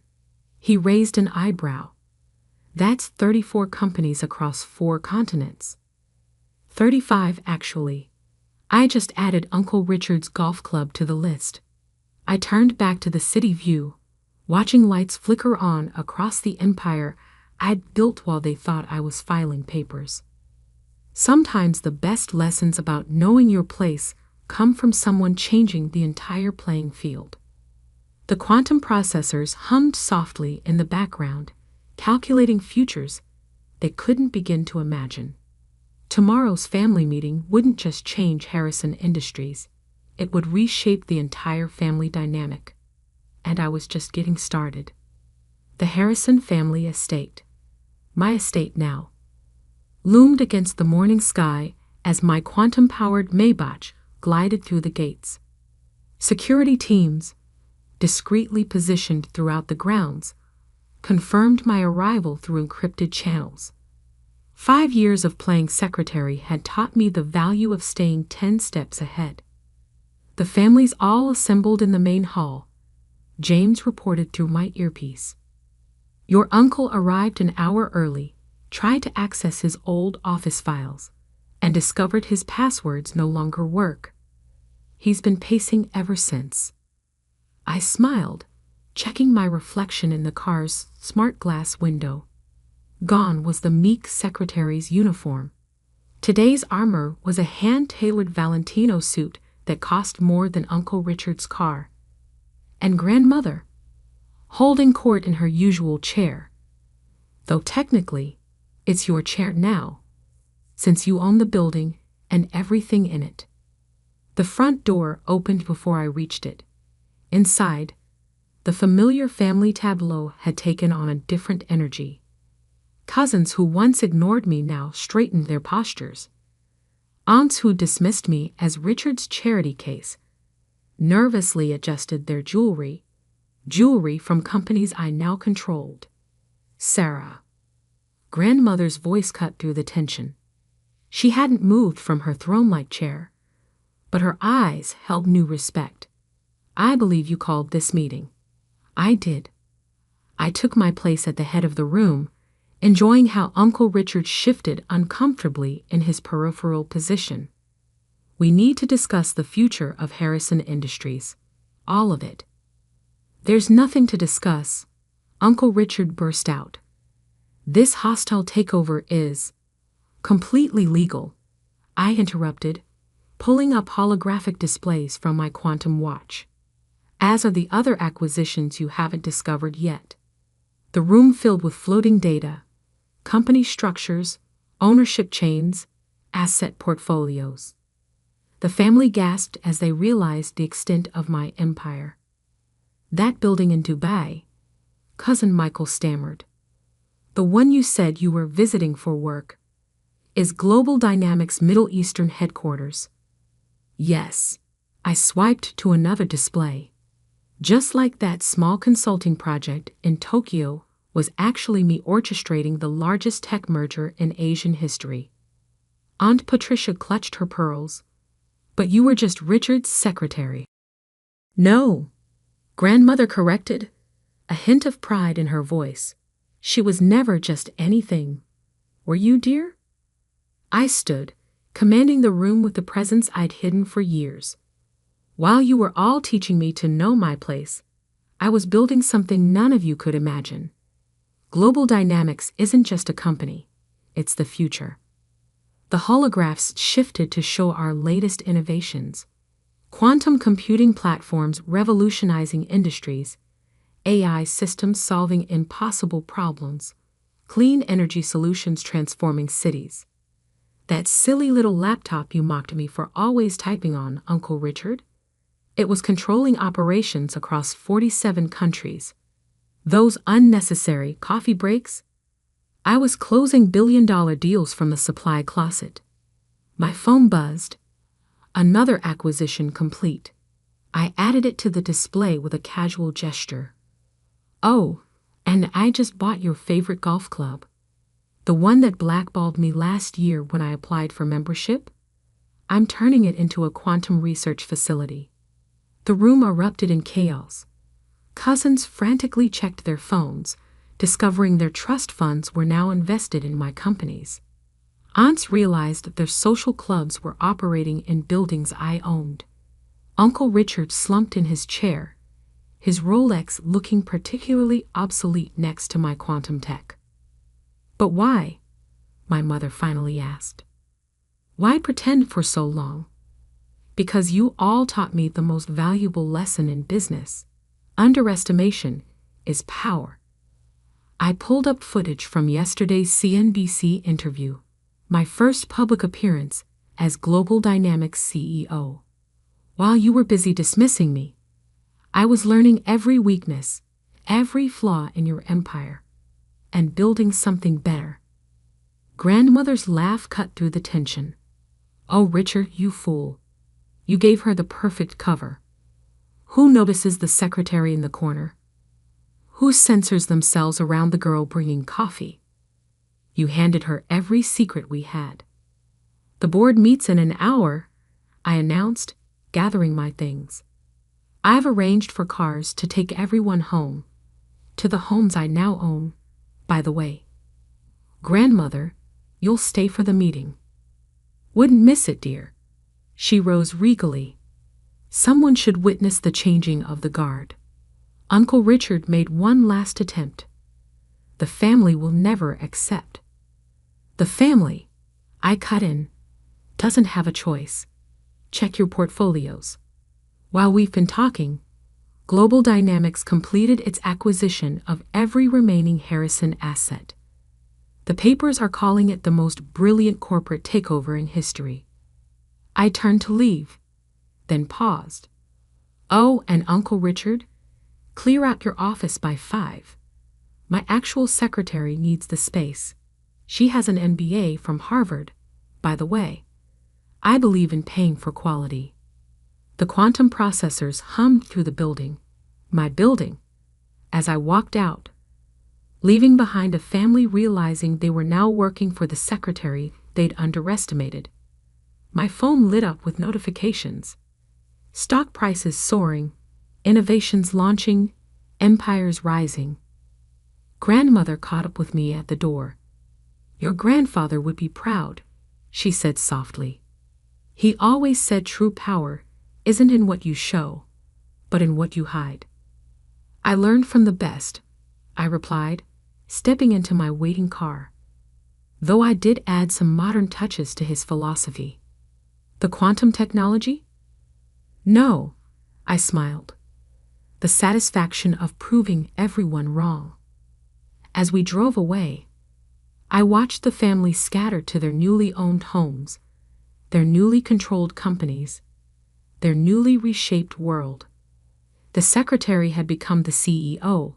He raised an eyebrow. That's 34 companies across 4 continents. 35, actually. I just added Uncle Richard's golf club to the list. I turned back to the city view, watching lights flicker on across the empire I'd built while they thought I was filing papers. Sometimes the best lessons about knowing your place come from someone changing the entire playing field. The quantum processors hummed softly in the background, calculating futures they couldn't begin to imagine. Tomorrow's family meeting wouldn't just change Harrison Industries, it would reshape the entire family dynamic. And I was just getting started. The Harrison family estate, my estate now, loomed against the morning sky as my quantum-powered Maybach glided through the gates. Security teams, discreetly positioned throughout the grounds, confirmed my arrival through encrypted channels. 5 years of playing secretary had taught me the value of staying 10 steps ahead. The families all assembled in the main hall. James reported through my earpiece. Your uncle arrived an hour early, tried to access his old office files, and discovered his passwords no longer work. He's been pacing ever since. I smiled, checking my reflection in the car's smart glass window. Gone was the meek secretary's uniform. Today's armor was a hand-tailored Valentino suit that cost more than Uncle Richard's car. and grandmother, holding court in her usual chair. Though technically, it's your chair now, since you own the building and everything in it. The front door opened before I reached it. Inside, the familiar family tableau had taken on a different energy. Cousins who once ignored me now straightened their postures. Aunts who dismissed me as Richard's charity case nervously adjusted their jewelry from companies I now controlled. Sarah. Grandmother's voice cut through the tension. She hadn't moved from her throne-like chair, but her eyes held new respect. I believe you called this meeting. I did. I took my place at the head of the room, enjoying how Uncle Richard shifted uncomfortably in his peripheral position. We need to discuss the future of Harrison Industries. All of it. There's nothing to discuss, Uncle Richard burst out. This hostile takeover is completely legal, I interrupted, pulling up holographic displays from my quantum watch. As are the other acquisitions you haven't discovered yet. The room filled with floating data, company structures, ownership chains, asset portfolios. The family gasped as they realized the extent of my empire. That building in Dubai, Cousin Michael stammered. The one you said you were visiting for work, is Global Dynamics Middle Eastern headquarters. Yes, I swiped to another display. Just like that small consulting project in Tokyo was actually me orchestrating the largest tech merger in Asian history. Aunt Patricia clutched her pearls. But you were just Richard's secretary. No, grandmother corrected, a hint of pride in her voice. She was never just anything. Were you, dear? I stood, commanding the room with the presence I'd hidden for years. While you were all teaching me to know my place, I was building something none of you could imagine. Global Dynamics isn't just a company, it's the future. The holographs shifted to show our latest innovations. Quantum computing platforms revolutionizing industries, AI systems solving impossible problems, clean energy solutions transforming cities. That silly little laptop you mocked me for always typing on, Uncle Richard? It was controlling operations across 47 countries. Those unnecessary coffee breaks? I was closing billion-dollar deals from the supply closet. My phone buzzed. Another acquisition complete. I added it to the display with a casual gesture. Oh, and I just bought your favorite golf club. The one that blackballed me last year when I applied for membership? I'm turning it into a quantum research facility. The room erupted in chaos. Cousins frantically checked their phones, discovering their trust funds were now invested in my companies. Aunts realized that their social clubs were operating in buildings I owned. Uncle Richard slumped in his chair, his Rolex looking particularly obsolete next to my quantum tech. But why? My mother finally asked. Why pretend for so long? Because you all taught me the most valuable lesson in business. Underestimation is power. I pulled up footage from yesterday's CNBC interview, my first public appearance as Global Dynamics CEO. While you were busy dismissing me, I was learning every weakness, every flaw in your empire, and building something better. Grandmother's laugh cut through the tension. Oh, Richard, you fool. You gave her the perfect cover. Who notices the secretary in the corner? Who censors themselves around the girl bringing coffee? You handed her every secret we had. The board meets in an hour, I announced, gathering my things. I've arranged for cars to take everyone home, to the homes I now own, by the way. Grandmother, you'll stay for the meeting. Wouldn't miss it, dear. She rose regally. Someone should witness the changing of the guard. Uncle Richard made one last attempt. The family will never accept. The family, I cut in, doesn't have a choice. Check your portfolios. While we've been talking, Global Dynamics completed its acquisition of every remaining Harrison asset. The papers are calling it the most brilliant corporate takeover in history. I turned to leave, then paused. Oh, and Uncle Richard, clear out your office by 5. My actual secretary needs the space. She has an MBA from Harvard, by the way. I believe in paying for quality. The quantum processors hummed through the building, my building, as I walked out, leaving behind a family realizing they were now working for the secretary they'd underestimated. My phone lit up with notifications. Stock prices soaring, innovations launching, empires rising. Grandmother caught up with me at the door. Your grandfather would be proud, she said softly. He always said true power isn't in what you show, but in what you hide. I learned from the best, I replied, stepping into my waiting car. Though I did add some modern touches to his philosophy. The quantum technology? No, I smiled. The satisfaction of proving everyone wrong. As we drove away, I watched the family scatter to their newly owned homes, their newly controlled companies, their newly reshaped world. The secretary had become the CEO,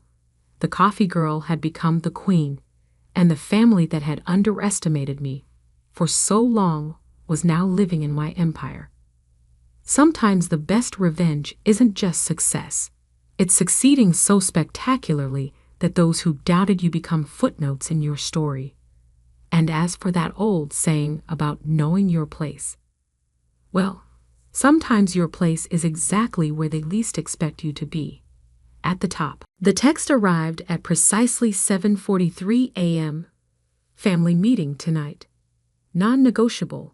the coffee girl had become the queen, and the family that had underestimated me for so long was now living in my empire. Sometimes the best revenge isn't just success, it's succeeding so spectacularly that those who doubted you become footnotes in your story. And as for that old saying about knowing your place, well, sometimes your place is exactly where they least expect you to be, at the top. The text arrived at precisely 7:43 a.m. Family meeting tonight. Non-negotiable.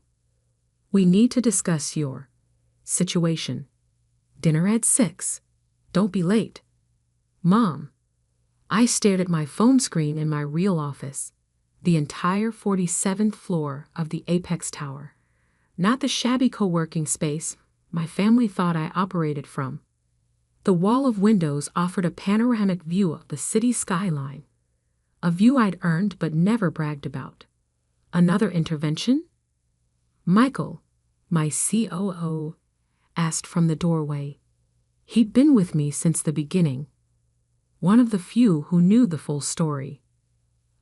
We need to discuss your situation. Dinner at 6. Don't be late. Mom. I stared at my phone screen in my real office, the entire 47th floor of the Apex Tower, not the shabby co-working space my family thought I operated from. The wall of windows offered a panoramic view of the city skyline, a view I'd earned but never bragged about. Another intervention? Michael, my COO, asked from the doorway. He'd been with me since the beginning. One of the few who knew the full story.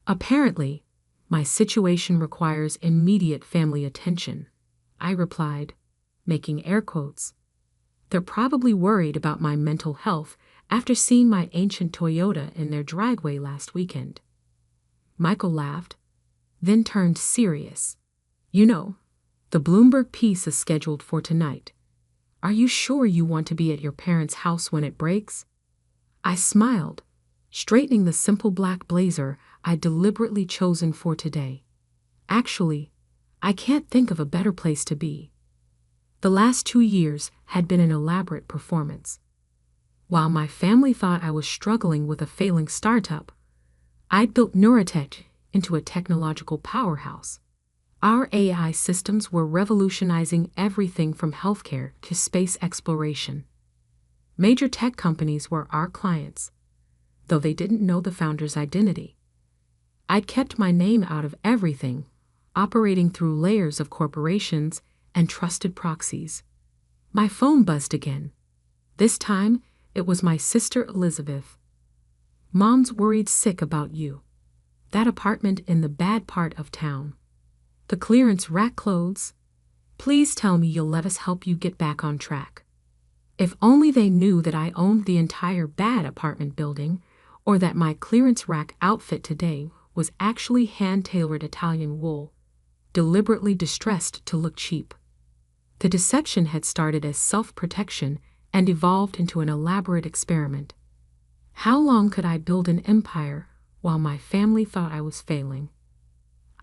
Apparently, my situation requires immediate family attention, I replied, making air quotes. They're probably worried about my mental health after seeing my ancient Toyota in their driveway last weekend. Michael laughed, then turned serious. You know, the Bloomberg piece is scheduled for tonight. Are you sure you want to be at your parents' house when it breaks? I smiled, straightening the simple black blazer I'd deliberately chosen for today. Actually, I can't think of a better place to be. The last 2 years had been an elaborate performance. While my family thought I was struggling with a failing startup, I'd built Neurotech into a technological powerhouse. Our AI systems were revolutionizing everything from healthcare to space exploration. Major tech companies were our clients, though they didn't know the founder's identity. I'd kept my name out of everything, operating through layers of corporations and trusted proxies. My phone buzzed again. This time, it was my sister Elizabeth. Mom's worried sick about you. That apartment in the bad part of town. The clearance rack clothes. Please tell me you'll let us help you get back on track. If only they knew that I owned the entire bad apartment building, or that my clearance rack outfit today was actually hand-tailored Italian wool, deliberately distressed to look cheap. The deception had started as self-protection and evolved into an elaborate experiment. How long could I build an empire while my family thought I was failing?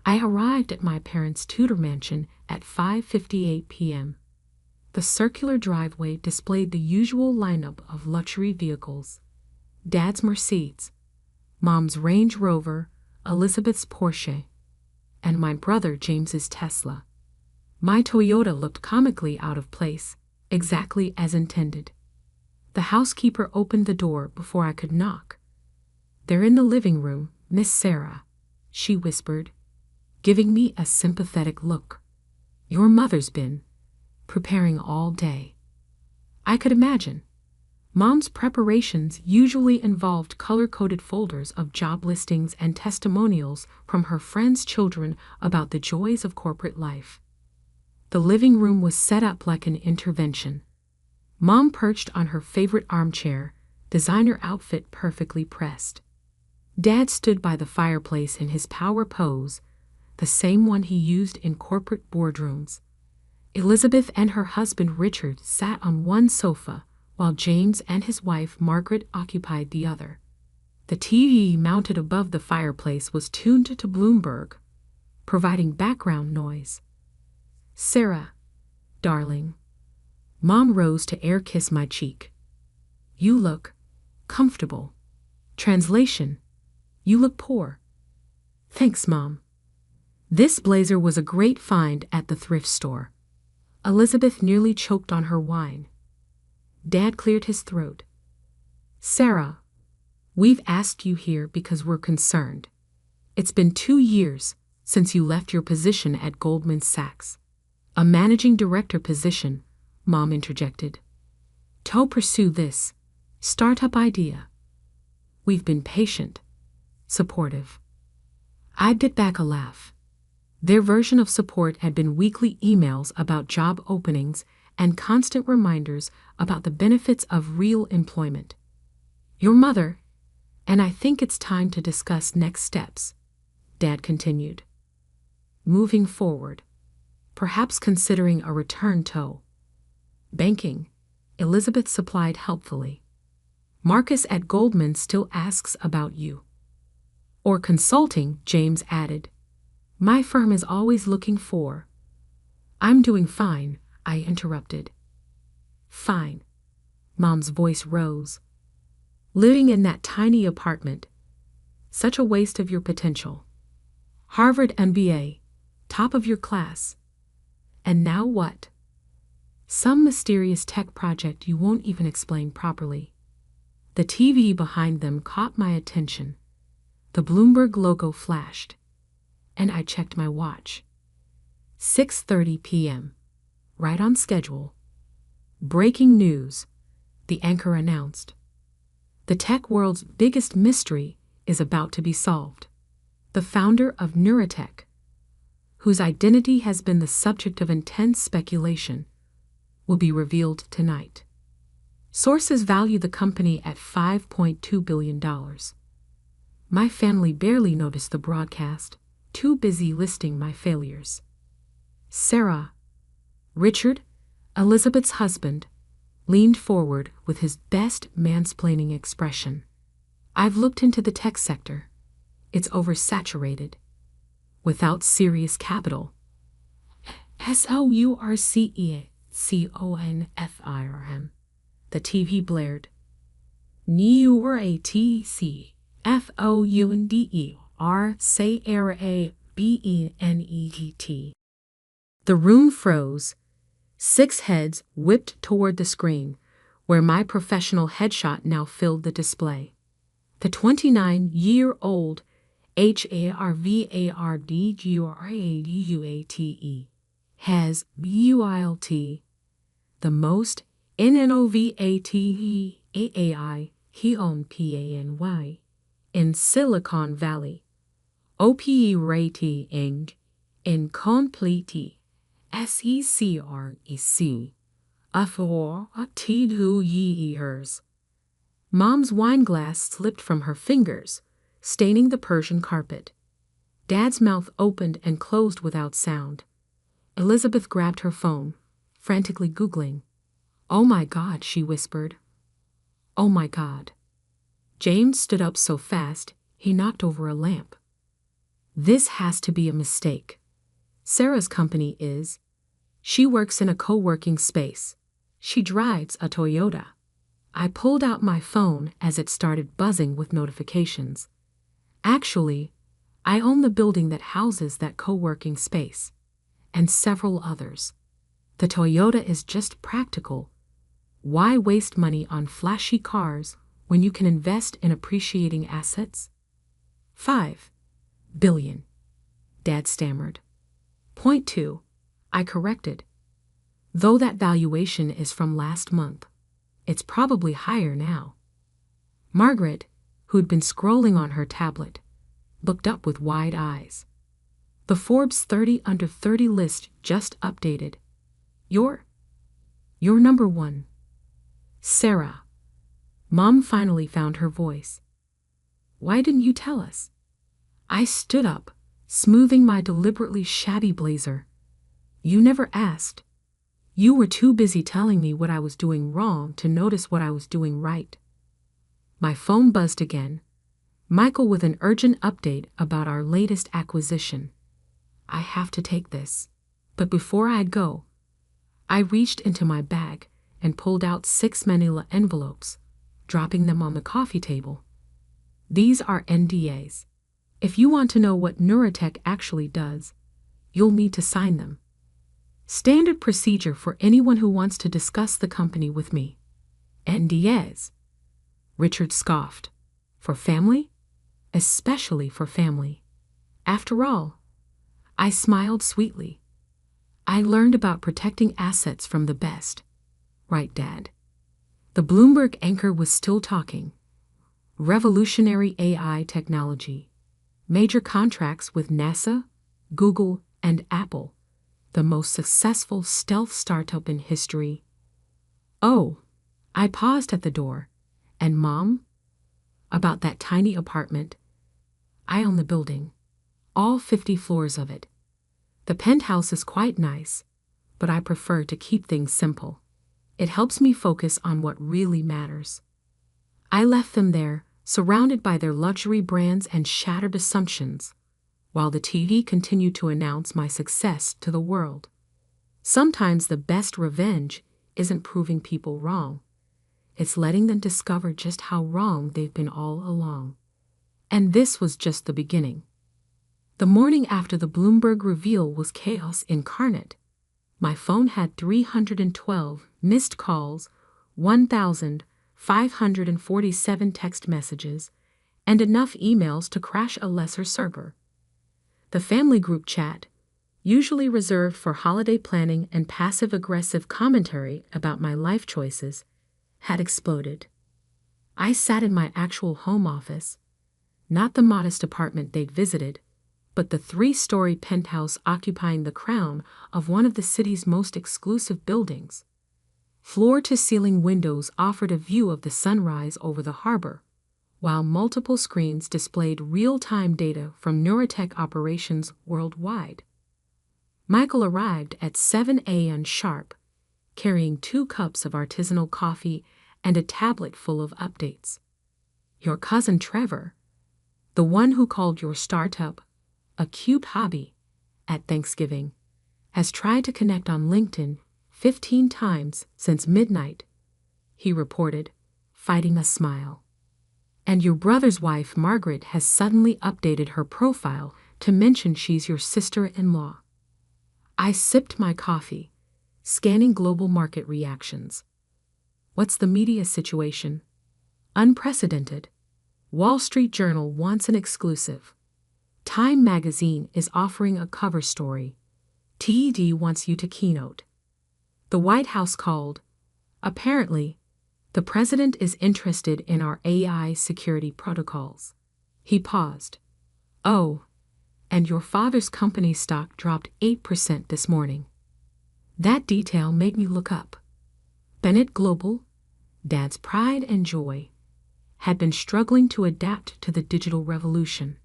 I arrived at my parents' Tudor mansion at 5:58 p.m. The circular driveway displayed the usual lineup of luxury vehicles. Dad's Mercedes, Mom's Range Rover, Elizabeth's Porsche, and my brother James's Tesla. My Toyota looked comically out of place, exactly as intended. The housekeeper opened the door before I could knock. "They're in the living room, Miss Sarah," she whispered, giving me a sympathetic look. "Your mother's been preparing all day." I could imagine. Mom's preparations usually involved color-coded folders of job listings and testimonials from her friends' children about the joys of corporate life. The living room was set up like an intervention. Mom perched on her favorite armchair, designer outfit perfectly pressed. Dad stood by the fireplace in his power pose, the same one he used in corporate boardrooms. Elizabeth and her husband Richard sat on one sofa, while James and his wife Margaret occupied the other. The TV mounted above the fireplace was tuned to Bloomberg, providing background noise. "Sarah, darling." Mom rose to air kiss my cheek. "You look comfortable." Translation: "You look poor." "Thanks, Mom." This blazer was a great find at the thrift store. Elizabeth nearly choked on her wine. Dad cleared his throat. "Sarah, we've asked you here because we're concerned. It's been 2 years since you left your position at Goldman Sachs." "A managing director position," Mom interjected, "to pursue this startup idea. We've been patient, supportive." I bit back a laugh. Their version of support had been weekly emails about job openings and constant reminders about the benefits of real employment. "Your mother, and I think it's time to discuss next steps," Dad continued. "Moving forward, perhaps considering a return to banking," Elizabeth supplied helpfully. "Marcus at Goldman still asks about you." "Or consulting," James added. "My firm is always looking for—" "I'm doing fine," I interrupted. "Fine." Mom's voice rose. "Living in that tiny apartment. Such a waste of your potential. Harvard MBA, top of your class. And now what? Some mysterious tech project you won't even explain properly." The TV behind them caught my attention. The Bloomberg logo flashed, and I checked my watch. 6:30 p.m. Right on schedule. "Breaking news," the anchor announced. "The tech world's biggest mystery is about to be solved. The founder of Neurotech, whose identity has been the subject of intense speculation, will be revealed tonight. Sources value the company at $5.2 billion. My family barely noticed the broadcast, too busy listing my failures." Sarah, Richard, Elizabeth's husband, leaned forward with his best mansplaining expression. "I've looked into the tech sector. It's oversaturated. Without serious capital. SOURCECONFIRM. The TV blared. NEURATCFOUNDERCARABENET. The room froze. 6 heads whipped toward the screen, where my professional headshot now filled the display. The 29-year-old HARVARDGRADUATE has built the most innovative AI PANY in Silicon Valley. OPE rating in complete SECREC for 2 years. Mom's wineglass slipped from her fingers, staining the Persian carpet. Dad's mouth opened and closed without sound. Elizabeth grabbed her phone, frantically Googling. "Oh my God," she whispered. "Oh my God." James stood up so fast, he knocked over a lamp. "This has to be a mistake. Sarah's company is. She works in a co-working space. She drives a Toyota." I pulled out my phone as it started buzzing with notifications. "Actually, I own the building that houses that co-working space, and several others. The Toyota is just practical. Why waste money on flashy cars when you can invest in appreciating assets? 5 billion, Dad stammered. Point 2, I corrected. Though that valuation is from last month, it's probably higher now. Margaret, who'd been scrolling on her tablet, looked up with wide eyes. The Forbes 30 under 30 list just updated. You're number 1. Sarah. Mom finally found her voice. Why didn't you tell us? I stood up, smoothing my deliberately shabby blazer. You never asked. You were too busy telling me what I was doing wrong to notice what I was doing right. My phone buzzed again. Michael with an urgent update about our latest acquisition. I have to take this. But before I go, I reached into my bag and pulled out 6 manila envelopes, dropping them on the coffee table. These are NDAs. If you want to know what Neurotech actually does, you'll need to sign them. Standard procedure for anyone who wants to discuss the company with me. NDAs. Richard scoffed. For family? Especially for family. After all, I smiled sweetly. I learned about protecting assets from the best. Right, Dad? The Bloomberg anchor was still talking. Revolutionary AI technology. Major contracts with NASA, Google, and Apple. The most successful stealth startup in history. Oh, I paused at the door. And Mom? About that tiny apartment. I own the building. All 50 floors of it. The penthouse is quite nice, but I prefer to keep things simple. It helps me focus on what really matters. I left them there, surrounded by their luxury brands and shattered assumptions, while the TV continued to announce my success to the world. Sometimes the best revenge isn't proving people wrong. It's letting them discover just how wrong they've been all along. And this was just the beginning. The morning after the Bloomberg reveal was chaos incarnate. My phone had 312 missed calls, 1,547 text messages, and enough emails to crash a lesser server. The family group chat, usually reserved for holiday planning and passive-aggressive commentary about my life choices, had exploded. I sat in my actual home office, not the modest apartment they'd visited, but the 3-story penthouse occupying the crown of one of the city's most exclusive buildings. Floor-to-ceiling windows offered a view of the sunrise over the harbor, while multiple screens displayed real-time data from Neurotech operations worldwide. Michael arrived at 7 a.m. sharp, carrying 2 cups of artisanal coffee and a tablet full of updates. Your cousin Trevor, the one who called your startup a cute hobby at Thanksgiving, has tried to connect on LinkedIn 15 times since midnight, he reported, fighting a smile. And your brother's wife, Margaret, has suddenly updated her profile to mention she's your sister-in-law. I sipped my coffee, scanning global market reactions. What's the media situation? Unprecedented. Wall Street Journal wants an exclusive. Time magazine is offering a cover story. TED wants you to keynote. The White House called. Apparently, the president is interested in our AI security protocols. He paused. Oh, and your father's company stock dropped 8% this morning. That detail made me look up. Bennett Global, Dad's pride and joy, had been struggling to adapt to the digital revolution.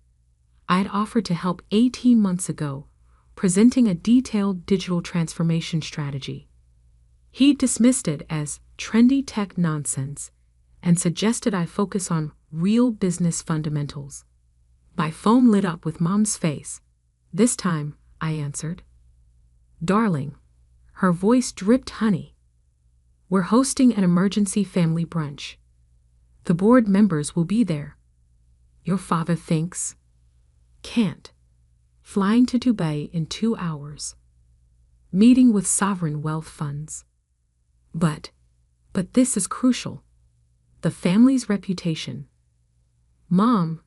I'd offered to help 18 months ago, presenting a detailed digital transformation strategy. He dismissed it as trendy tech nonsense and suggested I focus on real business fundamentals. My phone lit up with Mom's face. This time, I answered. Darling, her voice dripped honey. We're hosting an emergency family brunch. The board members will be there. Your father thinks. Can't. Flying to Dubai in 2 hours. Meeting with sovereign wealth funds. But But this is crucial. The family's reputation. Mom,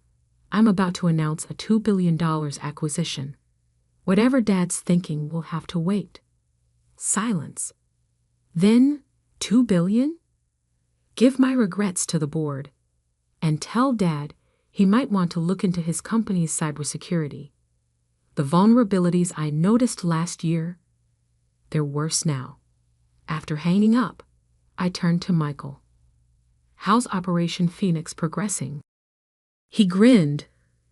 I'm about to announce a $2 billion acquisition. Whatever Dad's thinking will have to wait. Silence. Then, $2 billion? Give my regrets to the board. And tell Dad he might want to look into his company's cybersecurity. The vulnerabilities I noticed last year, they're worse now. After hanging up, I turned to Michael. How's Operation Phoenix progressing? He grinned,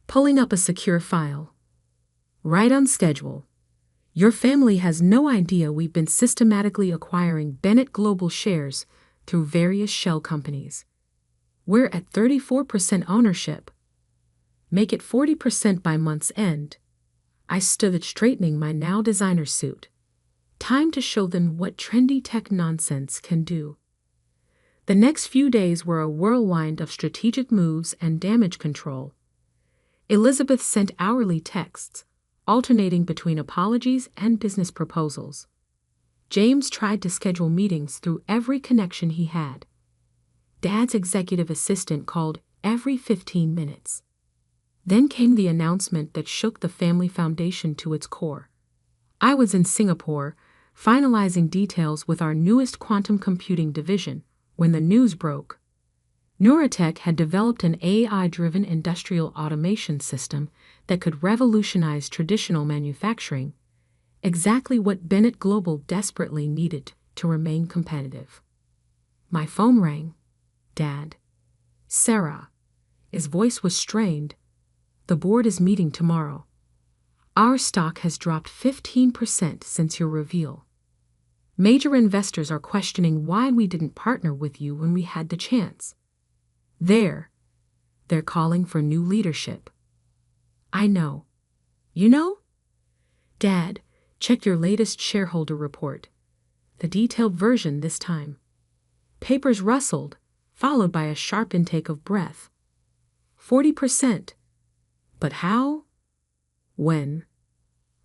pulling up a secure file. Right on schedule. Your family has no idea we've been systematically acquiring Bennett Global shares through various shell companies. We're at 34% ownership. Make it 40% by month's end. I stood straightening my now designer suit. Time to show them what trendy tech nonsense can do. The next few days were a whirlwind of strategic moves and damage control. Elizabeth sent hourly texts, alternating between apologies and business proposals. James tried to schedule meetings through every connection he had. Dad's executive assistant called every 15 minutes. Then came the announcement that shook the family foundation to its core. I was in Singapore, finalizing details with our newest quantum computing division, when the news broke. Neuratech had developed an AI-driven industrial automation system that could revolutionize traditional manufacturing, exactly what Bennett Global desperately needed to remain competitive. My phone rang. Dad. Sarah. His voice was strained. The board is meeting tomorrow. Our stock has dropped 15% since your reveal. Major investors are questioning why we didn't partner with you when we had the chance. They're calling for new leadership. I know. You know? Dad, check your latest shareholder report. The detailed version this time. Papers rustled, followed by a sharp intake of breath. 40%. But how? When?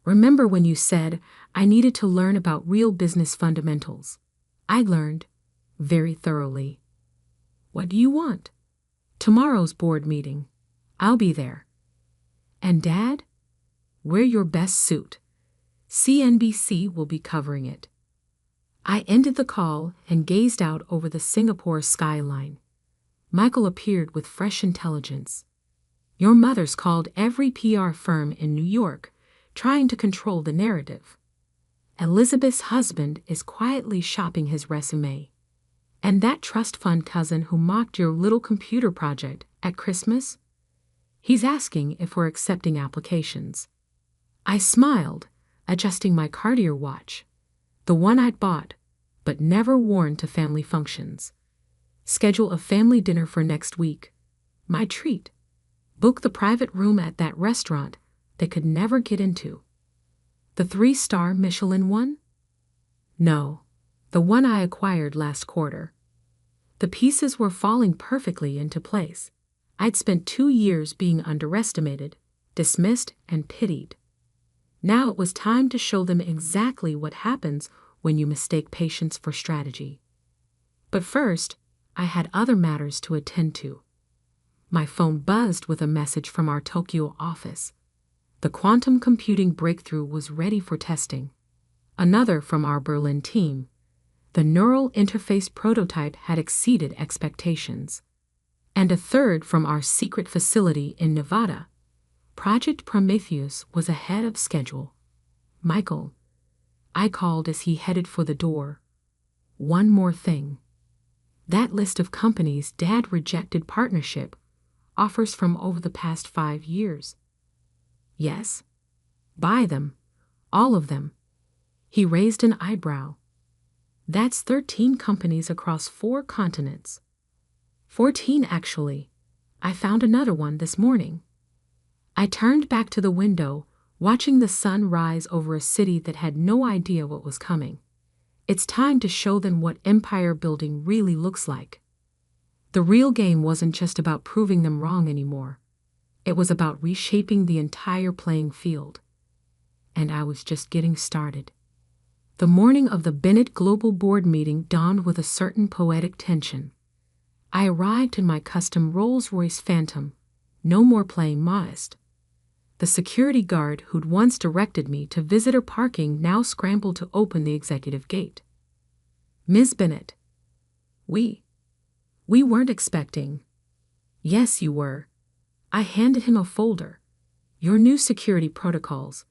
Remember when you said I needed to learn about real business fundamentals? I learned, very thoroughly. What do you want? Tomorrow's board meeting. I'll be there. And Dad? Wear your best suit. CNBC will be covering it. I ended the call and gazed out over the Singapore skyline. Michael appeared with fresh intelligence. Your mother's called every PR firm in New York, trying to control the narrative. Elizabeth's husband is quietly shopping his resume. And that trust fund cousin who mocked your little computer project at Christmas? He's asking if we're accepting applications. I smiled, adjusting my Cartier watch, the one I'd bought, but never worn to family functions. Schedule a family dinner for next week. My treat. Book the private room at that restaurant they could never get into. The 3-star Michelin one? No, the one I acquired last quarter. The pieces were falling perfectly into place. I'd spent 2 years being underestimated, dismissed, and pitied. Now it was time to show them exactly what happens when you mistake patience for strategy. But first, I had other matters to attend to. My phone buzzed with a message from our Tokyo office. The quantum computing breakthrough was ready for testing. Another from our Berlin team. The neural interface prototype had exceeded expectations. And a third from our secret facility in Nevada. Project Prometheus was ahead of schedule. Michael. I called as he headed for the door. One more thing. That list of companies Dad rejected partnership offers from over the past 5 years. Yes. Buy them. All of them. He raised an eyebrow. That's 13 companies across 4 continents. 14, actually. I found another one this morning. I turned back to the window, watching the sun rise over a city that had no idea what was coming. It's time to show them what empire building really looks like. The real game wasn't just about proving them wrong anymore. It was about reshaping the entire playing field. And I was just getting started. The morning of the Bennett Global Board meeting dawned with a certain poetic tension. I arrived in my custom Rolls-Royce Phantom, no more playing modest. The security guard who'd once directed me to visitor parking now scrambled to open the executive gate. "Ms. Bennett, we weren't expecting." "Yes, you were." I handed him a folder. "Your new security protocols,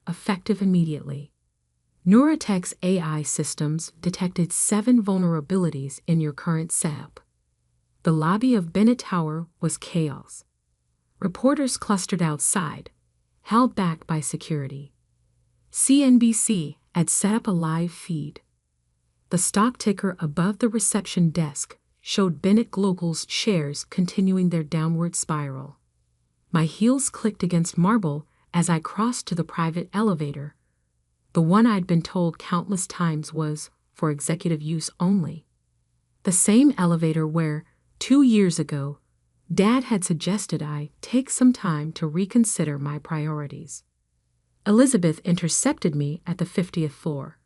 effective immediately. Neuratech's AI systems detected 7 vulnerabilities in your current setup." The lobby of Bennett Tower was chaos. Reporters clustered outside, held back by security. CNBC had set up a live feed. The stock ticker above the reception desk showed Bennett Global's shares continuing their downward spiral. My heels clicked against marble as I crossed to the private elevator, the one I'd been told countless times was for executive use only. The same elevator where, 2 years ago, Dad had suggested I take some time to reconsider my priorities. Elizabeth intercepted me at the 50th floor.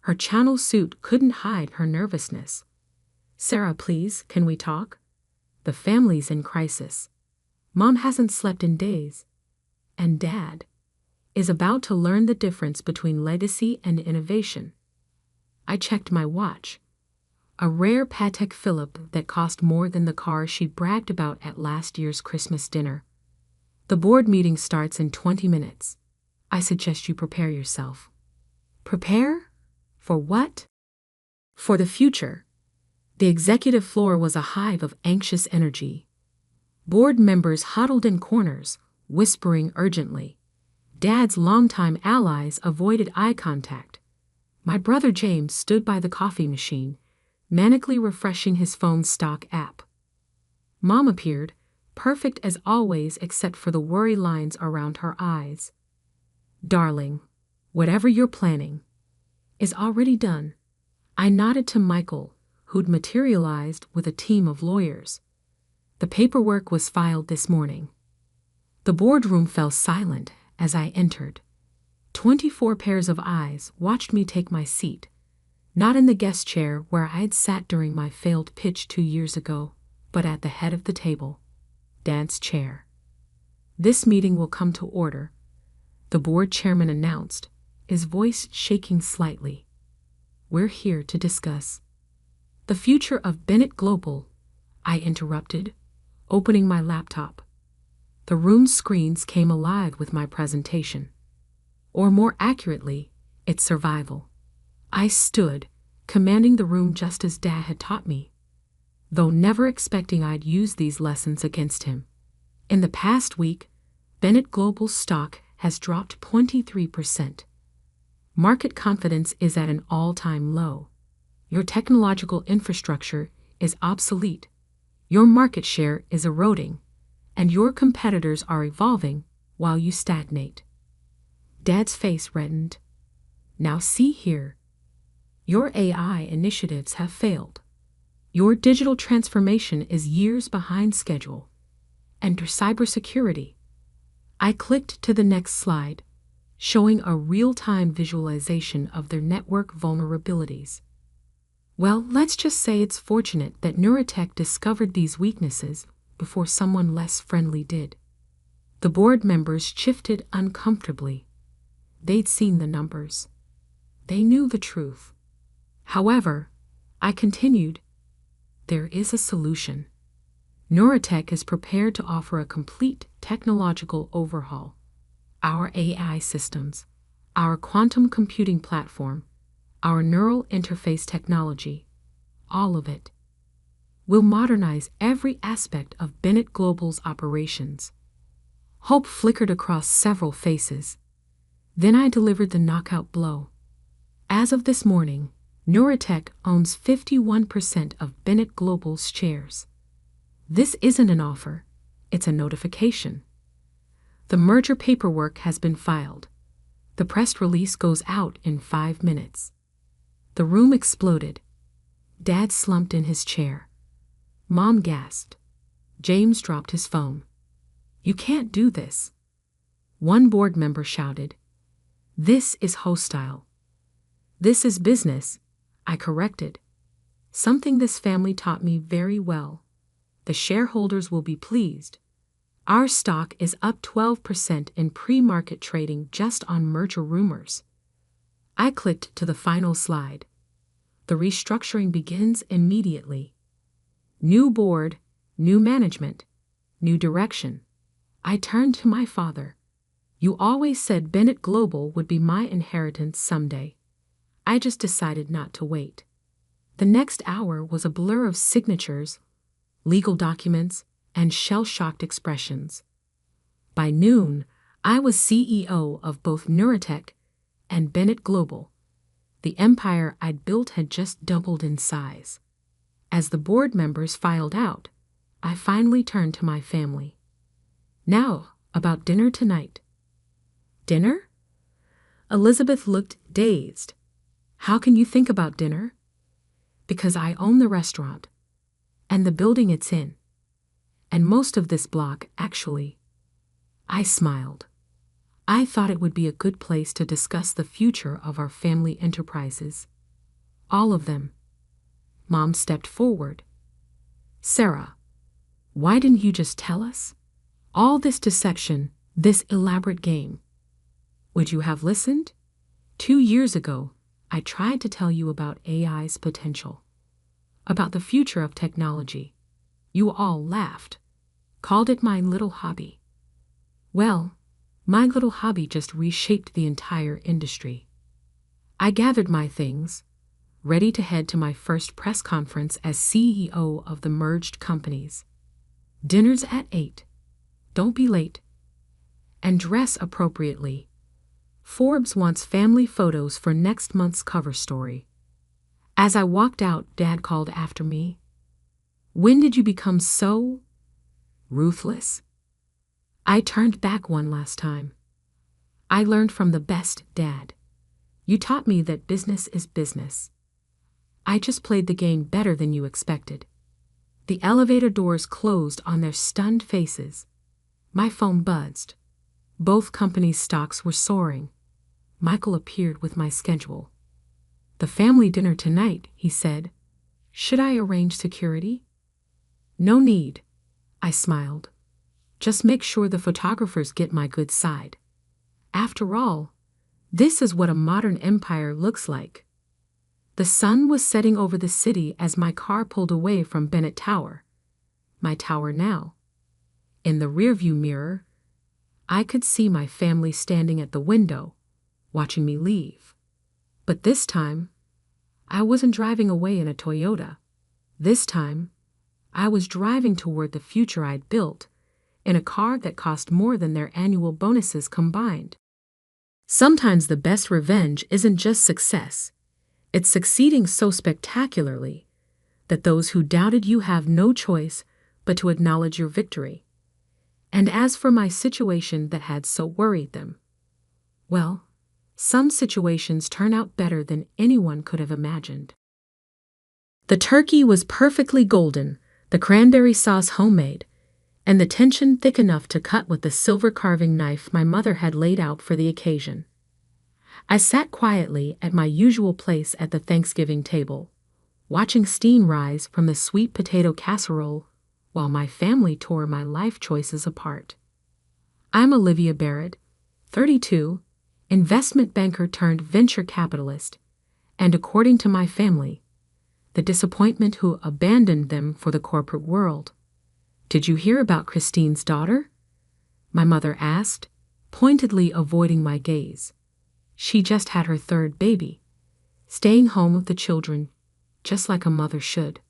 Her Channel suit couldn't hide her nervousness. "Sarah, please, can we talk? The family's in crisis. Mom hasn't slept in days. And Dad is about to learn the difference between legacy and innovation." I checked my watch. A rare Patek Philippe that cost more than the car she bragged about at last year's Christmas dinner. "The board meeting starts in 20 minutes. I suggest you prepare yourself." Prepare? For what? For the future. The executive floor was a hive of anxious energy. Board members huddled in corners, whispering urgently. Dad's longtime allies avoided eye contact. My brother James stood by the coffee machine, manically refreshing his phone's stock app. Mom appeared, perfect as always except for the worry lines around her eyes. "Darling, whatever you're planning is already done." I nodded to Michael, who'd materialized with a team of lawyers. "The paperwork was filed this morning." The boardroom fell silent as I entered. 24 pairs of eyes watched me take my seat, not in the guest chair where I'd sat during my failed pitch 2 years ago, but at the head of the table, Dad's chair. "This meeting will come to order," the board chairman announced, his voice shaking slightly. "We're here to discuss the future of Bennett Global," I interrupted, opening my laptop. The room's screens came alive with my presentation. Or more accurately, its survival. I stood, commanding the room just as Dad had taught me, though never expecting I'd use these lessons against him. In the past week, Bennett Global's stock has dropped 23%. Market confidence is at an all-time low. Your technological infrastructure is obsolete. Your market share is eroding, and your competitors are evolving while you stagnate. Dad's face reddened. "Now see here. Your AI initiatives have failed. Your digital transformation is years behind schedule. Enter cybersecurity." I clicked to the next slide, showing a real-time visualization of their network vulnerabilities. Well, let's just say it's fortunate that Neuratech discovered these weaknesses before someone less friendly did. The board members shifted uncomfortably. They'd seen the numbers. They knew the truth. However, I continued, there is a solution. Neuratech is prepared to offer a complete technological overhaul. Our AI systems, our quantum computing platform, our neural interface technology, all of it, will modernize every aspect of Bennett Global's operations. Hope flickered across several faces. Then I delivered the knockout blow. As of this morning, Neuratech owns 51% of Bennett Global's shares. This isn't an offer, it's a notification. The merger paperwork has been filed. The press release goes out in 5 minutes. The room exploded. Dad slumped in his chair. Mom gasped. James dropped his phone. "You can't do this." One board member shouted, "This is hostile." This is business, I corrected. Something this family taught me very well. The shareholders will be pleased. Our stock is up 12% in pre-market trading just on merger rumors. I clicked to the final slide. The restructuring begins immediately. New board, new management, new direction. I turned to my father. You always said Bennett Global would be my inheritance someday. I just decided not to wait. The next hour was a blur of signatures, legal documents, and shell-shocked expressions. By noon, I was CEO of both Neurotech and Bennett Global. The empire I'd built had just doubled in size. As the board members filed out, I finally turned to my family. Now, about dinner tonight. Dinner? Elizabeth looked dazed. How can you think about dinner? Because I own the restaurant, and the building it's in, and most of this block, actually. I smiled. I thought it would be a good place to discuss the future of our family enterprises. All of them. Mom stepped forward. Sarah, why didn't you just tell us? All this dissection, this elaborate game. Would you have listened? 2 years ago, I tried to tell you about AI's potential, about the future of technology. You all laughed, called it my little hobby. Well, my little hobby just reshaped the entire industry. I gathered my things, ready to head to my first press conference as CEO of the merged companies. Dinner's at 8. Don't be late. And dress appropriately. Forbes wants family photos for next month's cover story. As I walked out, Dad called after me. When did you become so ruthless? I turned back one last time. I learned from the best, Dad. You taught me that business is business. I just played the game better than you expected. The elevator doors closed on their stunned faces. My phone buzzed. Both companies' stocks were soaring. Michael appeared with my schedule. The family dinner tonight, he said. Should I arrange security? No need, I smiled. Just make sure the photographers get my good side. After all, this is what a modern empire looks like. The sun was setting over the city as my car pulled away from Bennett Tower. My tower now. In the rearview mirror, I could see my family standing at the window, watching me leave. But this time, I wasn't driving away in a Toyota. This time, I was driving toward the future I'd built in a car that cost more than their annual bonuses combined. Sometimes the best revenge isn't just success. It's succeeding so spectacularly that those who doubted you have no choice but to acknowledge your victory. And as for my situation that had so worried them, well, some situations turn out better than anyone could have imagined. The turkey was perfectly golden, the cranberry sauce homemade, and the tension thick enough to cut with the silver carving knife my mother had laid out for the occasion. I sat quietly at my usual place at the Thanksgiving table, watching steam rise from the sweet potato casserole while my family tore my life choices apart. I'm Olivia Barrett, 32, investment banker turned venture capitalist, and according to my family, the disappointment who abandoned them for the corporate world. Did you hear about Christine's daughter? My mother asked, pointedly avoiding my gaze. She just had her third baby, staying home with the children, just like a mother should.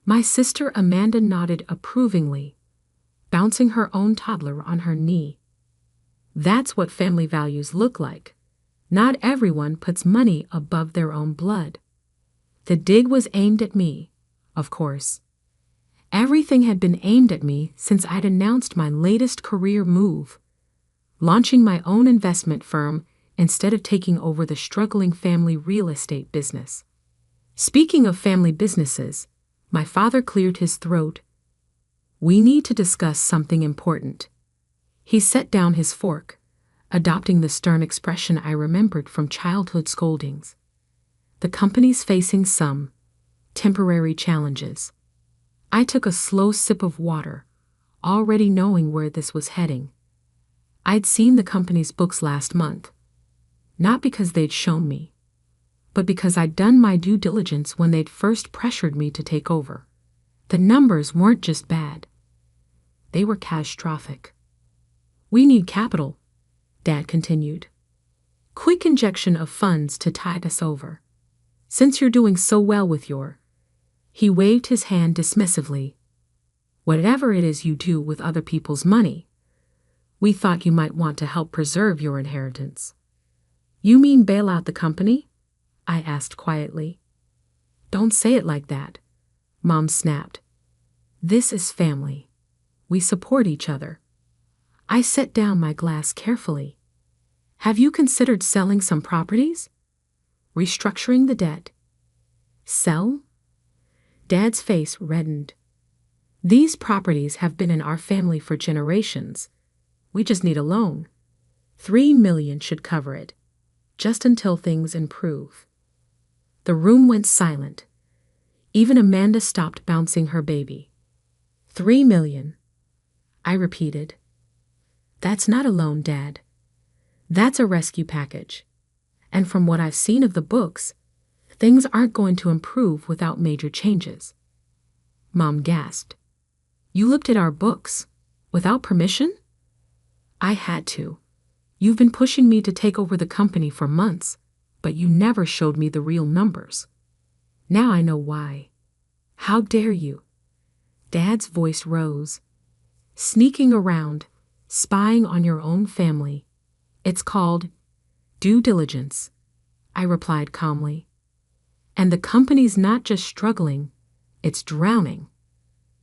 My sister Amanda nodded approvingly, bouncing her own toddler on her knee. That's what family values look like. Not everyone puts money above their own blood. The dig was aimed at me, of course. Everything had been aimed at me since I'd announced my latest career move, launching my own investment firm instead of taking over the struggling family real estate business. Speaking of family businesses, my father cleared his throat. We need to discuss something important. He set down his fork, adopting the stern expression I remembered from childhood scoldings. The company's facing some temporary challenges. I took a slow sip of water, already knowing where this was heading. I'd seen the company's books last month, not because they'd shown me, but because I'd done my due diligence when they'd first pressured me to take over. The numbers weren't just bad. They were catastrophic. "We need capital," Dad continued. "Quick injection of funds to tide us over. Since you're doing so well with your—" He waved his hand dismissively. "Whatever it is you do with other people's money, we thought you might want to help preserve your inheritance." "You mean bail out the company?" I asked quietly. "Don't say it like that," Mom snapped. "This is family. We support each other." I set down my glass carefully. "Have you considered selling some properties? Restructuring the debt?" "Sell?" Dad's face reddened. "These properties have been in our family for generations. We just need a loan. $3 million should cover it, just until things improve." The room went silent. Even Amanda stopped bouncing her baby. $3 million, I repeated. "That's not a loan, Dad. That's a rescue package. And from what I've seen of the books, things aren't going to improve without major changes." Mom gasped. "You looked at our books without permission?" "I had to. You've been pushing me to take over the company for months, but you never showed me the real numbers. Now I know why. How dare you?" Dad's voice rose. "Sneaking around, spying on your own family. It's called due diligence," I replied calmly. "And the company's not just struggling, it's drowning.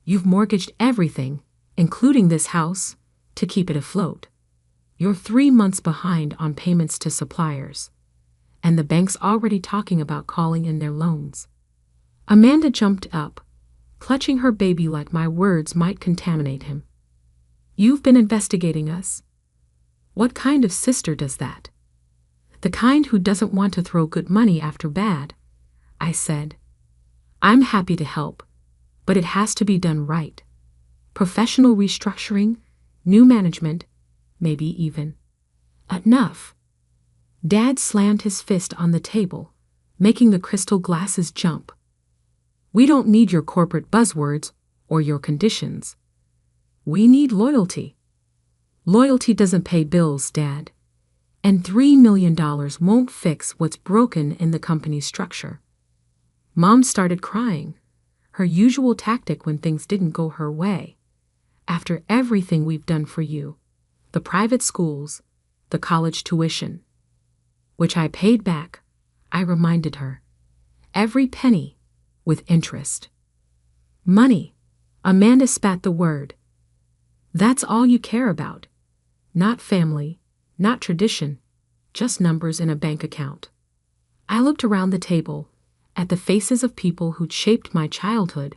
You've mortgaged everything, including this house, to keep it afloat. You're 3 months behind on payments to suppliers, and the bank's already talking about calling in their loans." Amanda jumped up, clutching her baby like my words might contaminate him. "You've been investigating us? What kind of sister does that?" "The kind who doesn't want to throw good money after bad," I said. "I'm happy to help, but it has to be done right. Professional restructuring, new management, maybe even." "Enough." Dad slammed his fist on the table, making the crystal glasses jump. "We don't need your corporate buzzwords or your conditions. We need loyalty. Loyalty doesn't pay bills, Dad. And $3 million won't fix what's broken in the company's structure." Mom started crying, her usual tactic when things didn't go her way. "After everything we've done for you, the private schools, the college tuition," which I paid back, I reminded her. "Every penny, with interest." "Money," Amanda spat the word. "That's all you care about. Not family, not tradition, just numbers in a bank account." I looked around the table, at the faces of people who'd shaped my childhood,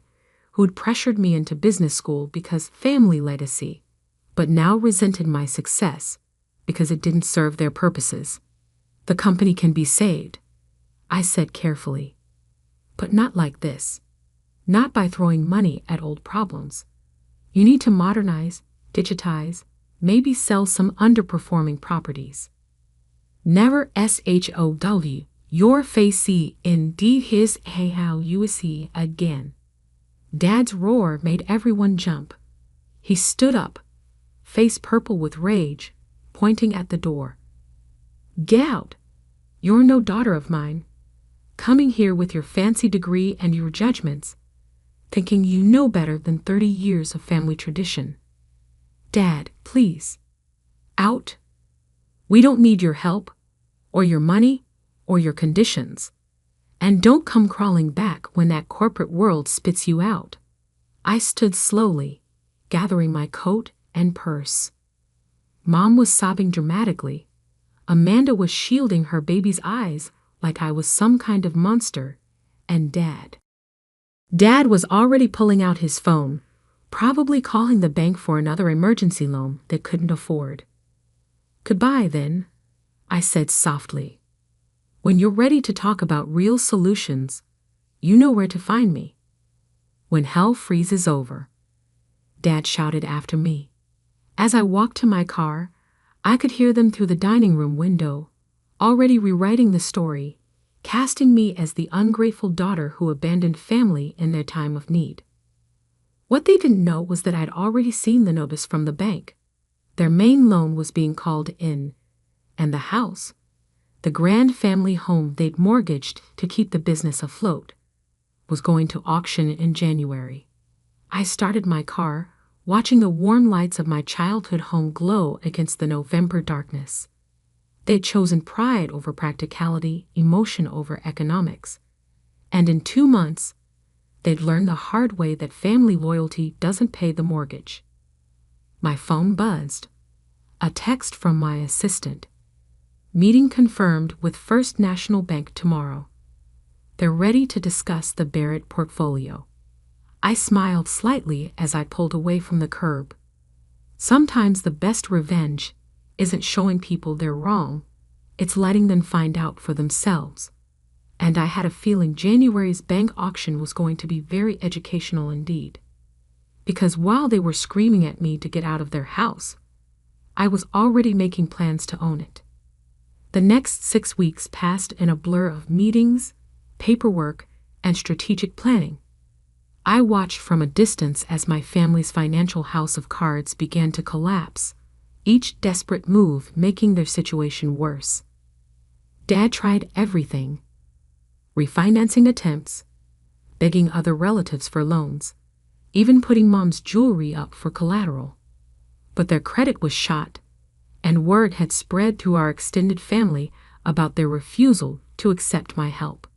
who'd pressured me into business school because family legacy, but now resented my success because it didn't serve their purposes. "The company can be saved," I said carefully. "But not like this. Not by throwing money at old problems. You need to modernize, digitize, maybe sell some underperforming properties." "Never SHOW, your face indeed his how you see again." Dad's roar made everyone jump. He stood up, face purple with rage, pointing at the door. "Get out. You're no daughter of mine. Coming here with your fancy degree and your judgments, thinking you know better than 30 years of family tradition. Dad, please. Out. We don't need your help, or your money, or your conditions. And don't come crawling back when that corporate world spits you out." I stood slowly, gathering my coat and purse. Mom was sobbing dramatically. Amanda was shielding her baby's eyes like I was some kind of monster, and Dad was already pulling out his phone, probably calling the bank for another emergency loan they couldn't afford. "Goodbye, then," I said softly. When you're ready to talk about real solutions, you know where to find me. When hell freezes over, Dad shouted after me. As I walked to my car, I could hear them through the dining room window, already rewriting the story, casting me as the ungrateful daughter who abandoned family in their time of need. What they didn't know was that I'd already seen the notice from the bank. Their main loan was being called in, and the house, the grand family home they'd mortgaged to keep the business afloat, was going to auction in January. I started my car, watching the warm lights of my childhood home glow against the November darkness. They'd chosen pride over practicality, emotion over economics. And in 2 months, they'd learned the hard way that family loyalty doesn't pay the mortgage. My phone buzzed. A text from my assistant. Meeting confirmed with First National Bank tomorrow. They're ready to discuss the Barrett portfolio. I smiled slightly as I pulled away from the curb. Sometimes the best revenge isn't showing people they're wrong, it's letting them find out for themselves. And I had a feeling January's bank auction was going to be very educational indeed. Because while they were screaming at me to get out of their house, I was already making plans to own it. The next 6 weeks passed in a blur of meetings, paperwork, and strategic planning. I watched from a distance as my family's financial house of cards began to collapse, each desperate move making their situation worse. Dad tried everything. Refinancing attempts, begging other relatives for loans, even putting Mom's jewelry up for collateral. But their credit was shot, and word had spread through our extended family about their refusal to accept my help.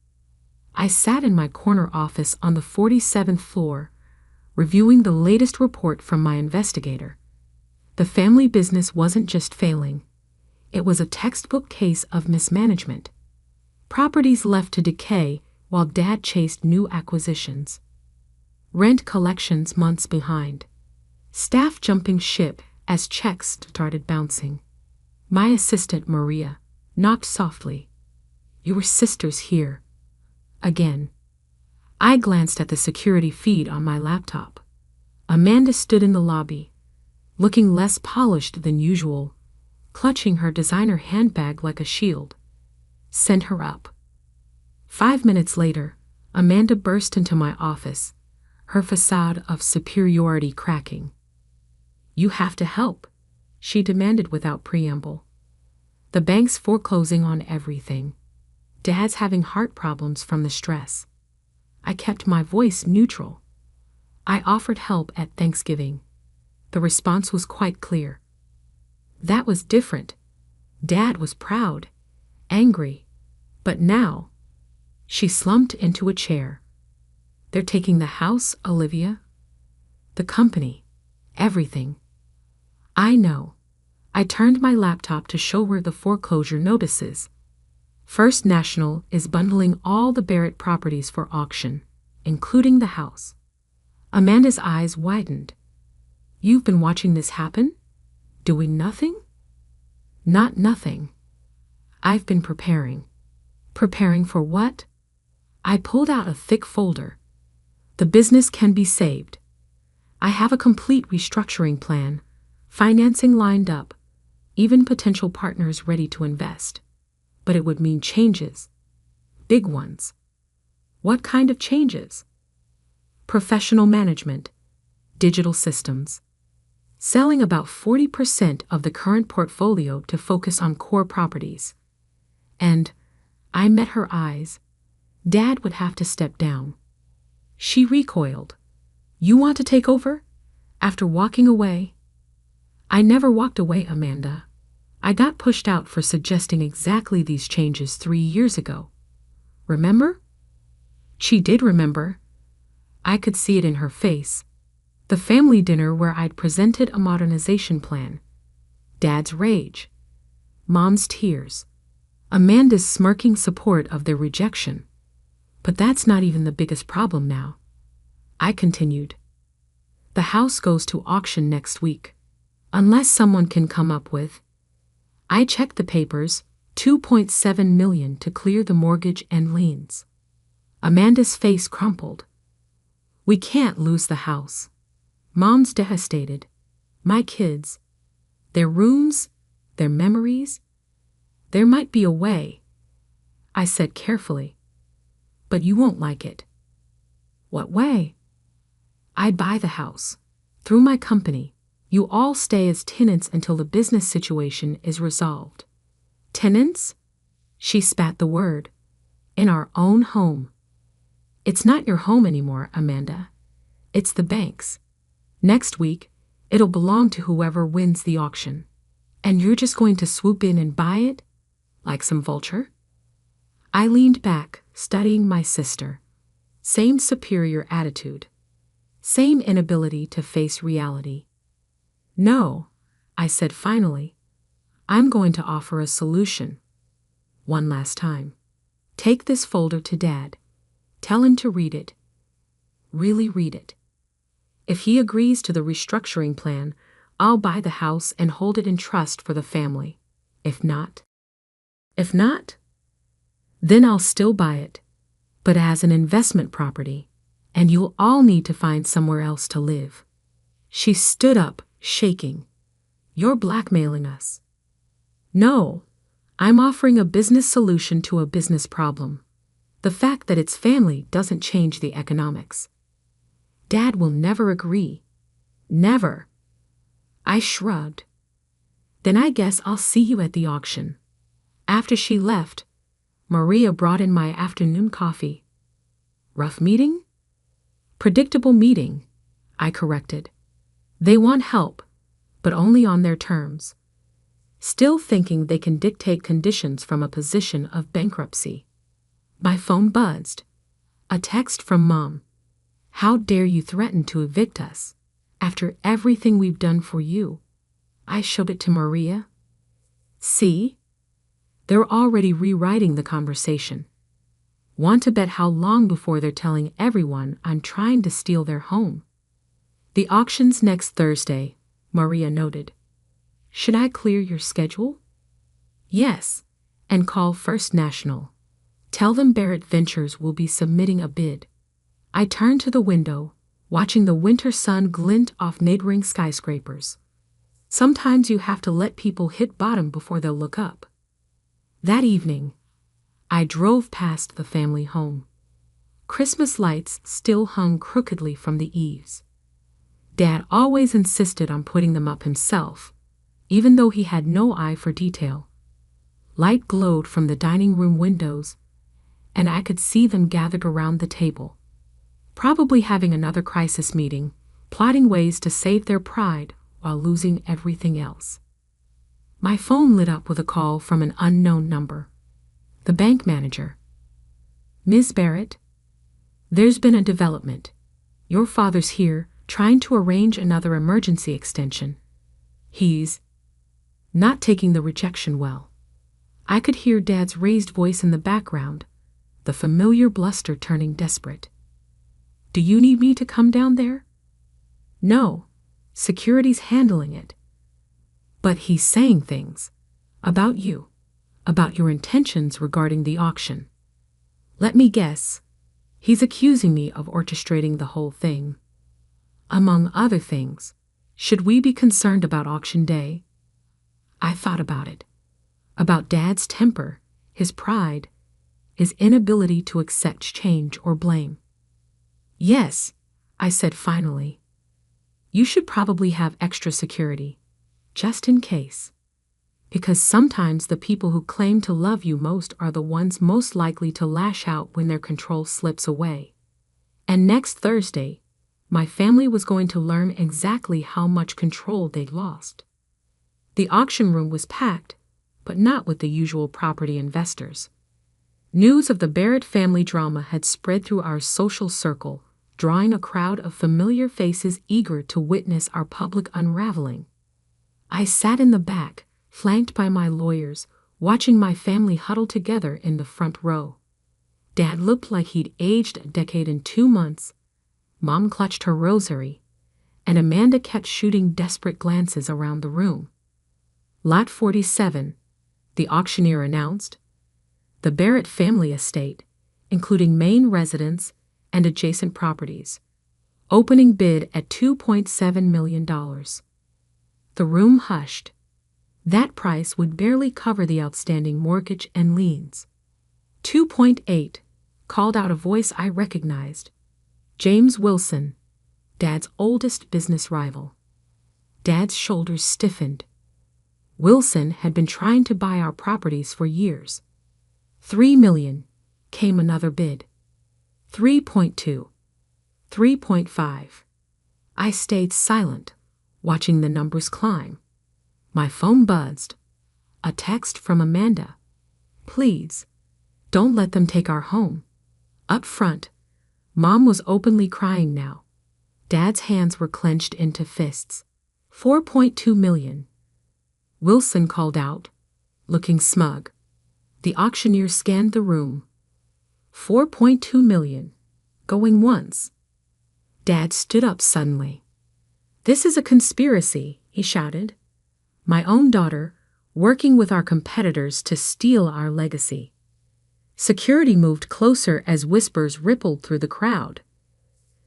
I sat in my corner office on the 47th floor, reviewing the latest report from my investigator. The family business wasn't just failing. It was a textbook case of mismanagement. Properties left to decay while Dad chased new acquisitions. Rent collections months behind. Staff jumping ship as checks started bouncing. My assistant, Maria, knocked softly. "Your sister's here." Again. I glanced at the security feed on my laptop. Amanda stood in the lobby, looking less polished than usual, clutching her designer handbag like a shield. "Send her up." 5 minutes later, Amanda burst into my office, her facade of superiority cracking. "You have to help," she demanded without preamble. "The bank's foreclosing on everything. Dad's having heart problems from the stress." I kept my voice neutral. I offered help at Thanksgiving. The response was quite clear. That was different. Dad was proud, angry, but now, she slumped into a chair. "They're taking the house, Olivia. The company, everything." "I know." I turned my laptop to show her the foreclosure notices. First National is bundling all the Barrett properties for auction, including the house. Amanda's eyes widened. "You've been watching this happen? Doing nothing?" "Not nothing. I've been preparing." "Preparing for what?" I pulled out a thick folder. "The business can be saved. I have a complete restructuring plan, financing lined up, even potential partners ready to invest. But it would mean changes. Big ones." "What kind of changes?" "Professional management, digital systems. Selling about 40% of the current portfolio to focus on core properties." And I met her eyes. Dad would have to step down. She recoiled. "You want to take over? After walking away?" "I never walked away, Amanda. I got pushed out for suggesting exactly these changes 3 years ago. Remember?" She did remember. I could see it in her face. The family dinner where I'd presented a modernization plan. Dad's rage. Mom's tears. Amanda's smirking support of their rejection. "But that's not even the biggest problem now." I continued. "The house goes to auction next week. Unless someone can come up with..." I checked the papers, $2.7 million to clear the mortgage and liens. Amanda's face crumpled. We can't lose the house. Mom's devastated. My kids. Their rooms, their memories. There might be a way, I said carefully. But you won't like it. What way? I'd buy the house. Through my company. You all stay as tenants until the business situation is resolved. Tenants? She spat the word. In our own home. It's not your home anymore, Amanda. It's the bank's. Next week, it'll belong to whoever wins the auction. And you're just going to swoop in and buy it? Like some vulture? I leaned back, studying my sister. Same superior attitude. Same inability to face reality. No, I said finally. I'm going to offer a solution. One last time. Take this folder to Dad. Tell him to read it. Really read it. If he agrees to the restructuring plan, I'll buy the house and hold it in trust for the family. If not, then I'll still buy it, but as an investment property, and you'll all need to find somewhere else to live. She stood up, shaking. You're blackmailing us. No, I'm offering a business solution to a business problem. The fact that it's family doesn't change the economics. Dad will never agree. Never. I shrugged. Then I guess I'll see you at the auction. After she left, Maria brought in my afternoon coffee. Rough meeting? Predictable meeting, I corrected. They want help, but only on their terms. Still thinking they can dictate conditions from a position of bankruptcy. My phone buzzed. A text from Mom. How dare you threaten to evict us? After everything we've done for you. I showed it to Maria. See? They're already rewriting the conversation. Want to bet how long before they're telling everyone I'm trying to steal their home? The auction's next Thursday, Maria noted. Should I clear your schedule? Yes, and call First National. Tell them Barrett Ventures will be submitting a bid. I turned to the window, watching the winter sun glint off neighboring skyscrapers. Sometimes you have to let people hit bottom before they'll look up. That evening, I drove past the family home. Christmas lights still hung crookedly from the eaves. Dad always insisted on putting them up himself, even though he had no eye for detail. Light glowed from the dining room windows, and I could see them gathered around the table, probably having another crisis meeting, plotting ways to save their pride while losing everything else. My phone lit up with a call from an unknown number. The bank manager. Ms. Barrett, there's been a development. Your father's here, trying to arrange another emergency extension. He's not taking the rejection well. I could hear Dad's raised voice in the background, the familiar bluster turning desperate. Do you need me to come down there? No, security's handling it. But he's saying things about you, about your intentions regarding the auction. Let me guess, he's accusing me of orchestrating the whole thing. Among other things, should we be concerned about auction day? I thought about it. About Dad's temper, his pride, his inability to accept change or blame. Yes, I said finally. You should probably have extra security, just in case. Because sometimes the people who claim to love you most are the ones most likely to lash out when their control slips away. And next Thursday, my family was going to learn exactly how much control they'd lost. The auction room was packed, but not with the usual property investors. News of the Barrett family drama had spread through our social circle, drawing a crowd of familiar faces eager to witness our public unraveling. I sat in the back, flanked by my lawyers, watching my family huddle together in the front row. Dad looked like he'd aged a decade in 2 months. Mom clutched her rosary, and Amanda kept shooting desperate glances around the room. Lot 47, the auctioneer announced. The Barrett family estate, including main residence and adjacent properties. Opening bid at $2.7 million. The room hushed. That price would barely cover the outstanding mortgage and liens. 2.8, called out a voice I recognized. James Wilson, Dad's oldest business rival. Dad's shoulders stiffened. Wilson had been trying to buy our properties for years. $3 million, came another bid. 3.2. 3.5. I stayed silent, watching the numbers climb. My phone buzzed. A text from Amanda. Please, don't let them take our home. Up front, Mom was openly crying now. Dad's hands were clenched into fists. 4.2 million. Wilson called out, looking smug. The auctioneer scanned the room. 4.2 million. Going once. Dad stood up suddenly. This is a conspiracy, he shouted. My own daughter, working with our competitors to steal our legacy. Security moved closer as whispers rippled through the crowd.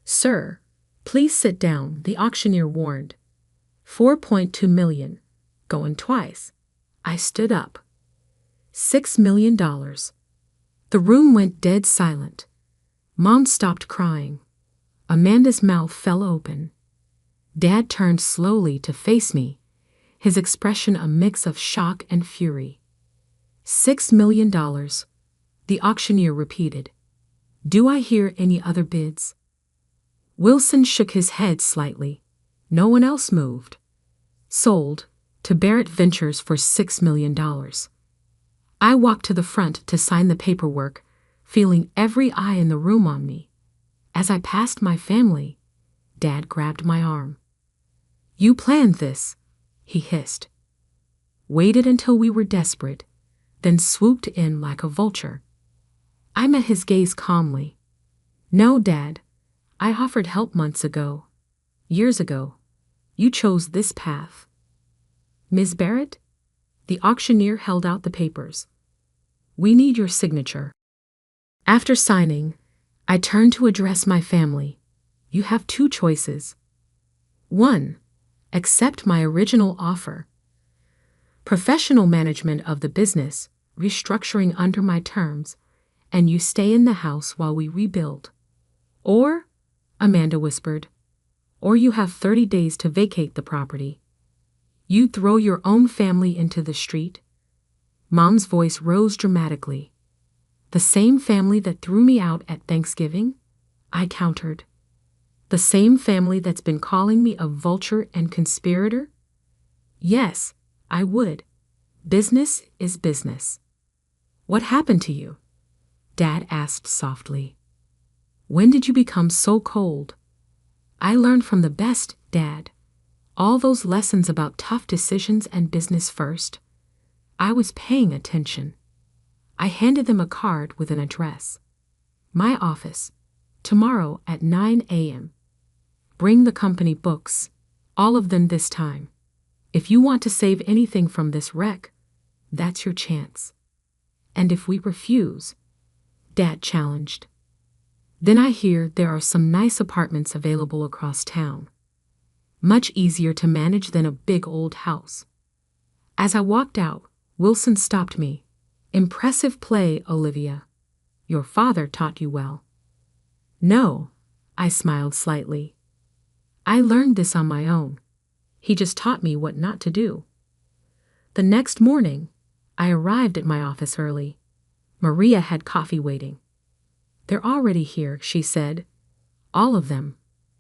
Sir, please sit down, the auctioneer warned. 4.2 million. Going twice. I stood up. $6 million. The room went dead silent. Mom stopped crying. Amanda's mouth fell open. Dad turned slowly to face me, his expression a mix of shock and fury. $6 million, the auctioneer repeated. Do I hear any other bids? Wilson shook his head slightly. No one else moved. Sold to Barrett Ventures for $6 million. I walked to the front to sign the paperwork, feeling every eye in the room on me. As I passed my family, Dad grabbed my arm. You planned this, he hissed. Waited until we were desperate, then swooped in like a vulture. I met his gaze calmly. No, Dad, I offered help months ago. Years ago. You chose this path. Ms. Barrett? The auctioneer held out the papers. We need your signature. After signing, I turned to address my family. You have two choices. 1. Accept my original offer. Professional management of the business, restructuring under my terms, and you stay in the house while we rebuild. Or, Amanda whispered, or you have 30 days to vacate the property. You throw your own family into the street. Mom's voice rose dramatically. The same family that threw me out at Thanksgiving? I countered. The same family that's been calling me a vulture and conspirator? Yes, I would. Business is business. What happened to you? Dad asked softly. When did you become so cold? I learned from the best, Dad. All those lessons about tough decisions and business first. I was paying attention. I handed them a card with an address. My office. Tomorrow at 9 a.m. Bring the company books. All of them this time. If you want to save anything from this wreck, that's your chance. And if we refuse, Dad challenged. Then I hear there are some nice apartments available across town. Much easier to manage than a big old house. As I walked out, Wilson stopped me. Impressive play, Olivia. Your father taught you well. No, I smiled slightly. I learned this on my own. He just taught me what not to do. The next morning, I arrived at my office early. Maria had coffee waiting. They're already here, she said. All of them,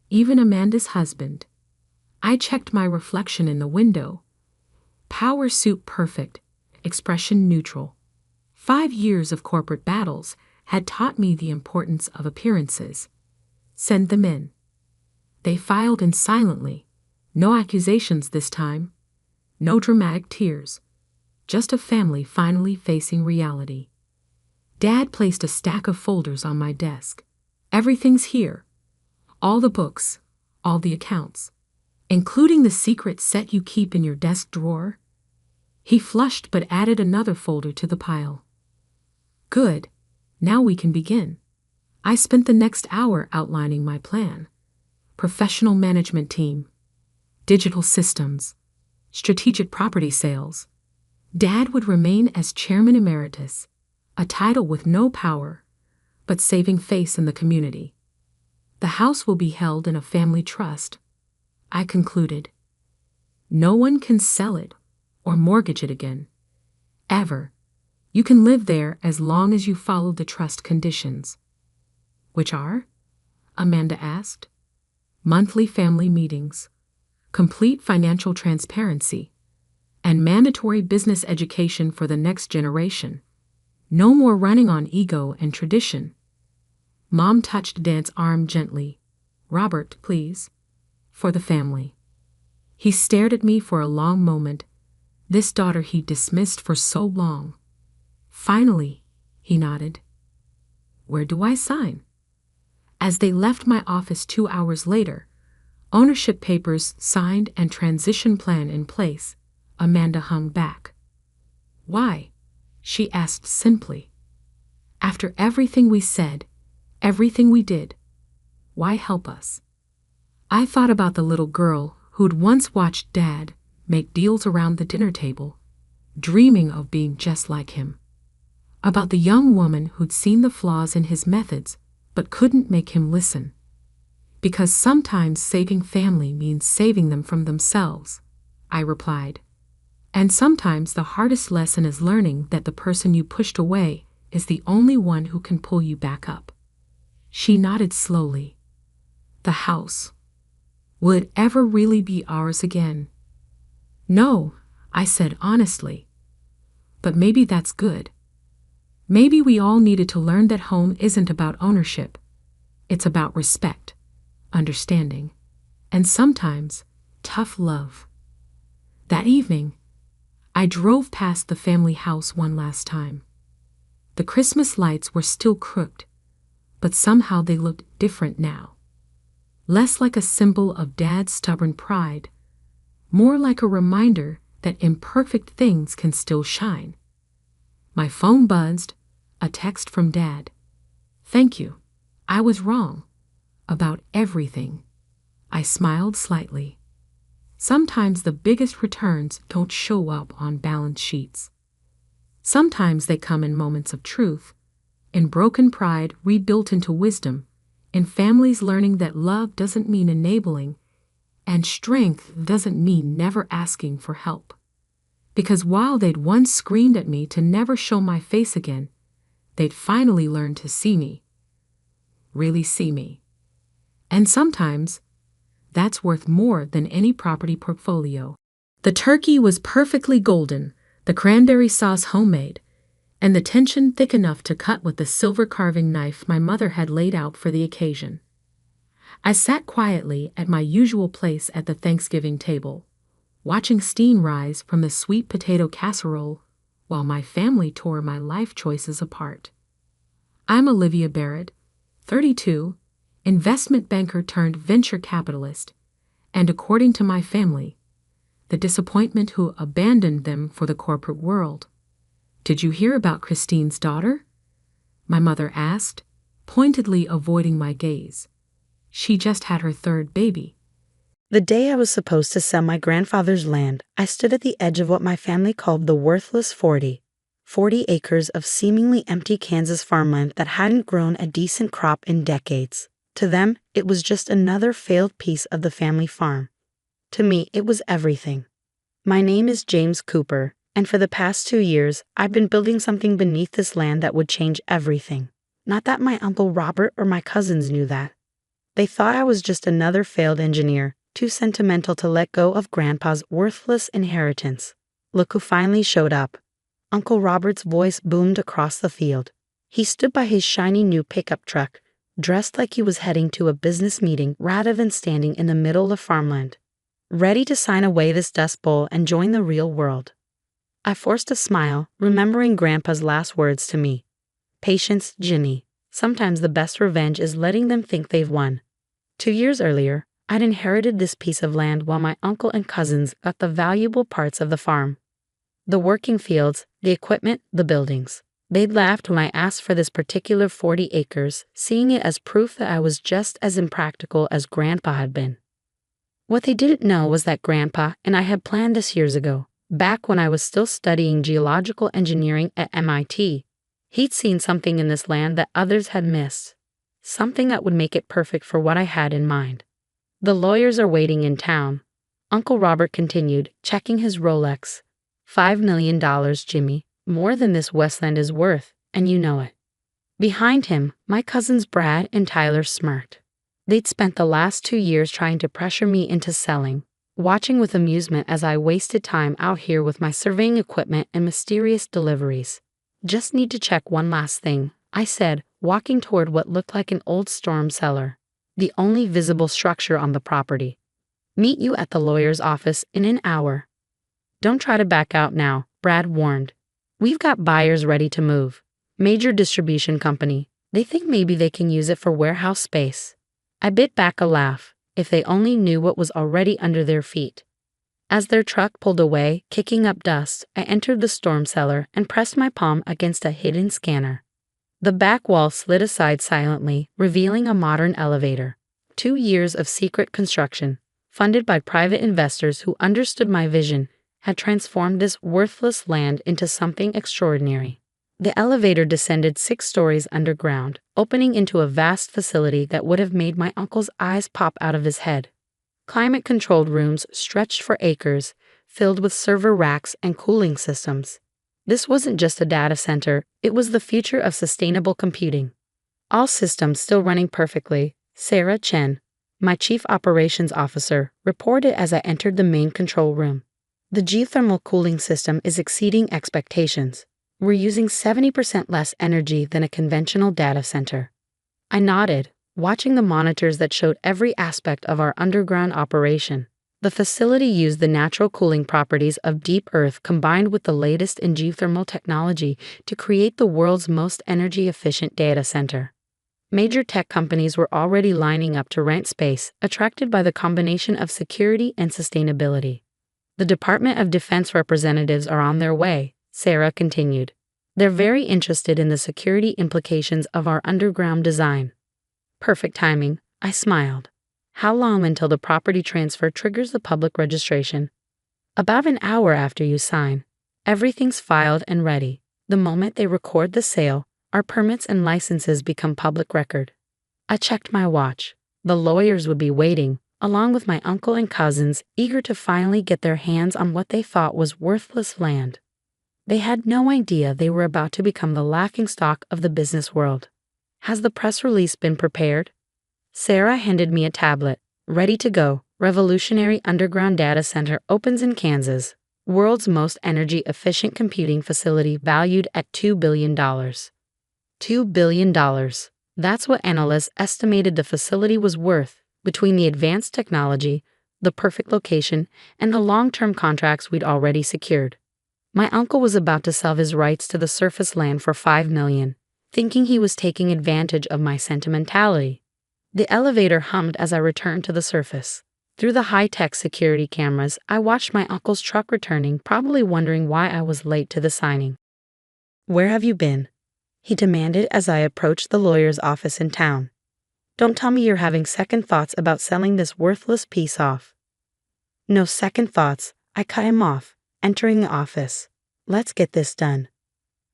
even Amanda's husband. I checked my reflection in the window. Power suit perfect, expression neutral. 5 years of corporate battles had taught me the importance of appearances. Send them in. They filed in silently. No accusations this time. No dramatic tears. Just a family finally facing reality. Dad placed a stack of folders on my desk. Everything's here. All the books, all the accounts, including the secret set you keep in your desk drawer. He flushed but added another folder to the pile. Good. Now we can begin. I spent the next hour outlining my plan. Professional management team, digital systems, strategic property sales. Dad would remain as chairman emeritus, a title with no power, but saving face in the community. The house will be held in a family trust, I concluded. No one can sell it or mortgage it again. Ever. You can live there as long as you follow the trust conditions. Which are? Amanda asked. Monthly family meetings, complete financial transparency, and mandatory business education for the next generation. No more running on ego and tradition. Mom touched Dad's arm gently. Robert, please. For the family. He stared at me for a long moment, this daughter he dismissed for so long. Finally, he nodded. Where do I sign? As they left my office 2 hours later, ownership papers signed and transition plan in place, Amanda hung back. Why? She asked simply. After everything we said, everything we did, why help us? I thought about the little girl who'd once watched Dad make deals around the dinner table, dreaming of being just like him. About the young woman who'd seen the flaws in his methods but couldn't make him listen. Because sometimes saving family means saving them from themselves, I replied. And sometimes the hardest lesson is learning that the person you pushed away is the only one who can pull you back up. She nodded slowly. The house. Will it ever really be ours again? No, I said honestly. But maybe that's good. Maybe we all needed to learn that home isn't about ownership. It's about respect, understanding, and sometimes tough love. That evening, I drove past the family house one last time. The Christmas lights were still crooked, but somehow they looked different now. Less like a symbol of Dad's stubborn pride, more like a reminder that imperfect things can still shine. My phone buzzed, a text from Dad. Thank you. I was wrong. About everything. I smiled slightly. Sometimes the biggest returns don't show up on balance sheets. Sometimes they come in moments of truth, in broken pride rebuilt into wisdom, in families learning that love doesn't mean enabling, and strength doesn't mean never asking for help. Because while they'd once screamed at me to never show my face again, they'd finally learned to see me. Really see me. And sometimes, that's worth more than any property portfolio. The turkey was perfectly golden, the cranberry sauce homemade, and the tension thick enough to cut with the silver carving knife my mother had laid out for the occasion. I sat quietly at my usual place at the Thanksgiving table, watching steam rise from the sweet potato casserole while my family tore my life choices apart. I'm Olivia Barrett, 32, investment banker turned venture capitalist, and according to my family, the disappointment who abandoned them for the corporate world. Did you hear about Christine's daughter? My mother asked, pointedly avoiding my gaze. She just had her third baby. The day I was supposed to sell my grandfather's land, I stood at the edge of what my family called the worthless 40 acres of seemingly empty Kansas farmland that hadn't grown a decent crop in decades. To them, it was just another failed piece of the family farm. To me, it was everything. My name is James Cooper, and for the past 2 years, I've been building something beneath this land that would change everything. Not that my Uncle Robert or my cousins knew that. They thought I was just another failed engineer, too sentimental to let go of Grandpa's worthless inheritance. Look who finally showed up. Uncle Robert's voice boomed across the field. He stood by his shiny new pickup truck, dressed like he was heading to a business meeting rather than standing in the middle of farmland, ready to sign away this dust bowl and join the real world. I forced a smile, remembering Grandpa's last words to me. Patience, Ginny. Sometimes the best revenge is letting them think they've won. 2 years earlier, I'd inherited this piece of land while my uncle and cousins got the valuable parts of the farm. The working fields, the equipment, the buildings. They'd laughed when I asked for this particular 40 acres, seeing it as proof that I was just as impractical as Grandpa had been. What they didn't know was that Grandpa and I had planned this years ago, back when I was still studying geological engineering at MIT. He'd seen something in this land that others had missed, something that would make it perfect for what I had in mind. The lawyers are waiting in town, Uncle Robert continued, checking his Rolex. $5 million, Jimmy, more than this Westland is worth, and you know it. Behind him, my cousins Brad and Tyler smirked. They'd spent the last 2 years trying to pressure me into selling, watching with amusement as I wasted time out here with my surveying equipment and mysterious deliveries. Just need to check one last thing, I said, walking toward what looked like an old storm cellar, the only visible structure on the property. Meet you at the lawyer's office in an hour. Don't try to back out now, Brad warned. We've got buyers ready to move. Major distribution company. They think maybe they can use it for warehouse space. I bit back a laugh, if they only knew what was already under their feet. As their truck pulled away, kicking up dust, I entered the storm cellar and pressed my palm against a hidden scanner. The back wall slid aside silently, revealing a modern elevator. 2 years of secret construction, funded by private investors who understood my vision, had transformed this worthless land into something extraordinary. The elevator descended 6 stories underground, opening into a vast facility that would have made my uncle's eyes pop out of his head. Climate-controlled rooms stretched for acres, filled with server racks and cooling systems. This wasn't just a data center, it was the future of sustainable computing. All systems still running perfectly, Sarah Chen, my chief operations officer, reported as I entered the main control room. The geothermal cooling system is exceeding expectations. We're using 70% less energy than a conventional data center. I nodded, watching the monitors that showed every aspect of our underground operation. The facility used the natural cooling properties of deep earth combined with the latest in geothermal technology to create the world's most energy-efficient data center. Major tech companies were already lining up to rent space, attracted by the combination of security and sustainability. The Department of Defense representatives are on their way, Sarah continued. They're very interested in the security implications of our underground design. Perfect timing, I smiled. How long until the property transfer triggers the public registration? About an hour after you sign. Everything's filed and ready. The moment they record the sale, our permits and licenses become public record. I checked my watch. The lawyers would be waiting, along with my uncle and cousins, eager to finally get their hands on what they thought was worthless land. They had no idea they were about to become the laughingstock of the business world. Has the press release been prepared? Sarah handed me a tablet. Ready to go. Revolutionary underground data center opens in Kansas. World's most energy-efficient computing facility valued at $2 billion. $2 billion. That's what analysts estimated the facility was worth, between the advanced technology, the perfect location, and the long-term contracts we'd already secured. My uncle was about to sell his rights to the surface land for $5 million, thinking he was taking advantage of my sentimentality. The elevator hummed as I returned to the surface. Through the high-tech security cameras, I watched my uncle's truck returning, probably wondering why I was late to the signing. "Where have you been?" he demanded as I approached the lawyer's office in town. "Don't tell me you're having second thoughts about selling this worthless piece off." "No second thoughts," I cut him off, entering the office. "Let's get this done."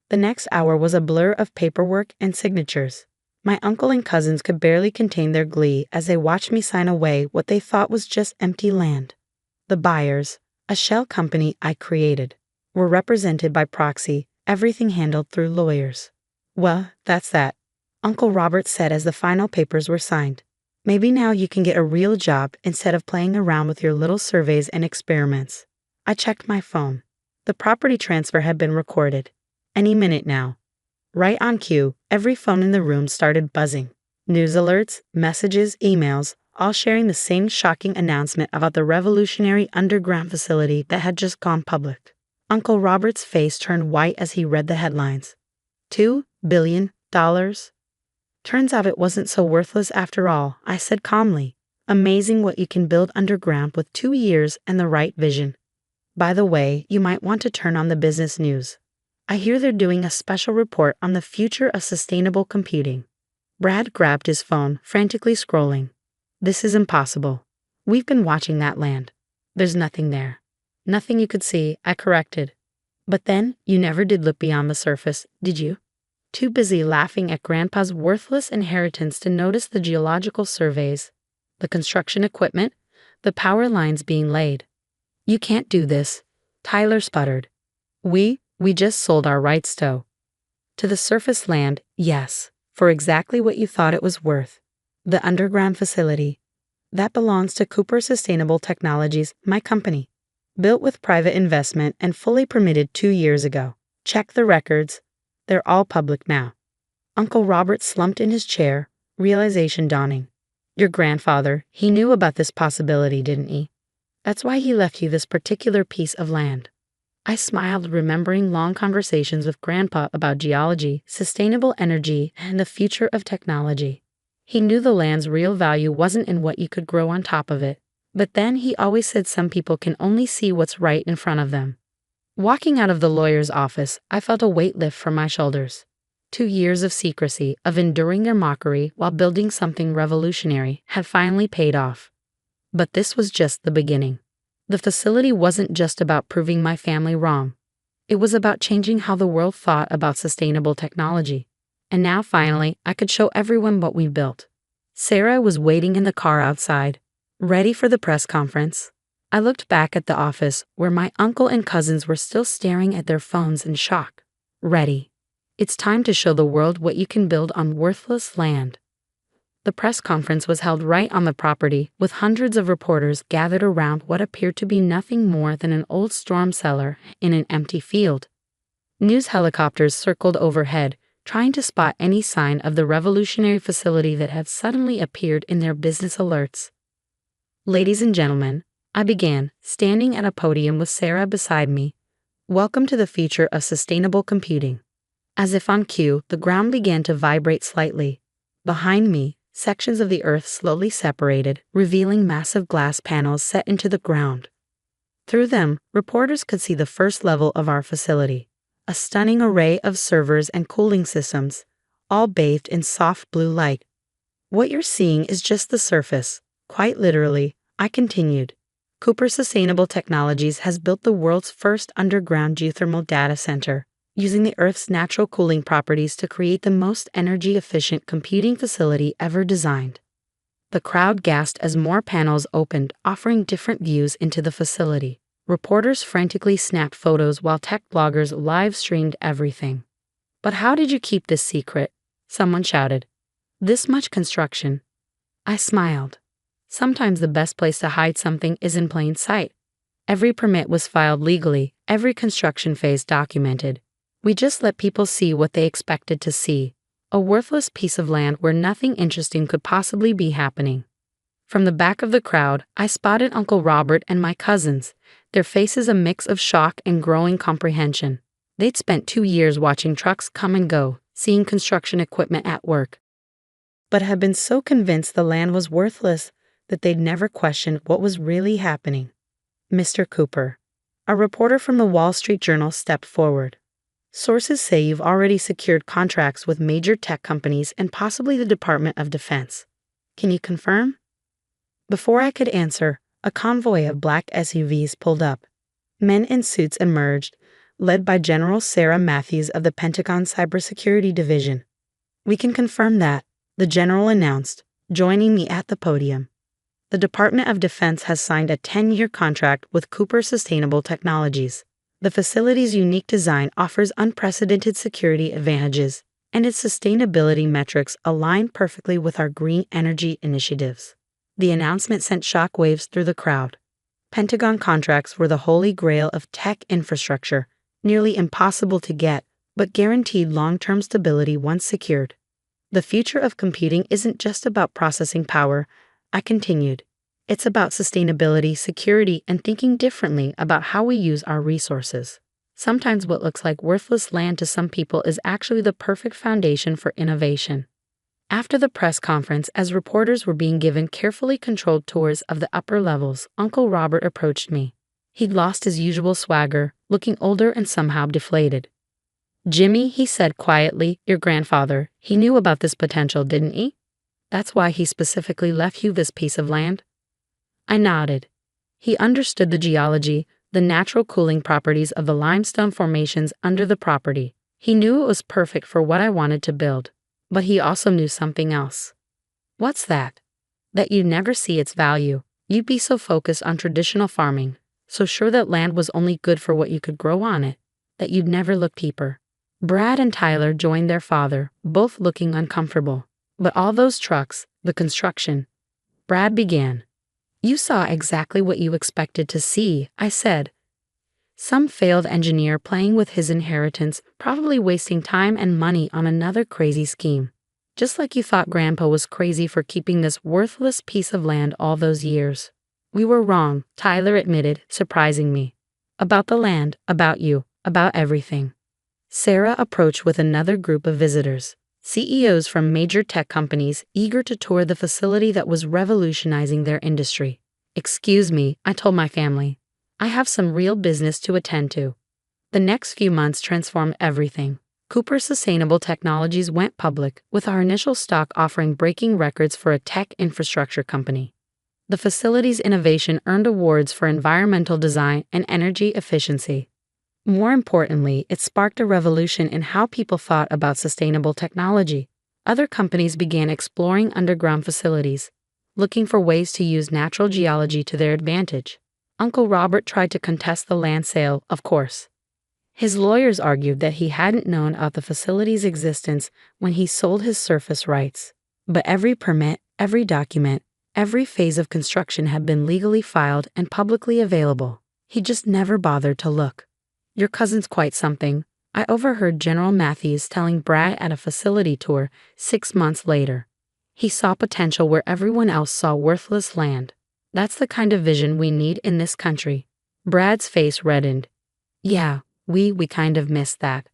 The next hour was a blur of paperwork and signatures. My uncle and cousins could barely contain their glee as they watched me sign away what they thought was just empty land. The buyers, a shell company I created, were represented by proxy, everything handled through lawyers. "Well, that's that," Uncle Robert said as the final papers were signed. "Maybe now you can get a real job instead of playing around with your little surveys and experiments." I checked my phone. The property transfer had been recorded. Any minute now. Right on cue, every phone in the room started buzzing. News alerts, messages, emails, all sharing the same shocking announcement about the revolutionary underground facility that had just gone public. Uncle Robert's face turned white as he read the headlines. $2 billion? Turns out it wasn't so worthless after all, I said calmly. Amazing what you can build underground with 2 years and the right vision. By the way, you might want to turn on the business news. I hear they're doing a special report on the future of sustainable computing. Brad grabbed his phone, frantically scrolling. This is impossible. We've been watching that land. There's nothing there. Nothing you could see, I corrected. But then, you never did look beyond the surface, did you? Too busy laughing at Grandpa's worthless inheritance to notice the geological surveys, the construction equipment, the power lines being laid. You can't do this, Tyler sputtered. We just sold our rights to the surface land, yes, for exactly what you thought it was worth. The underground facility. That belongs to Cooper Sustainable Technologies, my company. Built with private investment and fully permitted 2 years ago. Check the records. They're all public now. Uncle Robert slumped in his chair, realization dawning. Your grandfather, he knew about this possibility, didn't he? That's why he left you this particular piece of land. I smiled, remembering long conversations with Grandpa about geology, sustainable energy, and the future of technology. He knew the land's real value wasn't in what you could grow on top of it. But then he always said some people can only see what's right in front of them. Walking out of the lawyer's office, I felt a weight lift from my shoulders. 2 years of secrecy, of enduring their mockery while building something revolutionary, had finally paid off. But this was just the beginning. The facility wasn't just about proving my family wrong. It was about changing how the world thought about sustainable technology. And now finally, I could show everyone what we built. Sarah was waiting in the car outside, ready for the press conference. I looked back at the office where my uncle and cousins were still staring at their phones in shock. Ready. It's time to show the world what you can build on worthless land. The press conference was held right on the property, with hundreds of reporters gathered around what appeared to be nothing more than an old storm cellar in an empty field. News helicopters circled overhead, trying to spot any sign of the revolutionary facility that had suddenly appeared in their business alerts. Ladies and gentlemen, I began, standing at a podium with Sarah beside me. Welcome to the future of sustainable computing. As if on cue, the ground began to vibrate slightly. Behind me, sections of the earth slowly separated, revealing massive glass panels set into the ground. Through them, reporters could see the first level of our facility, a stunning array of servers and cooling systems, all bathed in soft blue light. What you're seeing is just the surface. Quite literally, I continued. Cooper Sustainable Technologies has built the world's first underground geothermal data center, using the Earth's natural cooling properties to create the most energy-efficient computing facility ever designed. The crowd gasped as more panels opened, offering different views into the facility. Reporters frantically snapped photos while tech bloggers live-streamed everything. But how did you keep this secret? Someone shouted. This much construction. I smiled. Sometimes the best place to hide something is in plain sight. Every permit was filed legally, every construction phase documented. We just let people see what they expected to see, a worthless piece of land where nothing interesting could possibly be happening. From the back of the crowd, I spotted Uncle Robert and my cousins, their faces a mix of shock and growing comprehension. They'd spent 2 years watching trucks come and go, seeing construction equipment at work, but had been so convinced the land was worthless that they'd never questioned what was really happening. Mr. Cooper, a reporter from the Wall Street Journal, stepped forward. Sources say you've already secured contracts with major tech companies and possibly the Department of Defense. Can you confirm? Before I could answer, a convoy of black SUVs pulled up. Men in suits emerged, led by General Sarah Matthews of the Pentagon Cybersecurity Division. We can confirm that, the general announced, joining me at the podium. The Department of Defense has signed a 10-year contract with Cooper Sustainable Technologies. The facility's unique design offers unprecedented security advantages, and its sustainability metrics align perfectly with our green energy initiatives. The announcement sent shockwaves through the crowd. Pentagon contracts were the holy grail of tech infrastructure, nearly impossible to get, but guaranteed long-term stability once secured. The future of computing isn't just about processing power, I continued. It's about sustainability, security, and thinking differently about how we use our resources. Sometimes what looks like worthless land to some people is actually the perfect foundation for innovation. After the press conference, as reporters were being given carefully controlled tours of the upper levels, Uncle Robert approached me. He'd lost his usual swagger, looking older and somehow deflated. "Jimmy," he said quietly, "your grandfather, he knew about this potential, didn't he? That's why he specifically left you this piece of land?" I nodded. He understood the geology, the natural cooling properties of the limestone formations under the property. He knew it was perfect for what I wanted to build. But he also knew something else. "What's that?" "That you'd never see its value. You'd be so focused on traditional farming, so sure that land was only good for what you could grow on it, that you'd never look deeper." Brad and Tyler joined their father, both looking uncomfortable. "But all those trucks, the construction." Brad began. "You saw exactly what you expected to see," I said. "Some failed engineer playing with his inheritance, probably wasting time and money on another crazy scheme. Just like you thought Grandpa was crazy for keeping this worthless piece of land all those years." "We were wrong," Tyler admitted, surprising me. "About the land, about you, about everything." Sarah approached with another group of visitors, CEOs from major tech companies eager to tour the facility that was revolutionizing their industry. "Excuse me," I told my family. "I have some real business to attend to." The next few months transformed everything. Cooper Sustainable Technologies went public, with our initial stock offering breaking records for a tech infrastructure company. The facility's innovation earned awards for environmental design and energy efficiency. More importantly, it sparked a revolution in how people thought about sustainable technology. Other companies began exploring underground facilities, looking for ways to use natural geology to their advantage. Uncle Robert tried to contest the land sale, of course. His lawyers argued that he hadn't known of the facility's existence when he sold his surface rights. But every permit, every document, every phase of construction had been legally filed and publicly available. He just never bothered to look. "Your cousin's quite something," I overheard General Matthews telling Brad at a facility tour 6 months later. "He saw potential where everyone else saw worthless land. That's the kind of vision we need in this country." Brad's face reddened. "Yeah, we kind of missed that."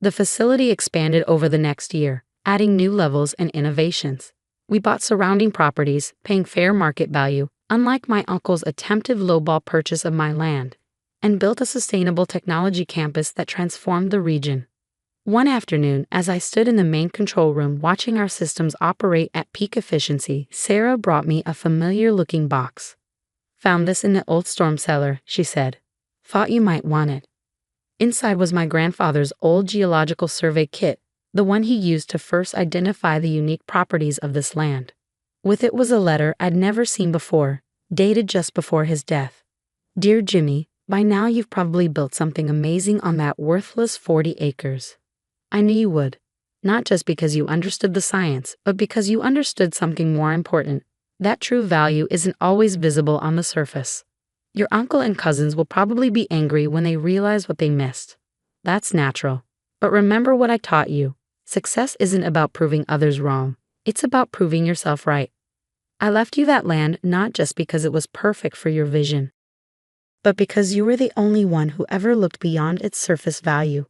The facility expanded over the next year, adding new levels and innovations. We bought surrounding properties, paying fair market value, unlike my uncle's attempted lowball purchase of my land, and built a sustainable technology campus that transformed the region. One afternoon, as I stood in the main control room watching our systems operate at peak efficiency, Sarah brought me a familiar-looking box. "Found this in the old storm cellar," she said. "Thought you might want it." Inside was my grandfather's old geological survey kit, the one he used to first identify the unique properties of this land. With it was a letter I'd never seen before, dated just before his death. "Dear Jimmy, by now you've probably built something amazing on that worthless 40 acres. I knew you would. Not just because you understood the science, but because you understood something more important. That true value isn't always visible on the surface. Your uncle and cousins will probably be angry when they realize what they missed. That's natural. But remember what I taught you. Success isn't about proving others wrong. It's about proving yourself right. I left you that land not just because it was perfect for your vision, but because you were the only one who ever looked beyond its surface value.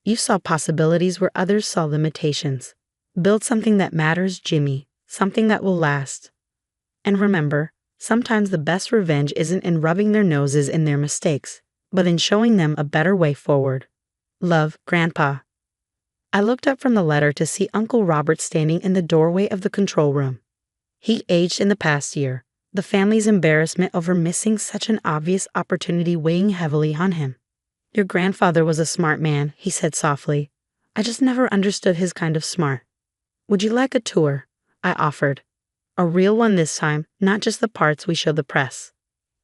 You saw possibilities where others saw limitations. Build something that matters, Jimmy, something that will last. And remember, sometimes the best revenge isn't in rubbing their noses in their mistakes, but in showing them a better way forward. Love, Grandpa." I looked up from the letter to see Uncle Robert standing in the doorway of the control room. He aged in the past year, the family's embarrassment over missing such an obvious opportunity weighing heavily on him. "Your grandfather was a smart man," he said softly. "I just never understood his kind of smart." "Would you like a tour?" I offered. "A real one this time, not just the parts we show the press."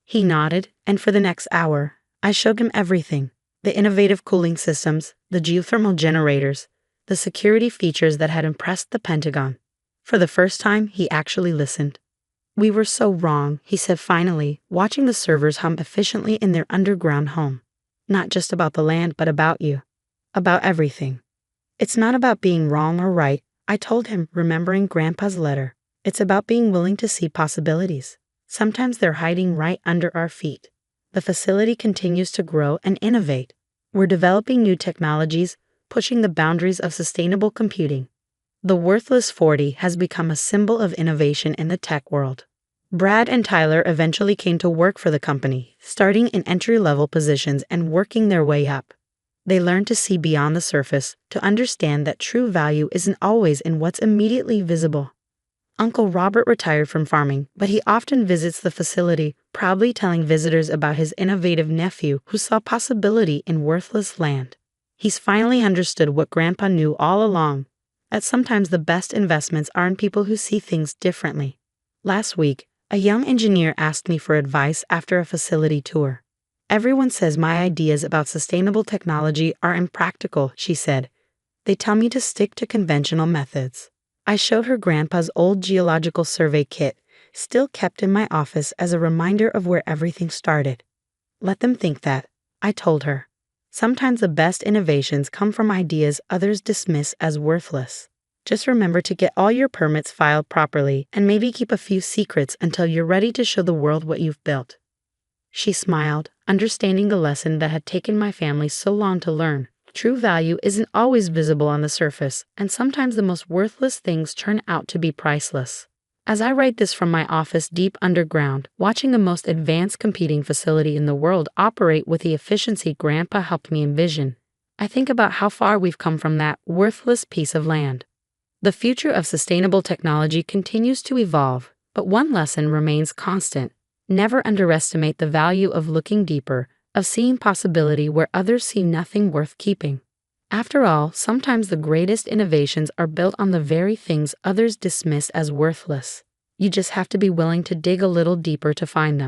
He nodded, and for the next hour, I showed him everything. The innovative cooling systems, the geothermal generators, the security features that had impressed the Pentagon. For the first time, he actually listened. "We were so wrong," he said finally, watching the servers hum efficiently in their underground home. "Not just about the land, but about you. About everything." "It's not about being wrong or right," I told him, remembering Grandpa's letter. "It's about being willing to see possibilities. Sometimes they're hiding right under our feet." The facility continues to grow and innovate. We're developing new technologies, pushing the boundaries of sustainable computing. The worthless 40 has become a symbol of innovation in the tech world. Brad and Tyler eventually came to work for the company, starting in entry-level positions and working their way up. They learned to see beyond the surface, to understand that true value isn't always in what's immediately visible. Uncle Robert retired from farming, but he often visits the facility, proudly telling visitors about his innovative nephew who saw possibility in worthless land. He's finally understood what Grandpa knew all along, that sometimes the best investments are in people who see things differently. Last week, a young engineer asked me for advice after a facility tour. "Everyone says my ideas about sustainable technology are impractical," she said. "They tell me to stick to conventional methods." I showed her Grandpa's old geological survey kit, still kept in my office as a reminder of where everything started. "Let them think that," I told her. "Sometimes the best innovations come from ideas others dismiss as worthless. Just remember to get all your permits filed properly and maybe keep a few secrets until you're ready to show the world what you've built." She smiled, understanding the lesson that had taken my family so long to learn. True value isn't always visible on the surface, and sometimes the most worthless things turn out to be priceless. As I write this from my office deep underground, watching the most advanced computing facility in the world operate with the efficiency Grandpa helped me envision, I think about how far we've come from that worthless piece of land. The future of sustainable technology continues to evolve, but one lesson remains constant. Never underestimate the value of looking deeper, of seeing possibility where others see nothing worth keeping. After all, sometimes the greatest innovations are built on the very things others dismiss as worthless. You just have to be willing to dig a little deeper to find them.